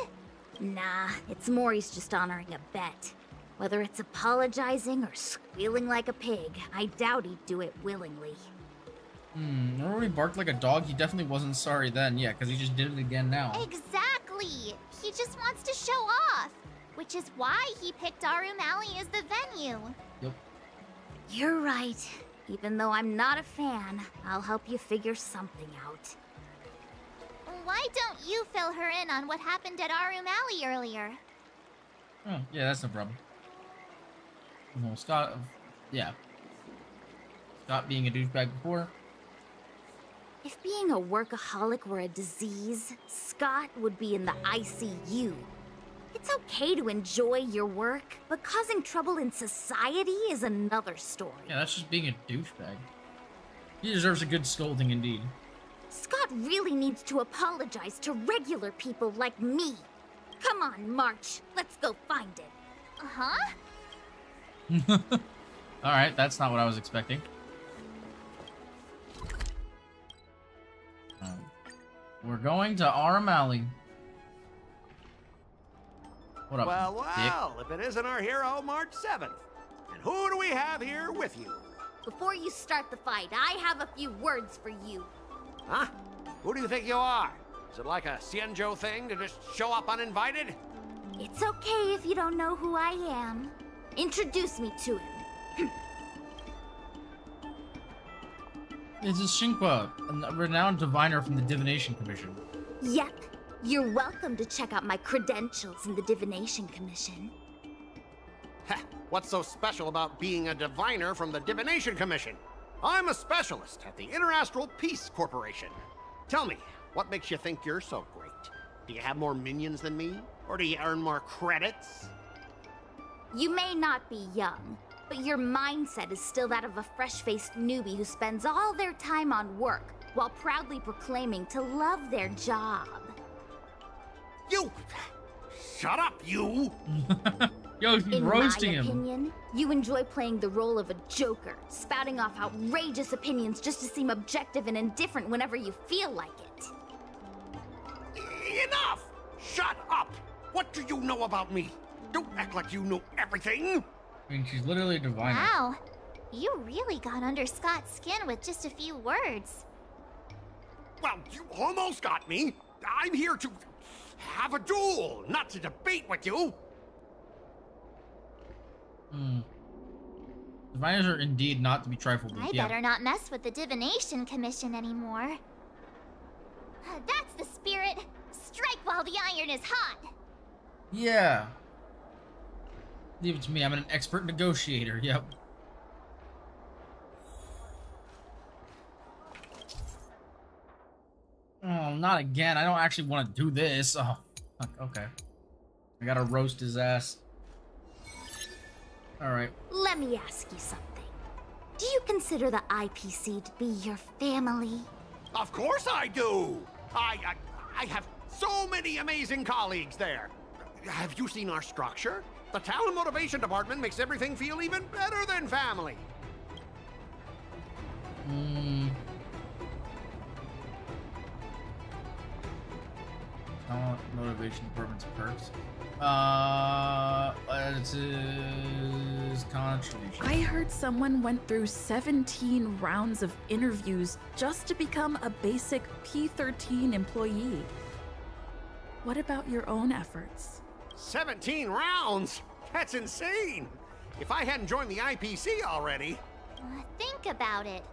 Nah, it's more he's just honoring a bet. Whether it's apologizing or squealing like a pig, I doubt he'd do it willingly. Remember when he barked like a dog? He definitely wasn't sorry then, yeah, because he just did it again now. Exactly! He just wants to show off, which is why he picked Arum Alley as the venue. Yep. You're right. Even though I'm not a fan, I'll help you figure something out. Why don't you fill her in on what happened at Arum Alley earlier? Oh, yeah, that's no problem. No, Scott, yeah. Scott being a douchebag before. If being a workaholic were a disease, Scott would be in the ICU. It's okay to enjoy your work, but causing trouble in society is another story. Yeah, that's just being a douchebag. He deserves a good scolding indeed. Scott really needs to apologize to regular people like me. Come on, March. Let's go find it. Uh-huh? Alright, that's not what I was expecting. We're going to Arum Alley. What up, Well, if it isn't our hero, March 7th. And who do we have here with you? Before you start the fight, I have a few words for you. Huh? Who do you think you are? Is it like a Xianxhou thing to just show up uninvited? It's okay if you don't know who I am. Introduce me to him. This is Xianxhou, a renowned diviner from the Divination Commission. Yep. You're welcome to check out my credentials in the Divination Commission. Heh, what's so special about being a diviner from the Divination Commission? I'm a specialist at the Interastral Peace Corporation. Tell me, what makes you think you're so great? Do you have more minions than me? Or do you earn more credits? You may not be young, but your mindset is still that of a fresh-faced newbie who spends all their time on work while proudly proclaiming to love their job. You! Shut up, you! Yo, she's roasting him. In my opinion, you enjoy playing the role of a joker, spouting off outrageous opinions just to seem objective and indifferent whenever you feel like it. Enough! Shut up! What do you know about me? Don't act like you know everything! I mean, she's literally a diviner. Wow. You really got under Scott's skin with just a few words. Well, you almost got me. I'm here to have a duel, not to debate with you. Diviners are indeed not to be trifled with. I better not mess with the Divination Commission anymore. That's the spirit. Strike while the iron is hot. Yeah. Leave it to me. I'm an expert negotiator. Yep. Oh, not again. I don't actually want to do this. Oh, fuck. Okay. I gotta roast his ass. Alright. Let me ask you something. Do you consider the IPC to be your family? Of course I do! I have so many amazing colleagues there. Have you seen our structure? The Talent Motivation Department makes everything feel even better than family. Talent Motivation Department's perks. It's contribution. I heard someone went through 17 rounds of interviews just to become a basic P13 employee. What about your own efforts? 17 rounds? That's insane! If I hadn't joined the IPC already... Think about it.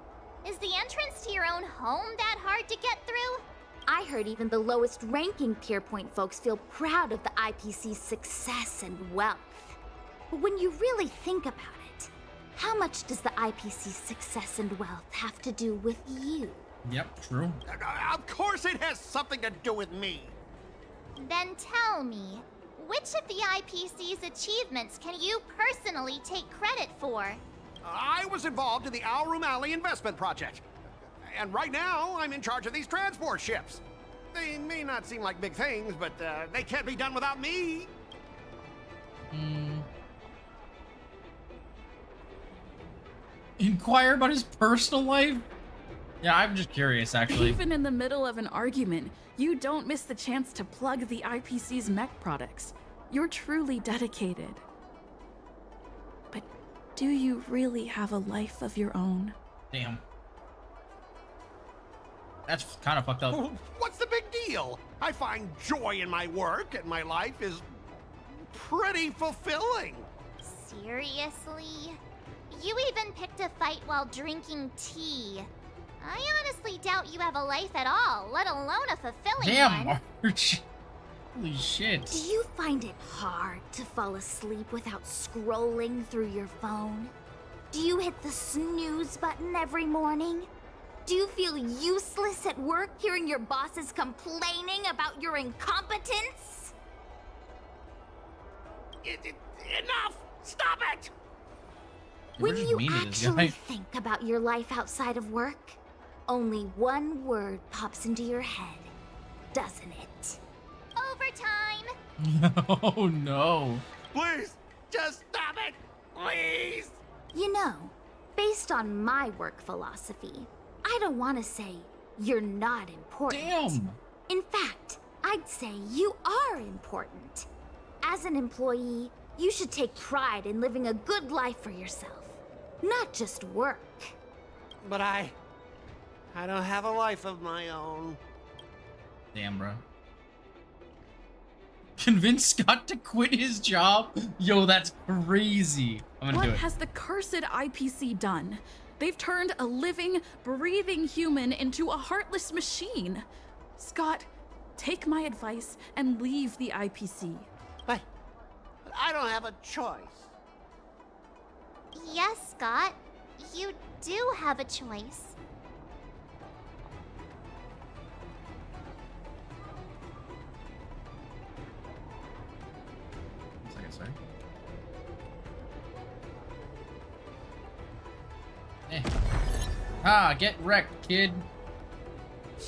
Is the entrance to your own home that hard to get through? I heard even the lowest ranking Pierpoint folks feel proud of the IPC's success and wealth. But when you really think about it, how much does the IPC's success and wealth have to do with you? Yep, true. Of course it has something to do with me! Then tell me, which of the IPC's achievements can you personally take credit for? I was involved in the Room Alley investment project. And right now, I'm in charge of these transport ships. They may not seem like big things, but they can't be done without me. Inquire about his personal life? Yeah, I'm just curious, actually. Even in the middle of an argument, you don't miss the chance to plug the IPC's mech products. You're truly dedicated. But do you really have a life of your own? Damn. That's kind of fucked up. What's the big deal? I find joy in my work, and my life is pretty fulfilling. Seriously? You even picked a fight while drinking tea. I honestly doubt you have a life at all, let alone a fulfilling one. March. Holy shit. Do you find it hard to fall asleep without scrolling through your phone? Do you hit the snooze button every morning? Do you feel useless at work hearing your bosses complaining about your incompetence? Enough! Stop it! When you actually think about your life outside of work, only one word pops into your head, doesn't it? Overtime! Oh no. Please, just stop it! Please! You know, based on my work philosophy, I don't want to say you're not important. Damn! In fact, I'd say you are important. As an employee, you should take pride in living a good life for yourself, not just work. But I don't have a life of my own. Damn, bro. Convince Scott to quit his job? Yo, that's crazy. I'm gonna do it. What has the cursed IPC done? They've turned a living, breathing human into a heartless machine. Scott, take my advice and leave the IPC. But I don't have a choice. Yes, Scott. You do have a choice. One second, sorry. Ah, get wrecked, kid.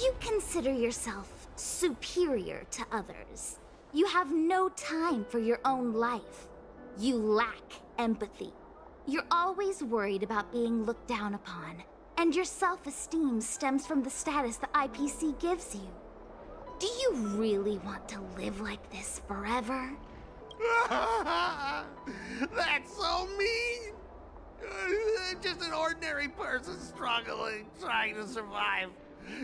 You consider yourself superior to others. You have no time for your own life. You lack empathy. You're always worried about being looked down upon, and your self-esteem stems from the status the IPC gives you. Do you really want to live like this forever? That's so mean! Just an ordinary person struggling, trying to survive.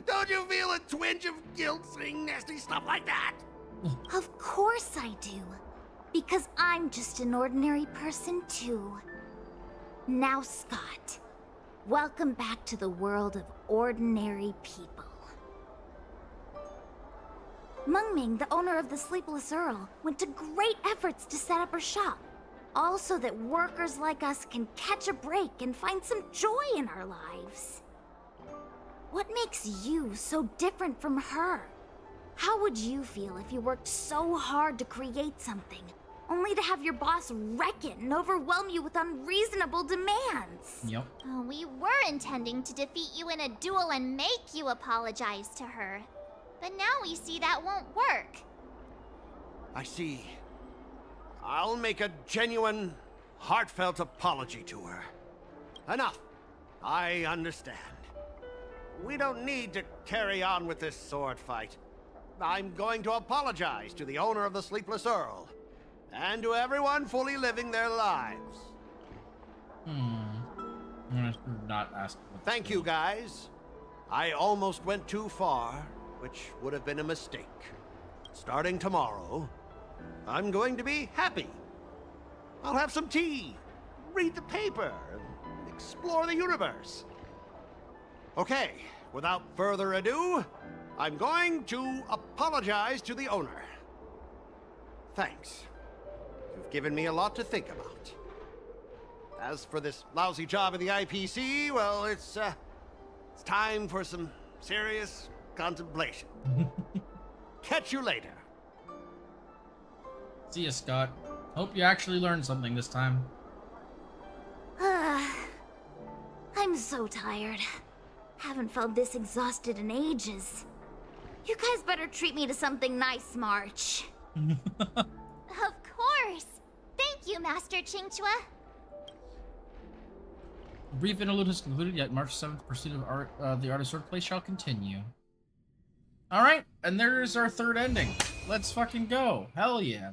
Don't you feel a twinge of guilt saying nasty stuff like that? Of course I do. Because I'm just an ordinary person too. Now, Scott, welcome back to the world of ordinary people. Mengming, the owner of the Sleepless Earl, went to great efforts to set up her shop. All so that workers like us can catch a break and find some joy in our lives. What makes you so different from her? How would you feel if you worked so hard to create something, only to have your boss wreck it and overwhelm you with unreasonable demands? Yep. Oh, we were intending to defeat you in a duel and make you apologize to her. But now we see that won't work. I see. I'll make a genuine, heartfelt apology to her. Enough. I understand. We don't need to carry on with this sword fight. I'm going to apologize to the owner of the Sleepless Earl, and to everyone fully living their lives. Not ask. Thank you, guys. I almost went too far, which would have been a mistake. Starting tomorrow, I'm going to be happy. I'll have some tea, read the paper, and explore the universe. Okay, without further ado, I'm going to apologize to the owner. Thanks. You've given me a lot to think about. As for this lousy job in the IPC, well, it's time for some serious contemplation. Catch you later. See ya, Scott. Hope you actually learned something this time. I'm so tired. Haven't felt this exhausted in ages. You guys better treat me to something nice, March. Of course! Thank you, Master Xianxhou. Brief interlude has concluded, yet March 7th, pursuit of the art of swordplay shall continue. Alright, and there's our third ending. Let's fucking go. Hell yeah.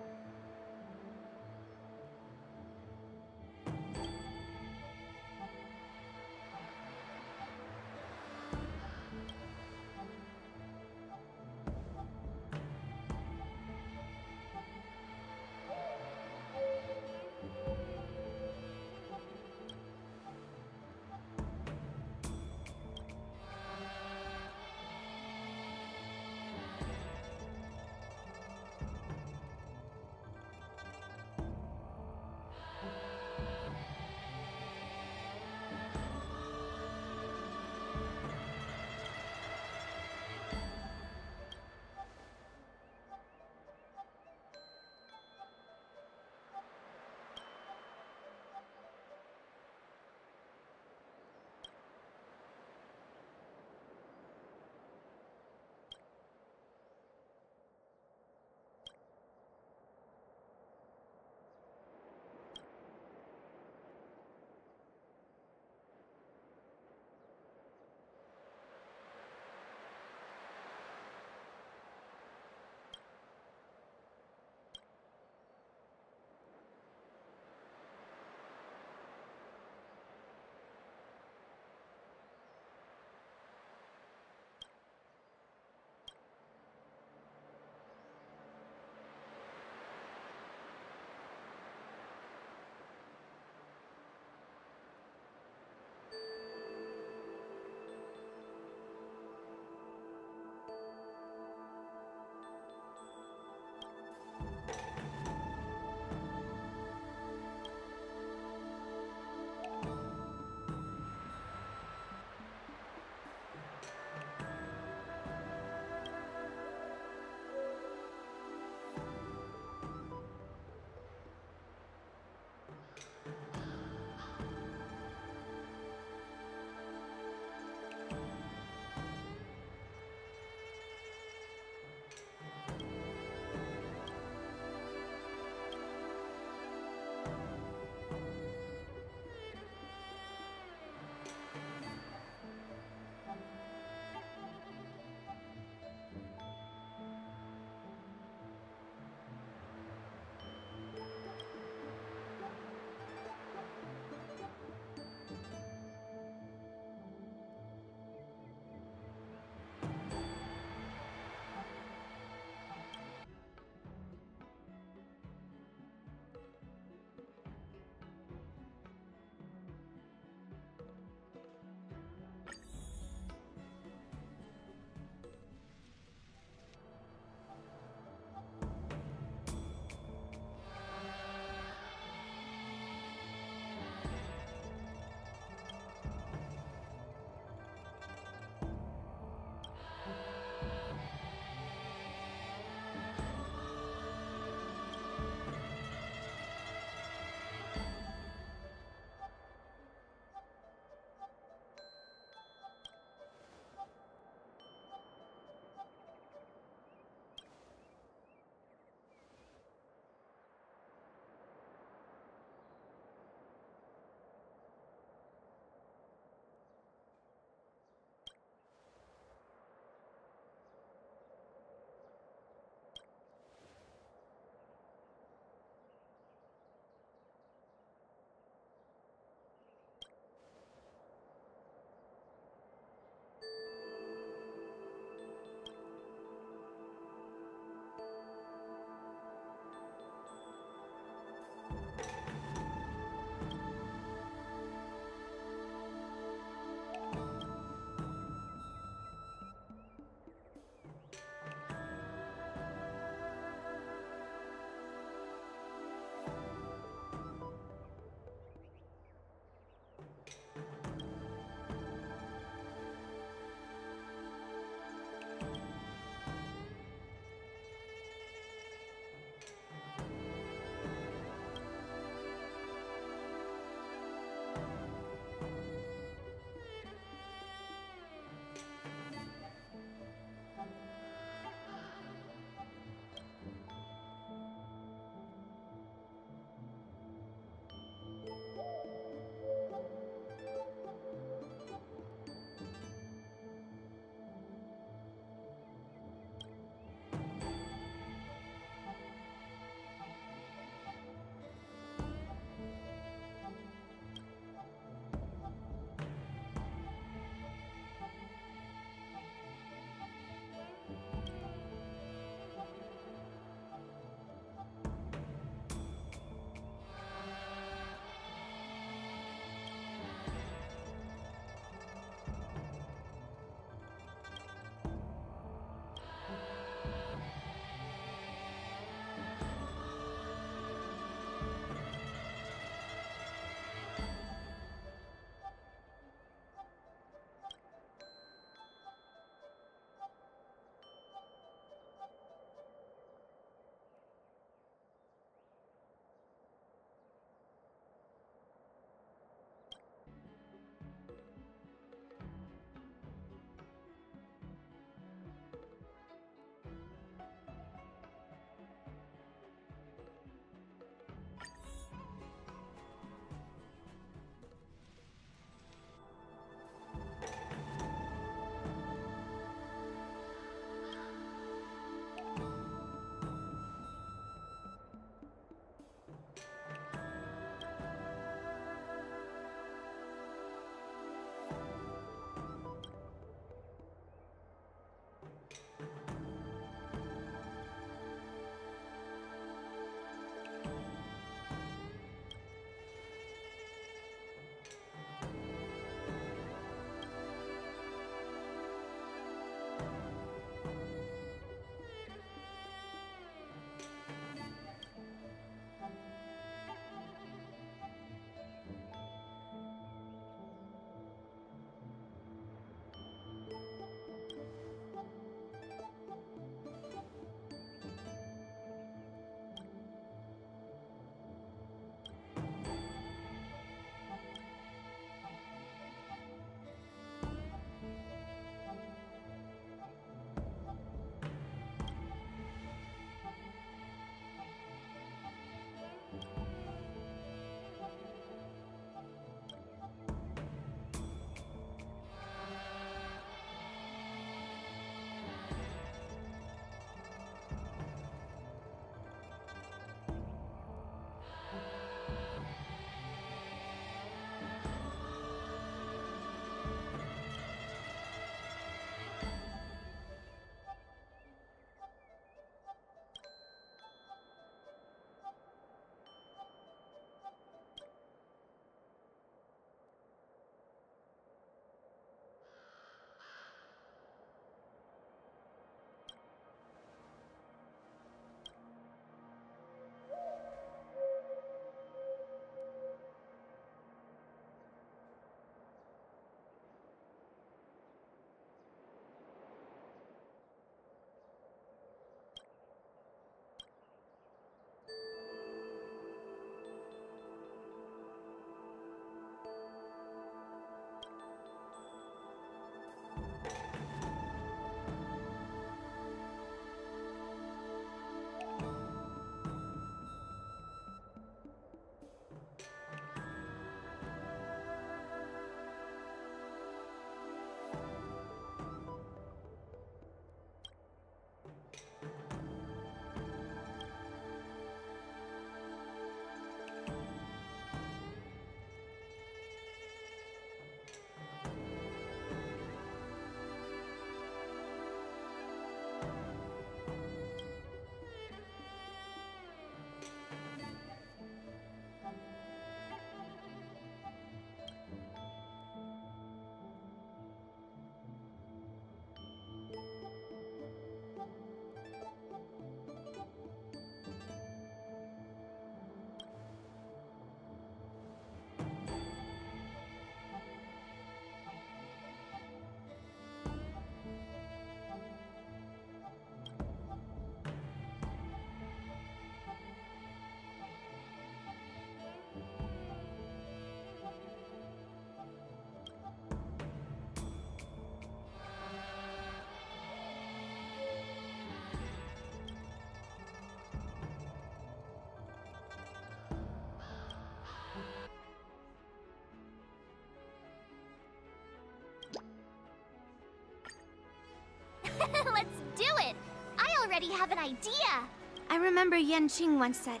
already have an idea. I remember Xianxhou once said,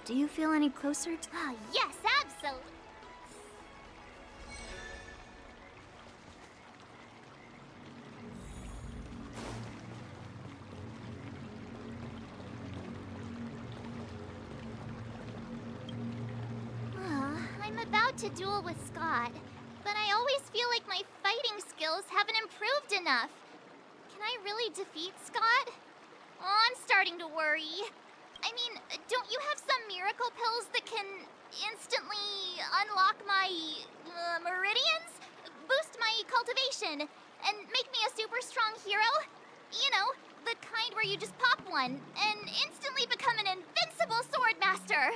"Do you feel any closer to..." Oh, yes, absolutely. I'm about to duel with Scott, but I always feel like my fighting skills haven't improved enough. Can I really defeat Scott? Oh, I'm starting to worry. I mean, don't you have some miracle pills that can instantly unlock my meridians? Boost my cultivation and make me a super strong hero? You know, the kind where you just pop one and instantly become an invincible sword master.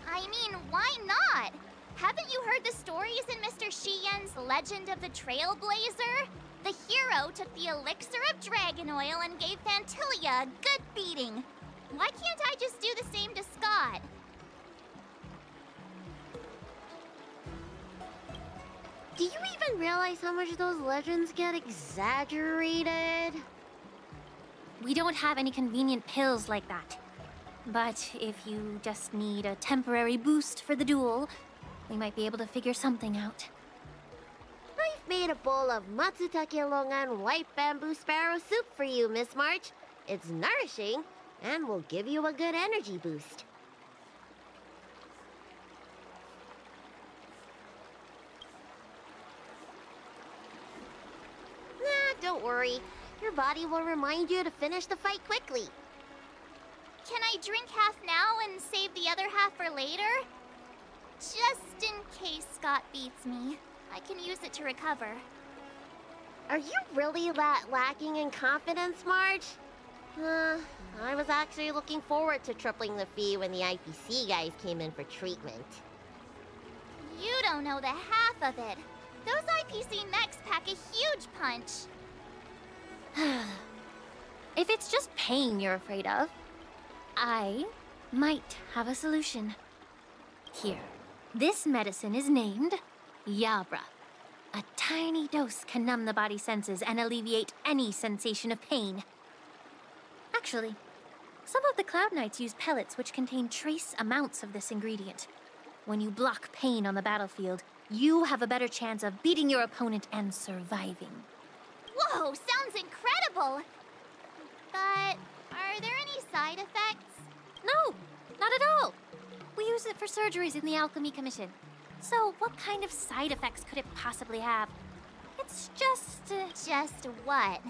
I mean, why not? Haven't you heard the stories in Mr. Xian's Legend of the Trailblazer? The hero took the elixir of dragon oil and gave Phantilia a good beating. Why can't I just do the same to Scott? Do you even realize how much those legends get exaggerated? We don't have any convenient pills like that. But if you just need a temporary boost for the duel, we might be able to figure something out. I've made a bowl of Matsutake Longan white bamboo sparrow soup for you, Miss March. It's nourishing and will give you a good energy boost. Nah, don't worry. Your body will remind you to finish the fight quickly. Can I drink half now and save the other half for later? Just in case Scott beats me, I can use it to recover. Are you really that lacking in confidence, Marge? I was actually looking forward to tripling the fee when the IPC guys came in for treatment. You don't know the half of it. Those IPC mechs pack a huge punch. If it's just pain you're afraid of, I might have a solution. Here, this medicine is named Yabra. A tiny dose can numb the body's senses and alleviate any sensation of pain. Actually, some of the Cloud Knights use pellets which contain trace amounts of this ingredient. When you block pain on the battlefield, you have a better chance of beating your opponent and surviving. Whoa, sounds incredible! But are there any side effects? No, not at all. We use it for surgeries in the Alchemy Commission. So what kind of side effects could it possibly have? It's just... Just what?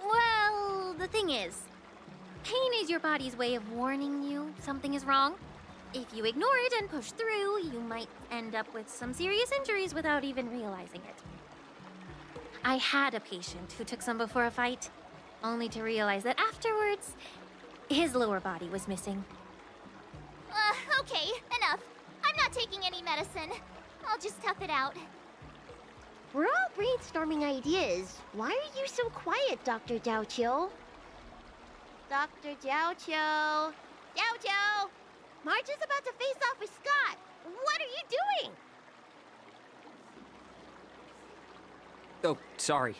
Well, the thing is, pain is your body's way of warning you something is wrong. If you ignore it and push through, you might end up with some serious injuries without even realizing it. I had a patient who took some before a fight, only to realize that afterwards, his lower body was missing. Okay, enough. I'm not taking any medicine. I'll just tough it out. We're all brainstorming ideas. Why are you so quiet, Dr. Jiaoqiu? Dr. Jiaoqiu! Jiaoqiu! Marge is about to face off with Scott! What are you doing? Oh, sorry.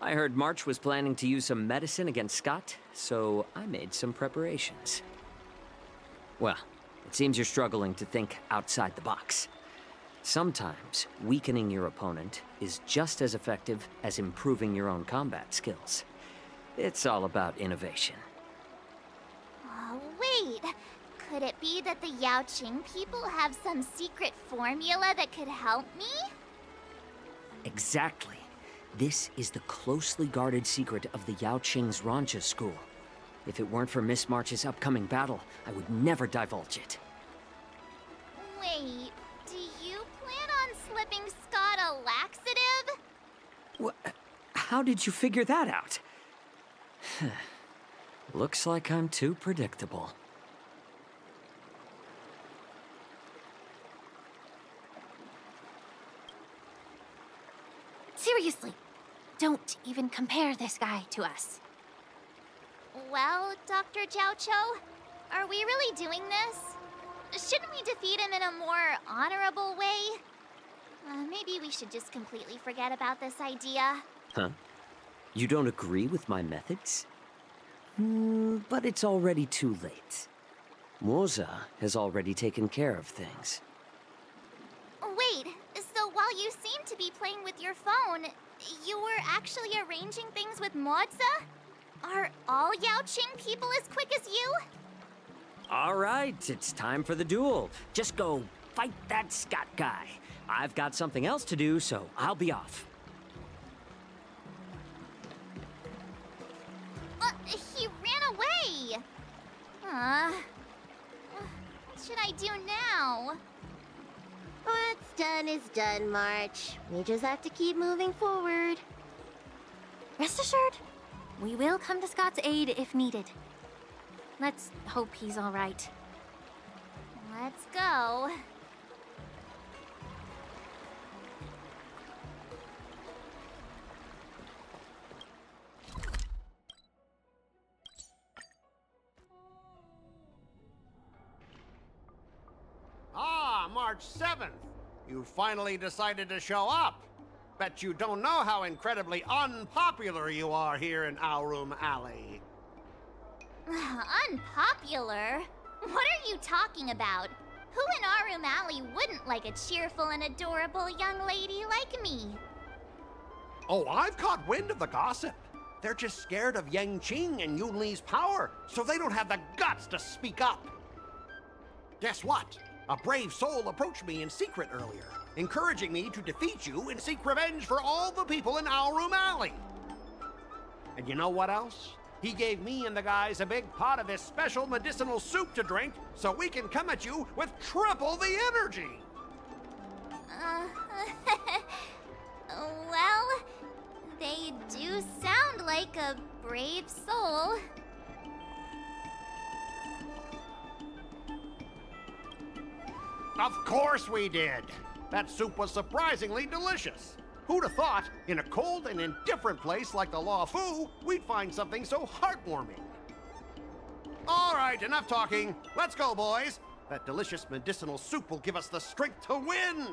I heard March was planning to use some medicine against Scott, so I made some preparations. Well, it seems you're struggling to think outside the box. Sometimes, weakening your opponent is just as effective as improving your own combat skills. It's all about innovation. Oh, wait. Could it be that the Yaoqing people have some secret formula that could help me? Exactly. This is the closely guarded secret of the Yaoqing's Rancha school. If it weren't for Miss March's upcoming battle, I would never divulge it. Wait, do you plan on slipping Scott a laxative? How did you figure that out? Looks like I'm too predictable. Seriously, don't even compare this guy to us. Well, Dr. Xiaoqiu, are we really doing this? Shouldn't we defeat him in a more honorable way? Maybe we should just completely forget about this idea. Huh? You don't agree with my methods? But it's already too late. Moza has already taken care of things. Wait, so while you seem to be playing with your phone, you were actually arranging things with Moza? Are all Yaoqing people as quick as you? All right, it's time for the duel. Just go fight that Scott guy. I've got something else to do, so I'll be off. He ran away! What should I do now? What's done is done, March. We just have to keep moving forward. Rest assured, we will come to Scott's aid if needed. Let's hope he's all right. Let's go. Ah, March 7th. You finally decided to show up. Bet you don't know how incredibly unpopular you are here in Aurum Alley. Unpopular? What are you talking about? Who in Aurum Alley wouldn't like a cheerful and adorable young lady like me? Oh, I've caught wind of the gossip. They're just scared of Yangqing and Yunli's power, so they don't have the guts to speak up. Guess what? A brave soul approached me in secret earlier, encouraging me to defeat you and seek revenge for all the people in Aurum Alley. And you know what else? He gave me and the guys a big pot of this special medicinal soup to drink so we can come at you with triple the energy. Well, they do sound like a brave soul. Of course we did. That soup was surprisingly delicious. Who'd have thought, in a cold and indifferent place like the Law Fu, we'd find something so heartwarming? All right, enough talking. Let's go, boys. That delicious medicinal soup will give us the strength to win.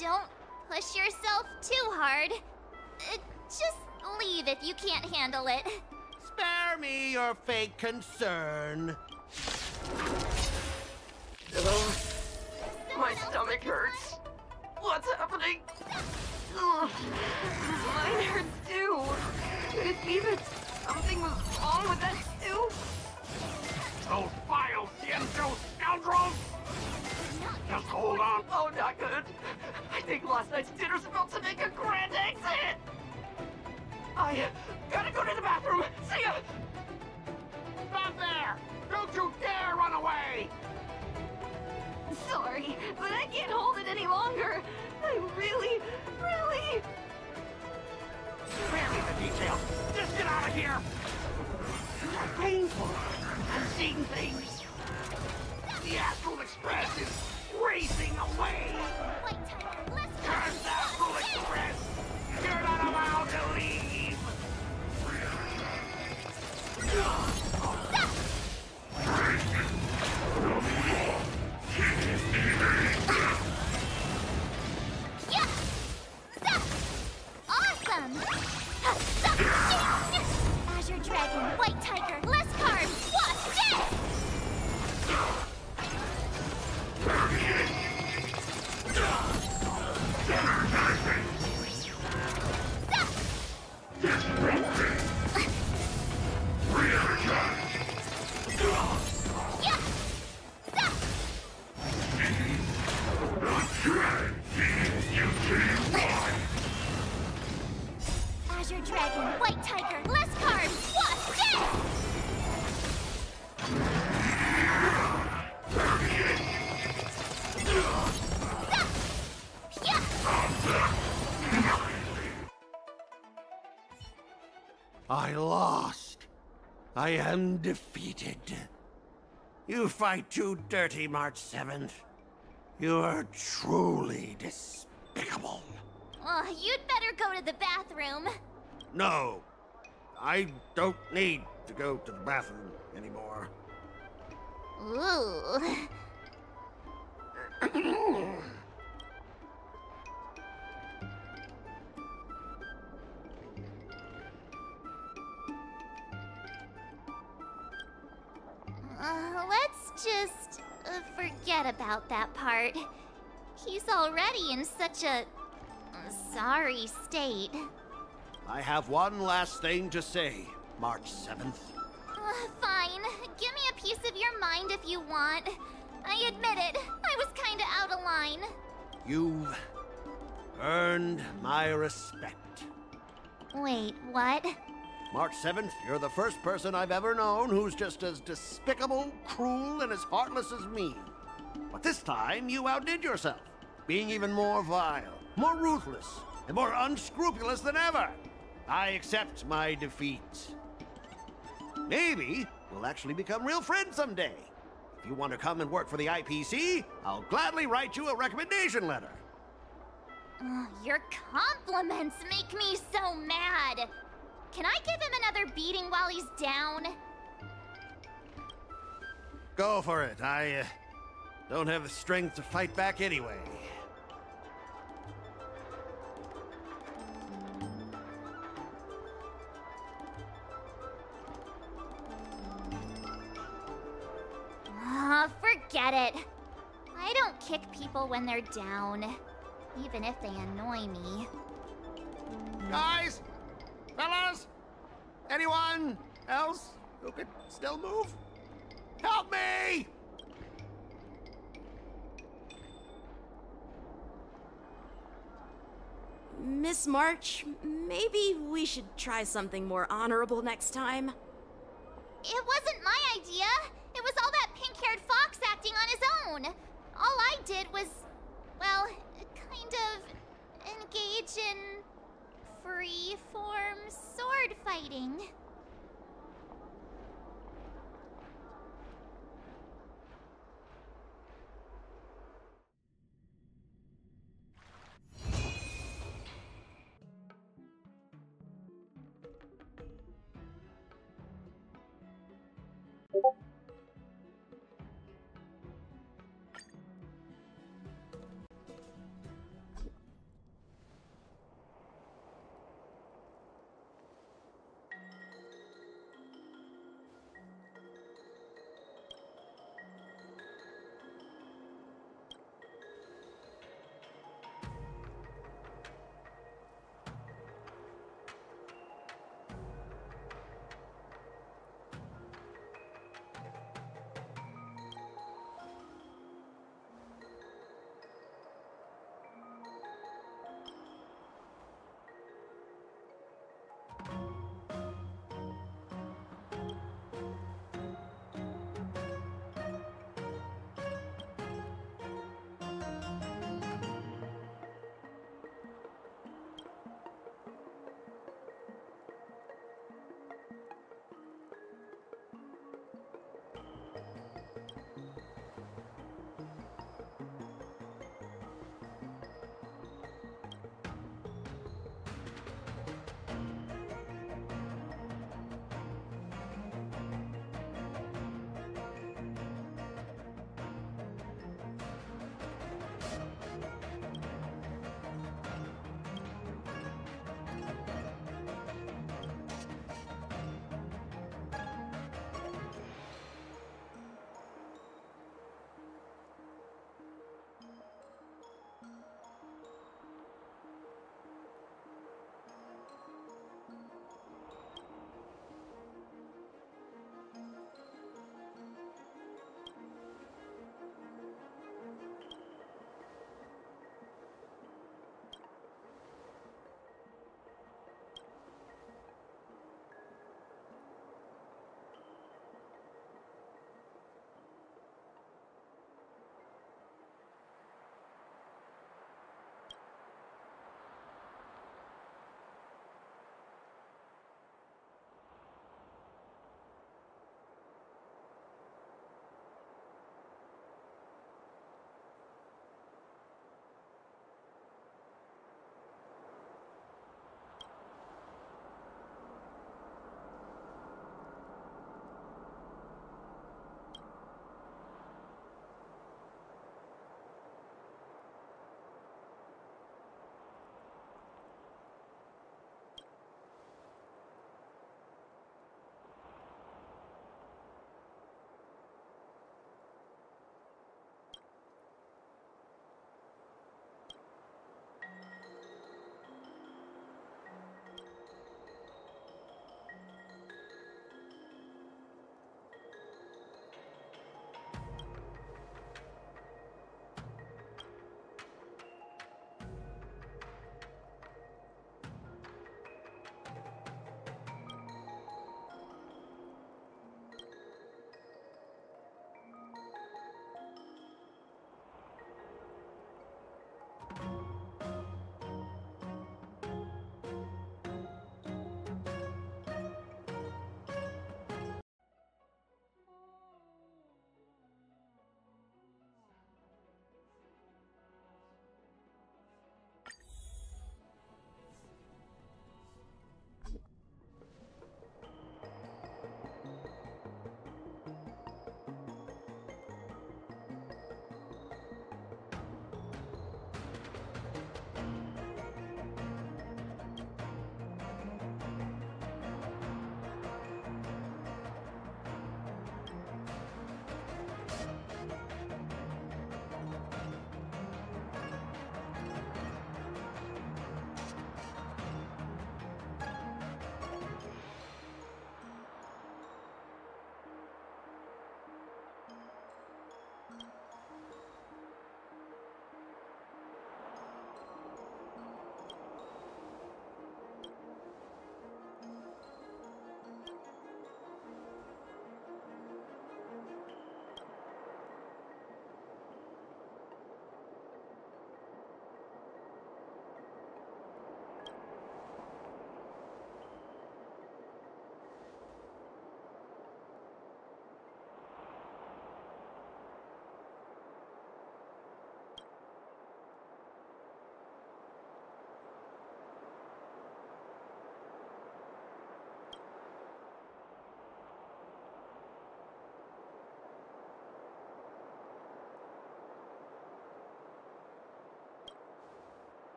Don't push yourself too hard. Just leave if you can't handle it. Spare me your fake concern. My stomach hurts. What's happening? Ugh. Mine hurts too. Could it be that something was wrong with that stew? Those vile Xianxhou scoundrels! Just hold on. Oh, not good. I think last night's dinner's about to make a grand exit. I gotta go to the bathroom. See ya! Stop there! Don't you dare run away! Sorry, but I can't hold it any longer. I really... Spare me the details. Just get out of here! You're painful. I'm seeing things. The Astral Express is racing away. Curse the Astral Express! You're not allowed to leave! Awesome! Azure Dragon, White Tiger, less carbs, watch this! Azure Dragon, White Tiger, less carbs, watch this! I lost. I am defeated. You fight too dirty, March 7th. You are truly despicable. Oh, you'd better go to the bathroom. No, I don't need to go to the bathroom anymore. Ooh. Let's just forget about that part. He's already in such a sorry state. I have one last thing to say, March 7th. Fine. Give me a piece of your mind if you want. I admit it, I was kinda out of line. You've earned my respect. Wait, what? March 7th, you're the first person I've ever known who's just as despicable, cruel, and as heartless as me. But this time, you outdid yourself, being even more vile, more ruthless, and more unscrupulous than ever. I accept my defeat. Maybe we'll actually become real friends someday. If you want to come and work for the IPC, I'll gladly write you a recommendation letter. Your compliments make me so mad. Can I give him another beating while he's down? Go for it. I don't have the strength to fight back anyway. Forget it. I don't kick people when they're down, even if they annoy me. Guys! Fellas! Anyone else who could still move? Help me! Miss March, maybe we should try something more honorable next time. It wasn't my idea. It was all that pink-haired fox acting on his own. All I did was, well, kind of engage in free-form sword fighting.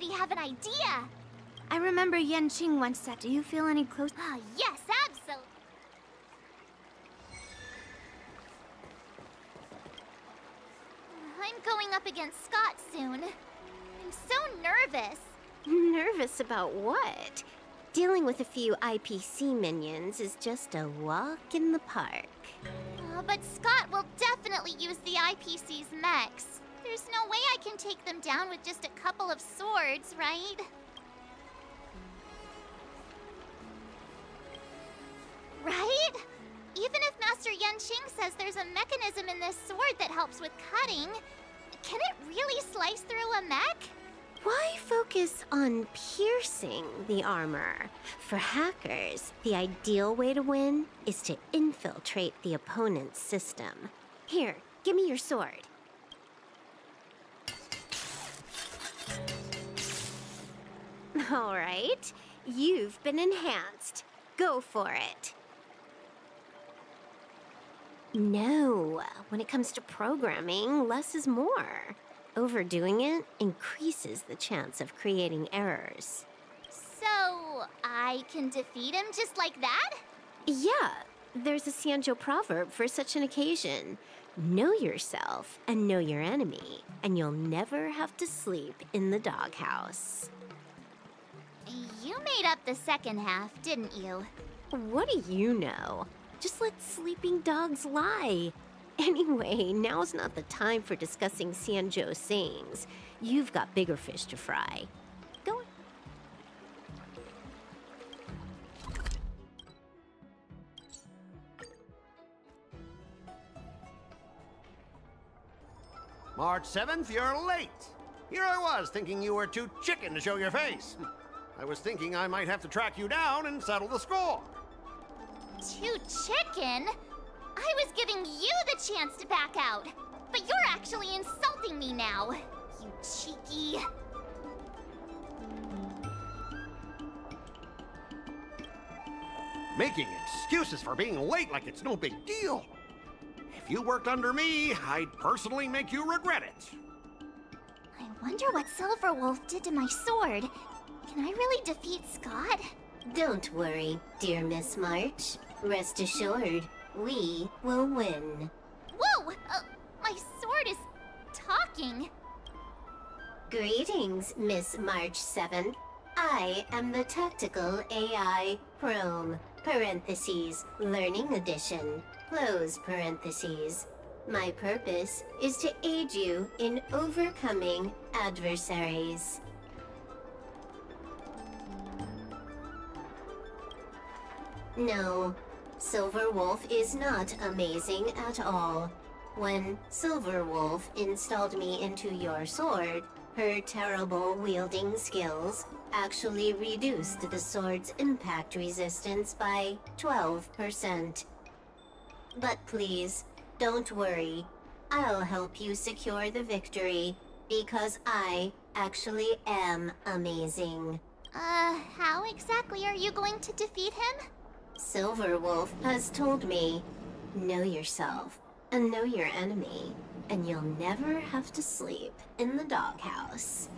already have an idea. I remember Xianxhou once said, do you feel any close? Ah, yes, absolutely. I'm going up against Scott soon. I'm so nervous. Nervous about what? Dealing with a few IPC minions is just a walk in the park. But Scott will definitely use the IPC's mechs. There's no way I can take them down with just a couple of swords, right? Right? Even if Master Xianxhou says there's a mechanism in this sword that helps with cutting, can it really slice through a mech? Why focus on piercing the armor? For hackers, the ideal way to win is to infiltrate the opponent's system. Here, give me your sword. All right, you've been enhanced. Go for it. No, when it comes to programming, less is more. Overdoing it increases the chance of creating errors. So, I can defeat him just like that? Yeah, there's a Xianxhou proverb for such an occasion. Know yourself and know your enemy, and you'll never have to sleep in the doghouse. You made up the second half, didn't you? What do you know? Just let sleeping dogs lie. Anyway, now's not the time for discussing Xianxhou sayings. You've got bigger fish to fry. Go on. March 7th, you're late. Here I was, thinking you were too chicken to show your face. I was thinking I might have to track you down and settle the score. Too chicken? I was giving you the chance to back out, but you're actually insulting me now, you cheeky... Making excuses for being late like it's no big deal. If you worked under me, I'd personally make you regret it. I wonder what Silver Wolf did to my sword. Can I really defeat Scott? Don't worry, dear Miss March. Rest assured, we will win. Whoa! My sword is talking. Greetings, Miss March 7th. I am the Tactical AI Chrome, parentheses, Learning Edition, close parentheses. My purpose is to aid you in overcoming adversaries. No, Silver Wolf is not amazing at all. When Silver Wolf installed me into your sword, her terrible wielding skills actually reduced the sword's impact resistance by 12%. But please, don't worry. I'll help you secure the victory, because I actually am amazing. How exactly are you going to defeat him? Silver Wolf has told me, know yourself and know your enemy, and you'll never have to sleep in the doghouse.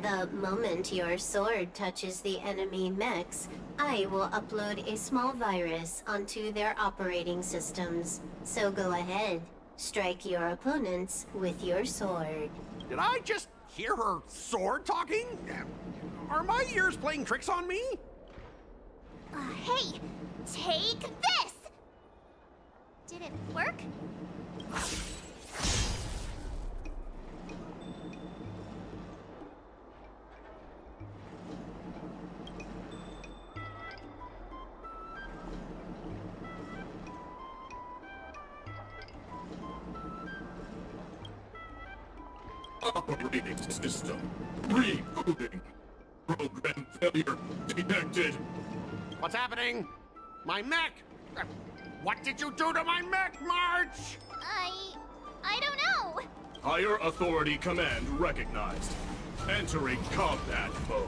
The moment your sword touches the enemy mechs, I will upload a small virus onto their operating systems. So go ahead, strike your opponents with your sword. Did I just hear her sword talking? Are my ears playing tricks on me? Hey! Take this! Did it work? Operating system rebooting. Program failure detected. What's happening? My mech! What did you do to my mech, March? I don't know. Higher authority command recognized. Entering combat mode.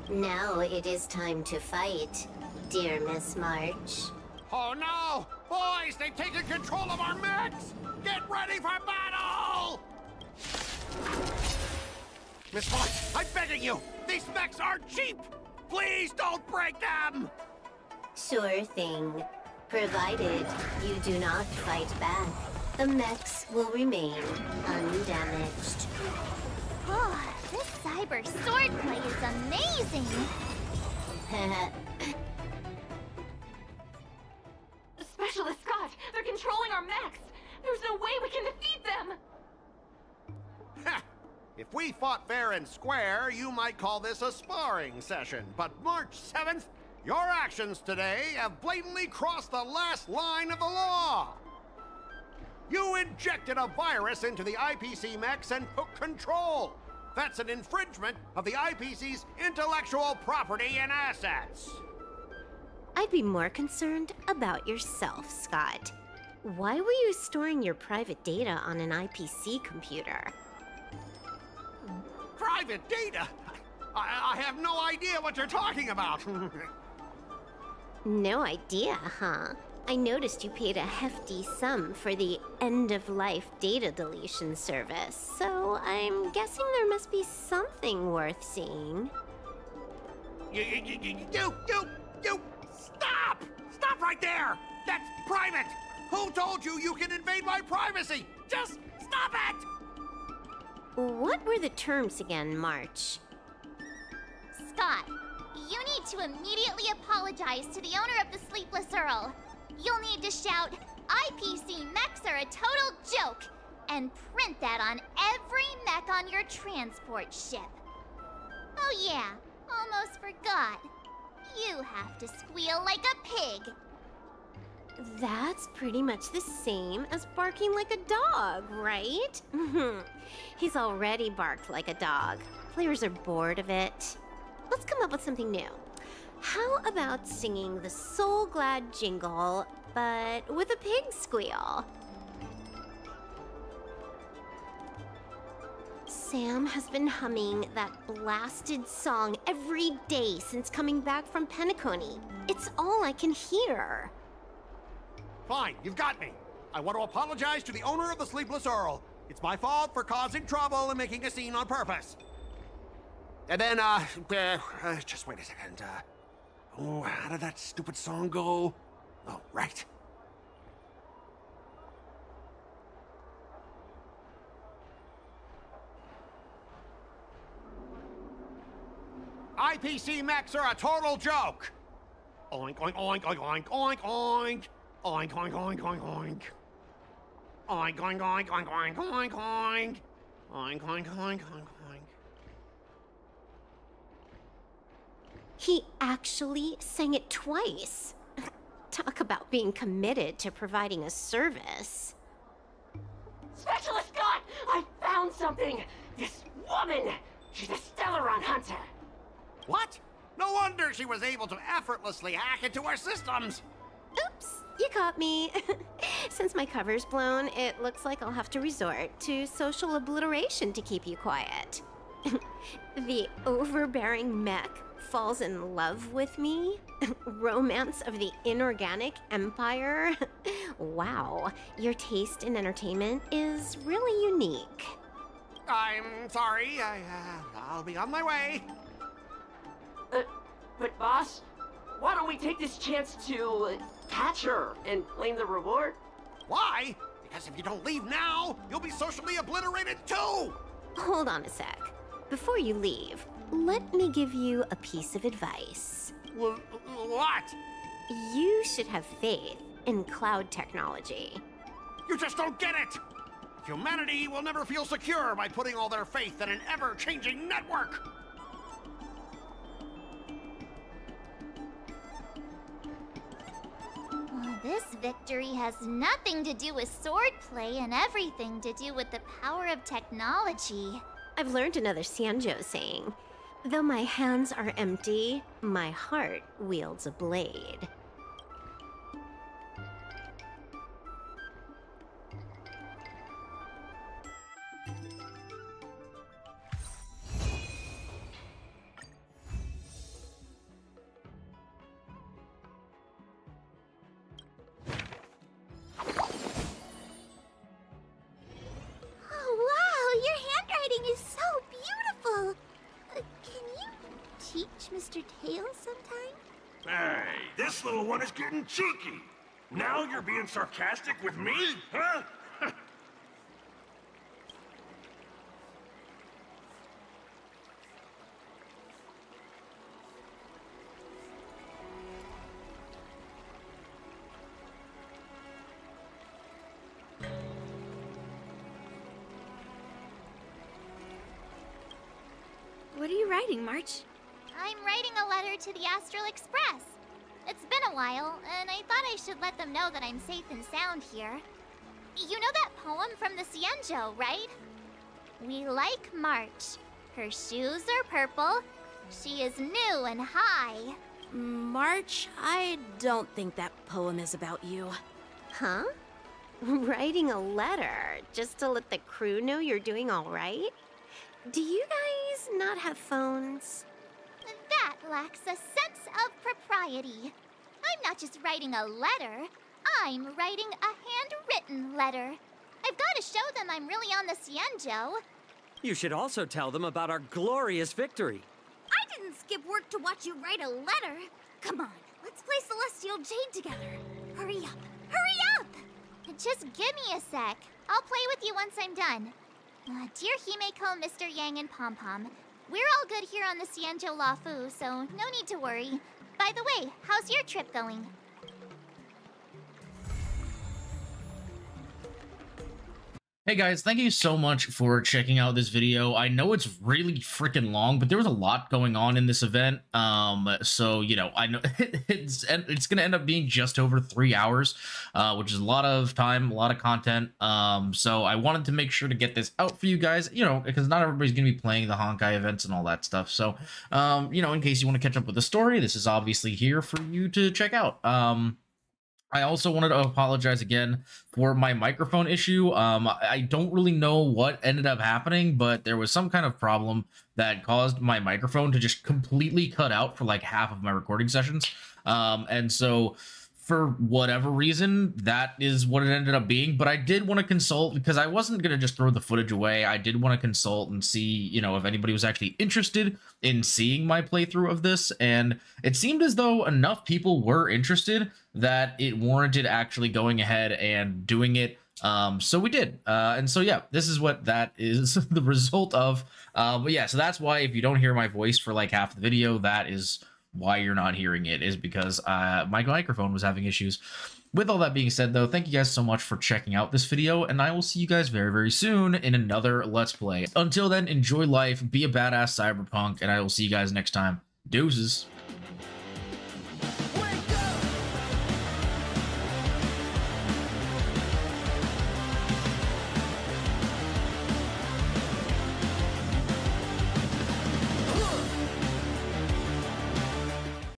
Now it is time to fight, dear Miss March. Oh no! Boys, they've taken control of our mechs! Get ready for battle! Miss March, I'm begging you! These mechs aren't cheap! Please don't break them! Sure thing. Provided you do not fight back, the mechs will remain undamaged. Oh, this cyber swordplay is amazing! Specialist Scott, they're controlling our mechs! There's no way we can defeat them! If we fought fair and square, you might call this a sparring session. But March 7th, your actions today have blatantly crossed the last line of the law. You injected a virus into the IPC mechs and took control. That's an infringement of the IPC's intellectual property and assets. I'd be more concerned about yourself, Scott. Why were you storing your private data on an IPC computer? Private data? I have no idea what you're talking about. No idea, huh? I noticed you paid a hefty sum for the end-of-life data deletion service, so I'm guessing there must be something worth seeing. You! Stop! Stop right there! That's private! Who told you you can invade my privacy? Just stop it! What were the terms again, March? Scott, you need to immediately apologize to the owner of the Sleepless Earl. You'll need to shout, IPC mechs are a total joke, and print that on every mech on your transport ship. Oh yeah, almost forgot. You have to squeal like a pig. That's pretty much the same as barking like a dog, right? He's already barked like a dog. Players are bored of it. Let's come up with something new. How about singing the Soul Glad jingle, but with a pig squeal? Sam has been humming that blasted song every day since coming back from Penacony. It's all I can hear. Fine, you've got me. I want to apologize to the owner of the Sleepless Earl. It's my fault for causing trouble and making a scene on purpose. And then, just wait a second. How did that stupid song go? Oh, right. IPC mechs are a total joke. Oink, oink, oink, oink, oink, oink, oink. Oink, oink, oink, oink, oink. Oink, oink, oink, oink, oink, oink, oink. Oink, oink, oink, oink, oink. He actually sang it twice. Talk about being committed to providing a service. Specialist Scott, I found something! This woman! She's a Stellaron hunter! What? No wonder she was able to effortlessly hack into our systems! Oops, you caught me. Since my cover's blown, it looks like I'll have to resort to social obliteration to keep you quiet. The overbearing mech falls in love with me? Romance of the inorganic empire? Wow, your taste in entertainment is really unique. I'm sorry, I'll be on my way. But boss, why don't we take this chance to catch her and claim the reward? Why? Because if you don't leave now, you'll be socially obliterated too! Hold on a sec. Before you leave, let me give you a piece of advice. What? You should have faith in cloud technology. You just don't get it! Humanity will never feel secure by putting all their faith in an ever-changing network! Well, this victory has nothing to do with swordplay and everything to do with the power of technology. I've learned another Xianxhou saying, though my hands are empty, my heart wields a blade. Oh, wow, your handwriting is so beautiful. this little one is getting cheeky. Now you're being sarcastic with me, huh? What are you writing, March? I'm writing a letter to the Astral Express. It's been a while, and I thought I should let them know that I'm safe and sound here. You know that poem from the Xianxhou, right? We like March. Her shoes are purple. She is new and high. March, I don't think that poem is about you. Huh? Writing a letter just to let the crew know you're doing all right? Do you guys not have phones? That lacks a sense of propriety. I'm not just writing a letter. I'm writing a handwritten letter. I've got to show them I'm really on the Xianxhou. You should also tell them about our glorious victory. I didn't skip work to watch you write a letter. Come on, let's play Celestial Jade together. Hurry up! Hurry up! Just give me a sec. I'll play with you once I'm done. Dear Himeko, Mr. Yang, and Pom Pom, we're all good here on the Xianxhou Lafu, so no need to worry. By the way, how's your trip going? Hey guys, thank you so much for checking out this video. I know it's really freaking long, but there was a lot going on in this event. So, you know, I know it's going to end up being just over 3 hours, which is a lot of time, a lot of content. So I wanted to make sure to get this out for you guys, you know, because not everybody's going to be playing the Honkai events and all that stuff. So, you know, in case you want to catch up with the story, this is obviously here for you to check out. I also wanted to apologize again for my microphone issue. I don't really know what ended up happening, but there was some kind of problem that caused my microphone to just completely cut out for like half of my recording sessions. And so for whatever reason, that is what it ended up being. But I did want to consult because I wasn't going to just throw the footage away. I did want to consult and see, you know, if anybody was actually interested in seeing my playthrough of this. And it seemed as though enough people were interested that it warranted actually going ahead and doing it. So we did. And so, yeah, this is what that is the result of. But yeah, so that's why if you don't hear my voice for like half the video, that is why you're not hearing it, is because my microphone was having issues. With all that being said, though, thank you guys so much for checking out this video, and I will see you guys very, very soon in another Let's Play. Until then, enjoy life, be a badass cyberpunk, and I will see you guys next time. Deuces.